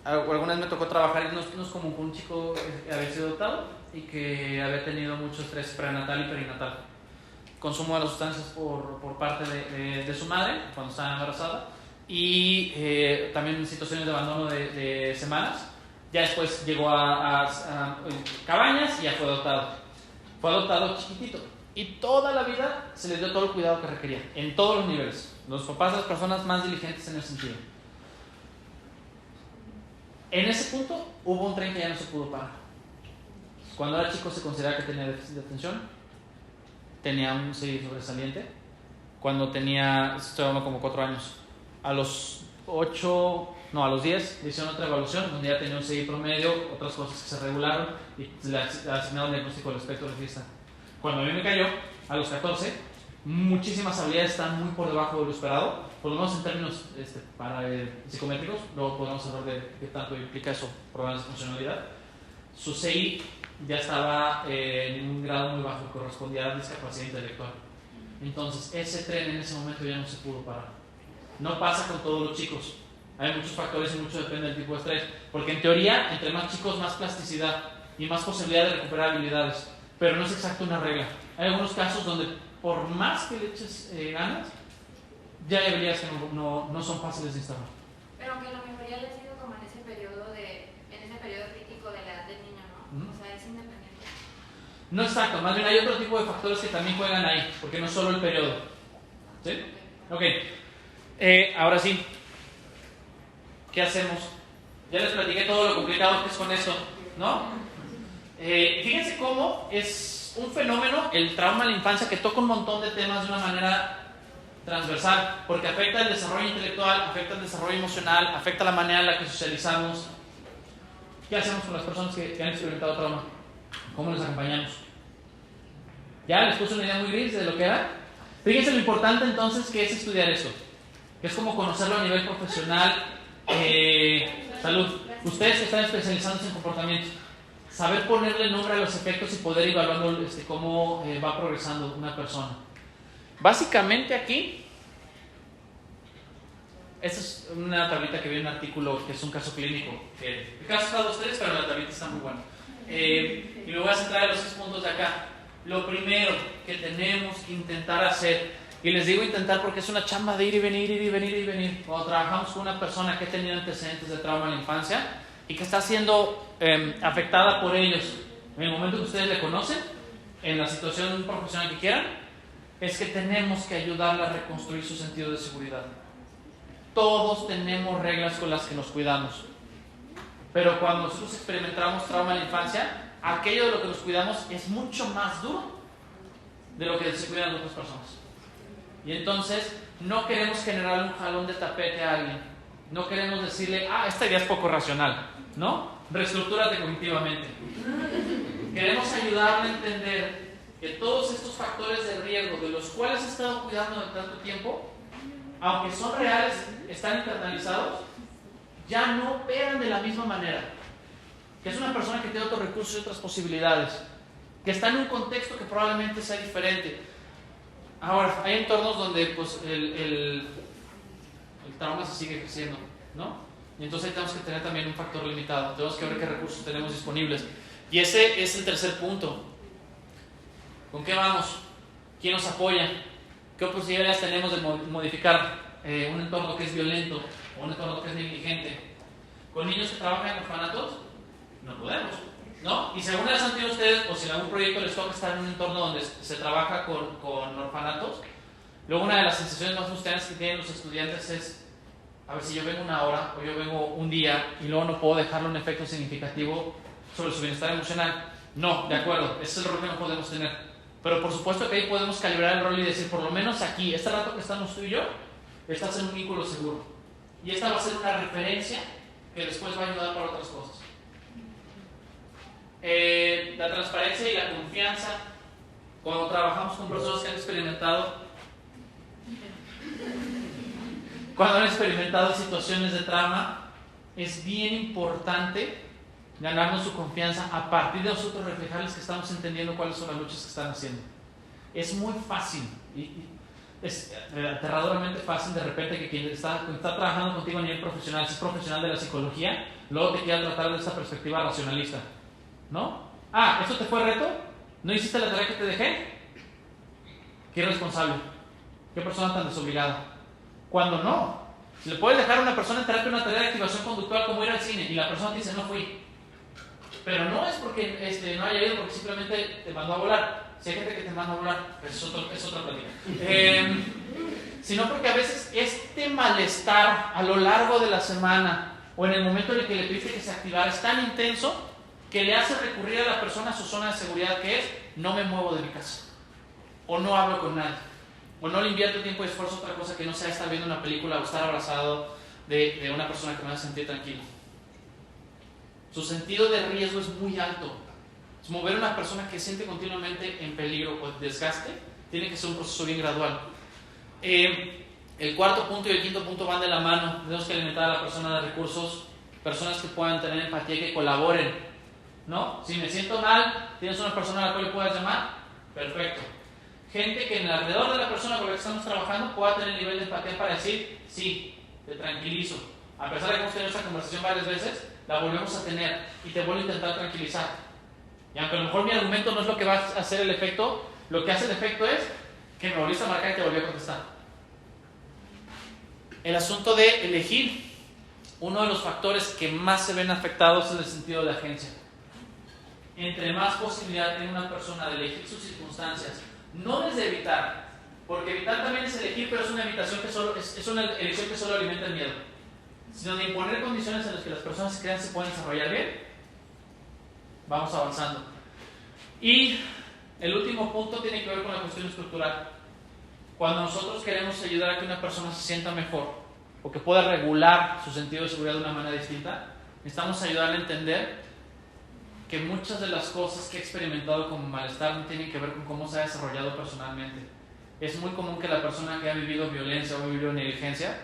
Alguna vez me tocó trabajar, no es común, con un chico que había sido adoptado y que había tenido mucho estrés prenatal y perinatal. Consumo de las sustancias por parte de su madre cuando estaba embarazada y también situaciones de abandono de semanas. Ya después llegó a Cabañas y ya fue adoptado. Fue adoptado chiquitito y toda la vida se le dio todo el cuidado que requería, en todos los niveles. Los papás, las personas más diligentes en ese sentido. En ese punto hubo un tren que ya no se pudo parar. Cuando era chico se consideraba que tenía déficit de atención, tenía un CI sobresaliente. Cuando tenía, estoy hablando como 4 años, a los 10 le hicieron otra evaluación donde ya tenía un CI promedio, otras cosas que se regularon y le asignaron diagnóstico del espectro autista. Cuando a mí me cayó, a los 14, muchísimas habilidades están muy por debajo de lo esperado, por lo menos en términos psicométricos. Luego podemos hablar de qué tanto implica eso, problemas de funcionalidad. Su CI ya estaba en un grado muy bajo, correspondía a discapacidad intelectual. Entonces ese tren en ese momento ya no se pudo parar. No pasa con todos los chicos, hay muchos factores y mucho depende del tipo de estrés, porque en teoría entre más chicos más plasticidad y más posibilidad de recuperar habilidades, pero no es exacto una regla. Hay algunos casos donde por más que le eches ganas, ya hay habilidades que no son fáciles de instalar. Pero aunque la mejoría le ha sido como en ese periodo crítico de la edad del niño, ¿no? O sea, es independiente. No exacto, más bien hay otro tipo de factores que también juegan ahí, porque no es solo el periodo. ¿Sí? Ok. Ahora sí, ¿qué hacemos? Ya les platiqué todo lo complicado que es con esto, ¿no? Fíjense cómo es un fenómeno, el trauma en la infancia, que toca un montón de temas de una manera transversal, porque afecta el desarrollo intelectual, afecta el desarrollo emocional, afecta la manera en la que socializamos. ¿Qué hacemos con las personas que han experimentado trauma? ¿Cómo les acompañamos? Ya les puse una idea muy gris de lo que era. Fíjense lo importante entonces que es estudiar esto, que es como conocerlo a nivel profesional. Salud. Ustedes que están especializándose en comportamiento, saber ponerle nombre a los efectos y poder ir evaluando cómo va progresando una persona. Básicamente aquí, esta es una tablita que vi en un artículo que es un caso clínico. El caso está 2-3, pero la tablita está muy buena. Y luego voy a centrar en los 6 puntos de acá. Lo primero que tenemos que intentar hacer, y les digo intentar porque es una chamba de ir y venir, ir y venir, ir y venir. Cuando trabajamos con una persona que ha tenido antecedentes de trauma en la infancia y que está siendo afectada por ellos, en el momento que ustedes le conocen, en la situación profesional que quieran, es que tenemos que ayudarla a reconstruir su sentido de seguridad. Todos tenemos reglas con las que nos cuidamos, pero cuando nosotros experimentamos trauma en la infancia, aquello de lo que nos cuidamos es mucho más duro de lo que se cuidan las otras personas. Y entonces no queremos generar un jalón de tapete a alguien, no queremos decirle, esta idea es poco racional, ¿no? Reestructúrate cognitivamente. Queremos ayudarle a entender que todos estos factores de riesgo de los cuales he estado cuidando de tanto tiempo, aunque son reales, están internalizados, ya no operan de la misma manera. Que es una persona que tiene otros recursos y otras posibilidades, que está en un contexto que probablemente sea diferente. Ahora, hay entornos donde pues, el trauma se sigue creciendo, ¿no? Y entonces ahí tenemos que tener también un factor limitado. Tenemos que ver qué recursos tenemos disponibles. Y ese es el tercer punto. ¿Con qué vamos? ¿Quién nos apoya? ¿Qué posibilidades tenemos de modificar un entorno que es violento o un entorno que es negligente? ¿Con niños que trabajan en orfanatos? No podemos, ¿no? Y si alguna vez han tenido ustedes, o si en algún proyecto les toca estar en un entorno donde se trabaja con orfanatos, luego una de las sensaciones más frustrantes que tienen los estudiantes es, a ver, si yo vengo una hora o yo vengo un día y luego no puedo dejarle un efecto significativo sobre su bienestar emocional. No, de acuerdo, ese es el rol que no podemos tener. Pero por supuesto que ahí podemos calibrar el rol y decir, por lo menos aquí, este rato que estamos tú y yo, estás en un vínculo seguro. Y esta va a ser una referencia que después va a ayudar para otras cosas. La transparencia y la confianza. Cuando trabajamos con personas que han experimentado situaciones de trauma, es bien importante ganarnos su confianza a partir de nosotros reflejarles que estamos entendiendo cuáles son las luchas que están haciendo. Es muy fácil y es aterradoramente fácil de repente que quien está trabajando contigo a nivel profesional, si es profesional de la psicología, luego te quiera tratar de esta perspectiva racionalista, ¿no? ¿Esto te fue reto? ¿No hiciste la tarea que te dejé? ¿Qué irresponsable? ¿Qué persona tan desobligada? Cuando no, si le puedes dejar a una persona en terapia una tarea de activación conductual como ir al cine y la persona te dice no fui, pero no es porque no haya ido, porque simplemente te mandó a volar. Si hay gente que te manda a volar, pues es otra plática. Sino porque a veces este malestar a lo largo de la semana o en el momento en el que le pediste que se activara es tan intenso que le hace recurrir a la persona a su zona de seguridad, que es no me muevo de mi casa, o no hablo con nadie, o no le invierto tiempo y esfuerzo a otra cosa que no sea estar viendo una película o estar abrazado de una persona que me hace sentir tranquilo. Su sentido de riesgo es muy alto. Mover a una persona que siente continuamente en peligro o desgaste tiene que ser un proceso bien gradual. El cuarto punto y el quinto punto van de la mano. Tenemos que alimentar a la persona de recursos, personas que puedan tener empatía y que colaboren, ¿no? Si me siento mal, tienes una persona a la cual le puedas llamar, perfecto. Gente que en alrededor de la persona con la que estamos trabajando pueda tener el nivel de empatía para decir, sí, te tranquilizo. A pesar de que hemos tenido esta conversación varias veces, la volvemos a tener y te vuelvo a intentar tranquilizar. Y aunque a lo mejor mi argumento no es lo que va a hacer el efecto, lo que hace el efecto es que me volviste a marcar y te volví a contestar. El asunto de elegir, uno de los factores que más se ven afectados es el sentido de agencia. Entre más posibilidad tiene una persona de elegir sus circunstancias, no desde evitar, porque evitar también es elegir, pero es una evitación que solo, es una elección que solo alimenta el miedo, sino de imponer condiciones en las que las personas que crean se pueden desarrollar bien. Vamos avanzando. Y el último punto tiene que ver con la cuestión estructural. Cuando nosotros queremos ayudar a que una persona se sienta mejor o que pueda regular su sentido de seguridad de una manera distinta, necesitamos ayudarle a entender que muchas de las cosas que he experimentado como malestar no tienen que ver con cómo se ha desarrollado personalmente. Es muy común que la persona que ha vivido violencia o ha vivido negligencia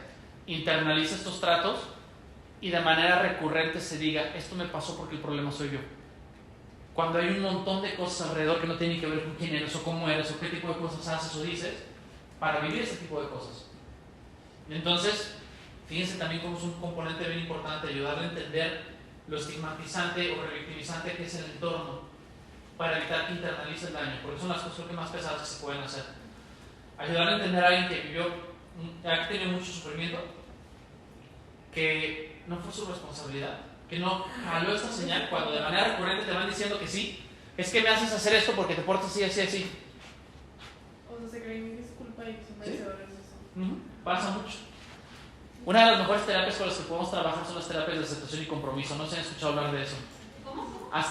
internalice estos tratos y de manera recurrente se diga, esto me pasó porque el problema soy yo. Cuando hay un montón de cosas alrededor que no tienen que ver con quién eres o cómo eres o qué tipo de cosas haces o dices para vivir ese tipo de cosas. Entonces, fíjense también cómo es un componente bien importante ayudarle a entender lo estigmatizante o revictimizante que es el entorno para evitar que internalice el daño, porque son las cosas más pesadas que se pueden hacer. Ayudarle a entender a alguien que vivió, que tiene mucho sufrimiento, que no fue su responsabilidad, que no jaló esta señal cuando de manera recurrente te van diciendo que sí, es que me haces hacer esto porque te portas así, así, así. O sea, se creen son merecedores de eso. Pasa mucho. Una de las mejores terapias con las que podemos trabajar son las terapias de aceptación y compromiso. No se han escuchado hablar de eso.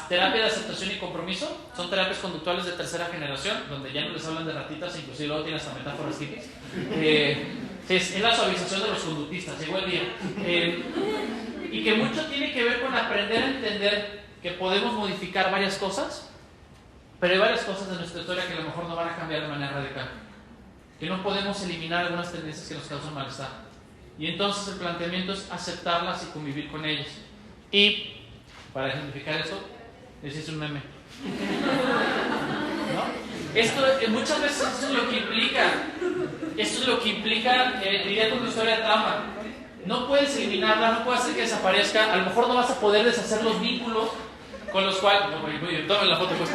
Terapia de aceptación y compromiso son terapias conductuales de tercera generación, donde ya no les hablan de ratitas, inclusive luego tienen hasta metáforas hippies. Es la suavización de los conductistas, llegó el día. Y que mucho tiene que ver con aprender a entender que podemos modificar varias cosas, pero hay varias cosas de nuestra historia que a lo mejor no van a cambiar de manera radical. Que no podemos eliminar algunas tendencias que nos causan malestar. Y entonces el planteamiento es aceptarlas y convivir con ellas. Y para ejemplificar eso, les hice un meme. ¿No? Esto muchas veces eso es lo que implica. Esto es lo que implica lidiar con tu historia de trauma. No puedes eliminarla, no puedes hacer que desaparezca. A lo mejor no vas a poder deshacer los vínculos con los cuales. Tomen la foto, pues.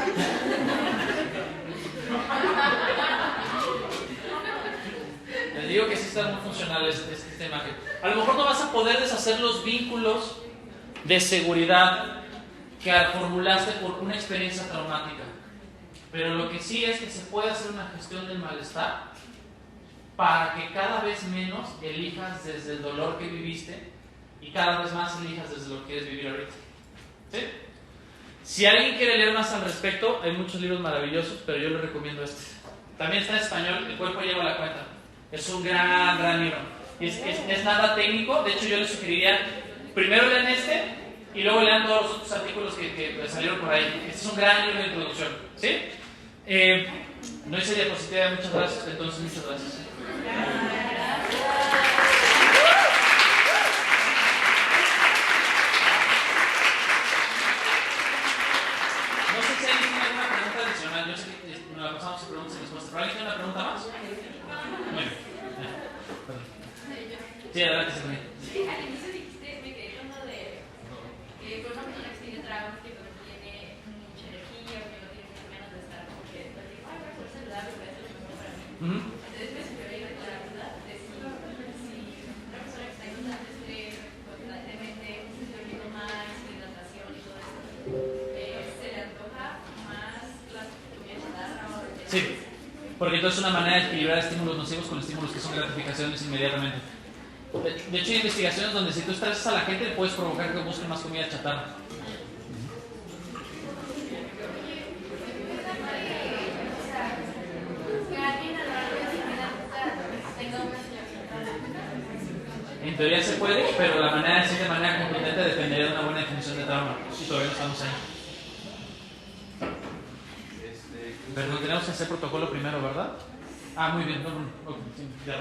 Les digo que sí está muy funcional esta imagen. A lo mejor no vas a poder deshacer los vínculos de seguridad que formulaste por una experiencia traumática. Pero lo que sí es que se puede hacer una gestión del malestar para que cada vez menos elijas desde el dolor que viviste y cada vez más elijas desde lo que quieres vivir ahorita. ¿Sí? Si alguien quiere leer más al respecto, hay muchos libros maravillosos, pero yo les recomiendo este. También está en español, El cuerpo lleva la cuenta. Es un gran libro. Es nada técnico, de hecho yo les sugeriría, primero lean este y luego lean todos los otros artículos que salieron por ahí. Este es un gran libro de introducción. ¿Sí? No hice diapositiva, muchas gracias, entonces muchas gracias. No sé si alguien tiene alguna pregunta adicional. Yo sé que nos la pasamos en preguntas y respuestas. ¿Pero alguien tiene una pregunta más? Muy bien. Perdón. Sí, adelante, sí, también. Sí, al inicio dijiste, me quedé con lo de que por una persona que tiene traumas, que no tiene mucha energía, que no tiene muchas ganas de estar, como que pues digo, ay, voy a ser saludable, voy a hacer lo mejor para mí. Entonces me surgió ahí la duda de si una persona que está en constante estrés, constantemente durmiendo más, hidratación y todo eso, se le antoja más la comida chatarra o Sí, porque entonces es una manera de equilibrar estímulos nocivos con estímulos que son gratificaciones inmediatamente. De hecho, hay investigaciones donde si tú estresas a la gente, puedes provocar que busquen más comida chatarra. En teoría se puede, pero la manera de decir de manera contundente dependería de una buena definición de trauma. Y todavía no estamos ahí. Perdón, tenemos que hacer protocolo primero, ¿verdad? Ah, muy bien. Ya,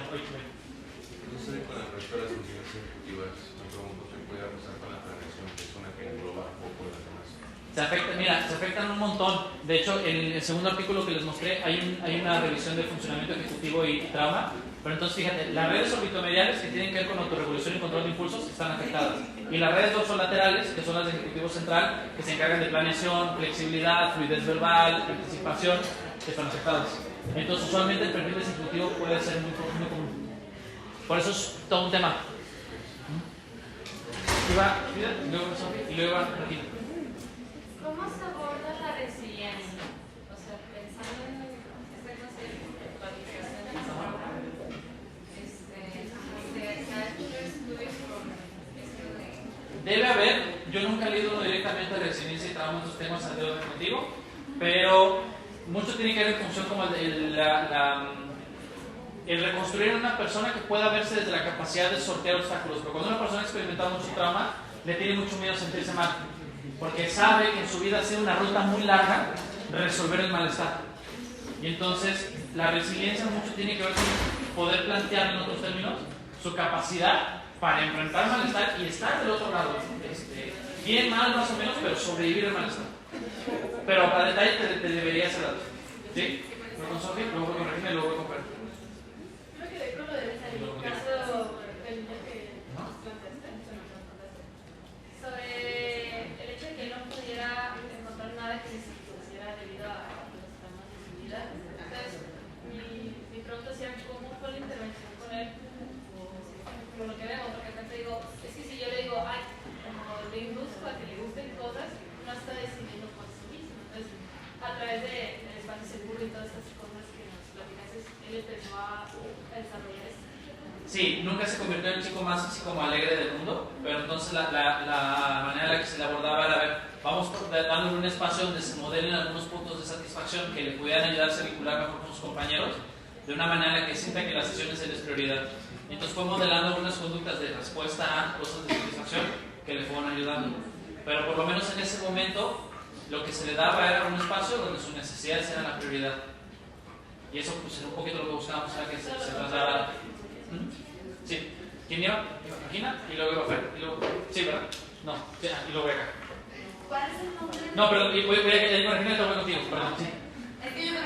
No sé, con respecto a las funciones ejecutivas, me pregunto qué puede pasar con la planeación, que es una que engloba un poco las demás. Se afectan un montón. De hecho, en el segundo artículo que les mostré hay una revisión de funcionamiento ejecutivo y trauma. Pero entonces fíjate, las redes orbitomediales que tienen que ver con autorregulación y control de impulsos están afectadas. Y las redes dorsolaterales, que son las de ejecutivo central, que se encargan de planeación, flexibilidad, fluidez verbal, anticipación, están afectadas. Entonces usualmente el perfil de ejecutivo puede ser muy común. Por eso es todo un tema. Y luego va Regina. ¿Cómo se aborda la resiliencia? O sea, pensando en este concepto de planificación de trabajo, ¿se ha hecho estudios con esto de...? Debe haber, yo nunca he leído uno directamente de resiliencia y trabajo en estos temas alrededor del contigo, pero mucho tiene que ver en función como el reconstruir una persona que pueda verse desde la capacidad de sortear obstáculos. Pero cuando una persona ha experimentado mucho trauma, le tiene mucho miedo a sentirse mal, porque sabe que en su vida ha sido una ruta muy larga resolver el malestar. Y entonces la resiliencia mucho tiene que ver con poder plantear en otros términos su capacidad para enfrentar el malestar y estar del otro lado, bien, mal, más o menos, pero sobrevivir el malestar. Pero para detalle te debería hacer datos. ¿Sí? Voy con Sofía, luego voy con Regina y luego voy con Pedro. Yo me quedé con lo del caso del niño que planteaste sobre el hecho de que él no pudiera encontrar nada que le satisfaciera debido a los traumas de su vida. Entonces, mi pregunta sería, ¿cómo fue la intervención con él? Por lo que vemos, porque acá te digo, es que si yo le digo, ay, como le induzco a que le gusten cosas, no está decidiendo por sí mismo. Entonces, a través del espacio seguro y todas esas cosas que nos platicaste, él empezó a Sí, nunca se convirtió en el chico más así como alegre del mundo, pero entonces la manera en la que se le abordaba era, a ver, vamos dándole un espacio donde se modelen algunos puntos de satisfacción que le pudieran ayudar a vincular mejor con sus compañeros, de una manera en la que sienta que las sesiones él es prioridad. Entonces fue modelando algunas conductas de respuesta a cosas de satisfacción que le fueron ayudando. Pero por lo menos en ese momento, lo que se le daba era un espacio donde sus necesidades eran la prioridad. Y eso pues era un poquito lo que buscábamos, era que se trasladara. Sí. ¿Quién iba? Regina y luego iba Fer. Y luego... Sí, ¿verdad? No. Sí, y luego voy acá. ¿Cuál es el nombre? No, perdón, voy a ir con Regina y luego voy contigo. Perdón, sí. Es que yo me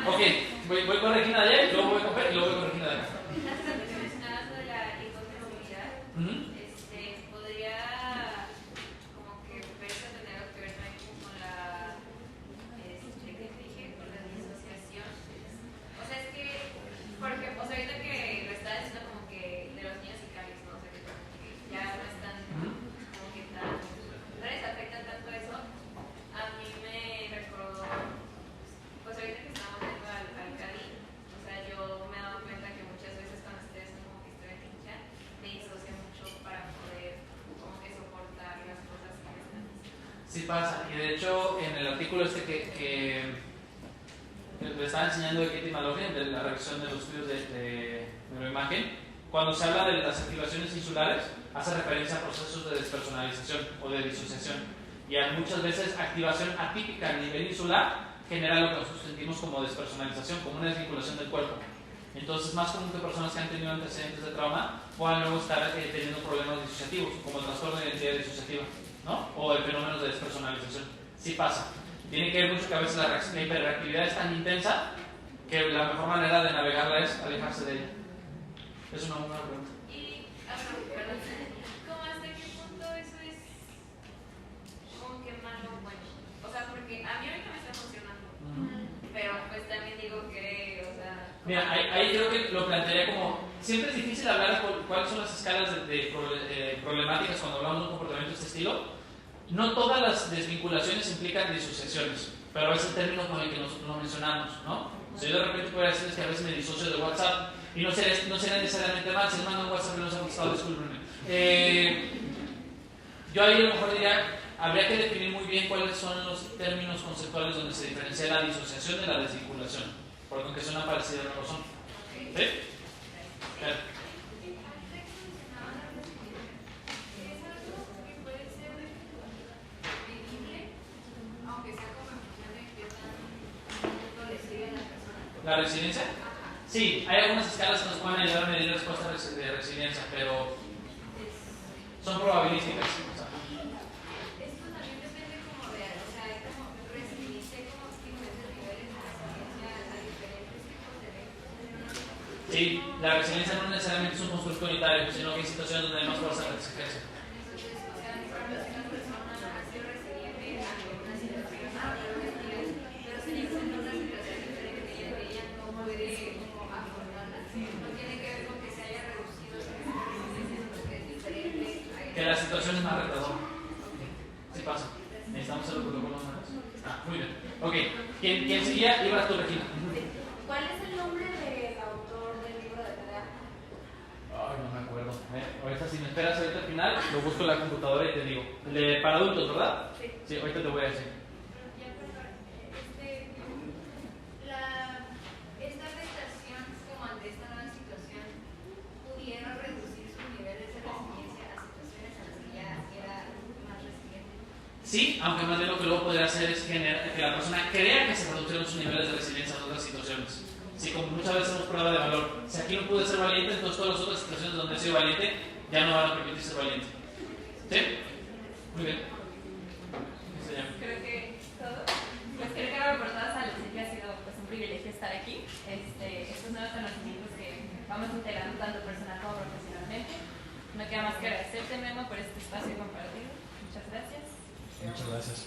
Ok. Voy con Regina de allá y luego voy con Fer y luego voy con Regina de acá. Hace rato que mencionabas lo de la economía, podría como que verse tener que ver también con la, ¿qué te dije? Con la disociación. O sea, es que, porque, o sea, ahorita que lo estaba diciendo como que de los niños sicarios, ¿no? O sea, que como que ya no están como que tan, no les afecta tanto eso. A mí me recordó, pues ahorita que estamos viendo al Cali, o sea, yo me he dado cuenta que muchas veces cuando estoy haciendo como que estoy en hincha, me disocia mucho para poder como que soportar las cosas que me están diciendo. Sí pasa, y de hecho en el artículo este que le estaba enseñando de Katie Malloy, de la revisión de los estudios de neuroimagen, cuando se habla de las activaciones insulares, hace referencia a procesos de despersonalización o de disociación. Y muchas veces activación atípica a nivel insular genera lo que nosotros sentimos como despersonalización, como una desvinculación del cuerpo. Entonces es más común que personas que han tenido antecedentes de trauma puedan luego estar teniendo problemas disociativos, como el trastorno de identidad disociativa, ¿no? O el fenómeno de despersonalización. Sí pasa. Tiene que ver mucho que a veces la hiperreactividad es tan intensa que la mejor manera de navegarla es alejarse de ella. Es una buena pregunta. Y, perdón, ¿cómo hasta qué punto eso es como que malo o bueno? O sea, porque a mí ahorita me está funcionando, pero pues también digo que, o sea... Mira, ahí creo que lo plantearía como... Siempre es difícil hablar de cuáles son las escalas de problemáticas cuando hablamos de un comportamiento de este estilo. No todas las desvinculaciones implican disociaciones, pero es el término con el que nosotros lo mencionamos, ¿no? O sea, yo de repente podría decirles que a veces me disocio de WhatsApp y no sería necesariamente mal, si les mando un WhatsApp y no se ha contestado, discúlpenme. Yo ahí a lo mejor diría, habría que definir muy bien cuáles son los términos conceptuales donde se diferencia la disociación de la desvinculación, porque aunque suena parecido no lo son. ¿Sí? Claro. ¿La resiliencia? Sí, hay algunas escalas que nos pueden ayudar a medir la respuesta de resiliencia, pero son probabilísticas. Esto también depende como de, o sea, hay como resiliencia, como diferentes niveles de resiliencia a diferentes tipos de eventos. Sí, la resiliencia no necesariamente es un constructo unitario, sino que hay situaciones donde hay más fuerza que se ejerce. Entonces, o sea, por ejemplo, si una persona ha sido resiliente ante una situación, pero se llega a una situación diferente y ella no puede como abordarla, no tiene que ver con que se haya reducido esa resiliencia, sino que es diferente. Que la situación es más retadora. Sí pasa. Necesitamos hacerlo por lo menos. Muy bien. Ok, ¿quién seguía? Ibas tú, Regina. ¿Cuál es el nombre del autor del libro de TDA? Ay, no me acuerdo. Ahorita si me esperas ahorita al final, lo busco en la computadora y te digo. El de para adultos, ¿verdad? Sí. Sí, ahorita te voy a decir. Esta gestación, como ante esta nueva situación, pudiera reducir sus niveles de resiliencia a situaciones en las que ya era más resiliente. Sí, aunque más bien lo que luego podría hacer es generar que la persona crea que se redujeron sus niveles de resiliencia a otras situaciones. Sí, como muchas veces hacemos prueba de valor. Si aquí no pude ser valiente, entonces todas las otras situaciones donde he sido valiente ya no van a permitir ser valiente. ¿Sí? Muy bien. Creo que todo. Pues creo que ahora por todas que ha sido pues, un privilegio estar aquí. Estos nuevos conocimientos que vamos integrando tanto personal como profesionalmente. No queda más que agradecerte, Memo, por este espacio compartido. Muchas gracias. Muchas gracias.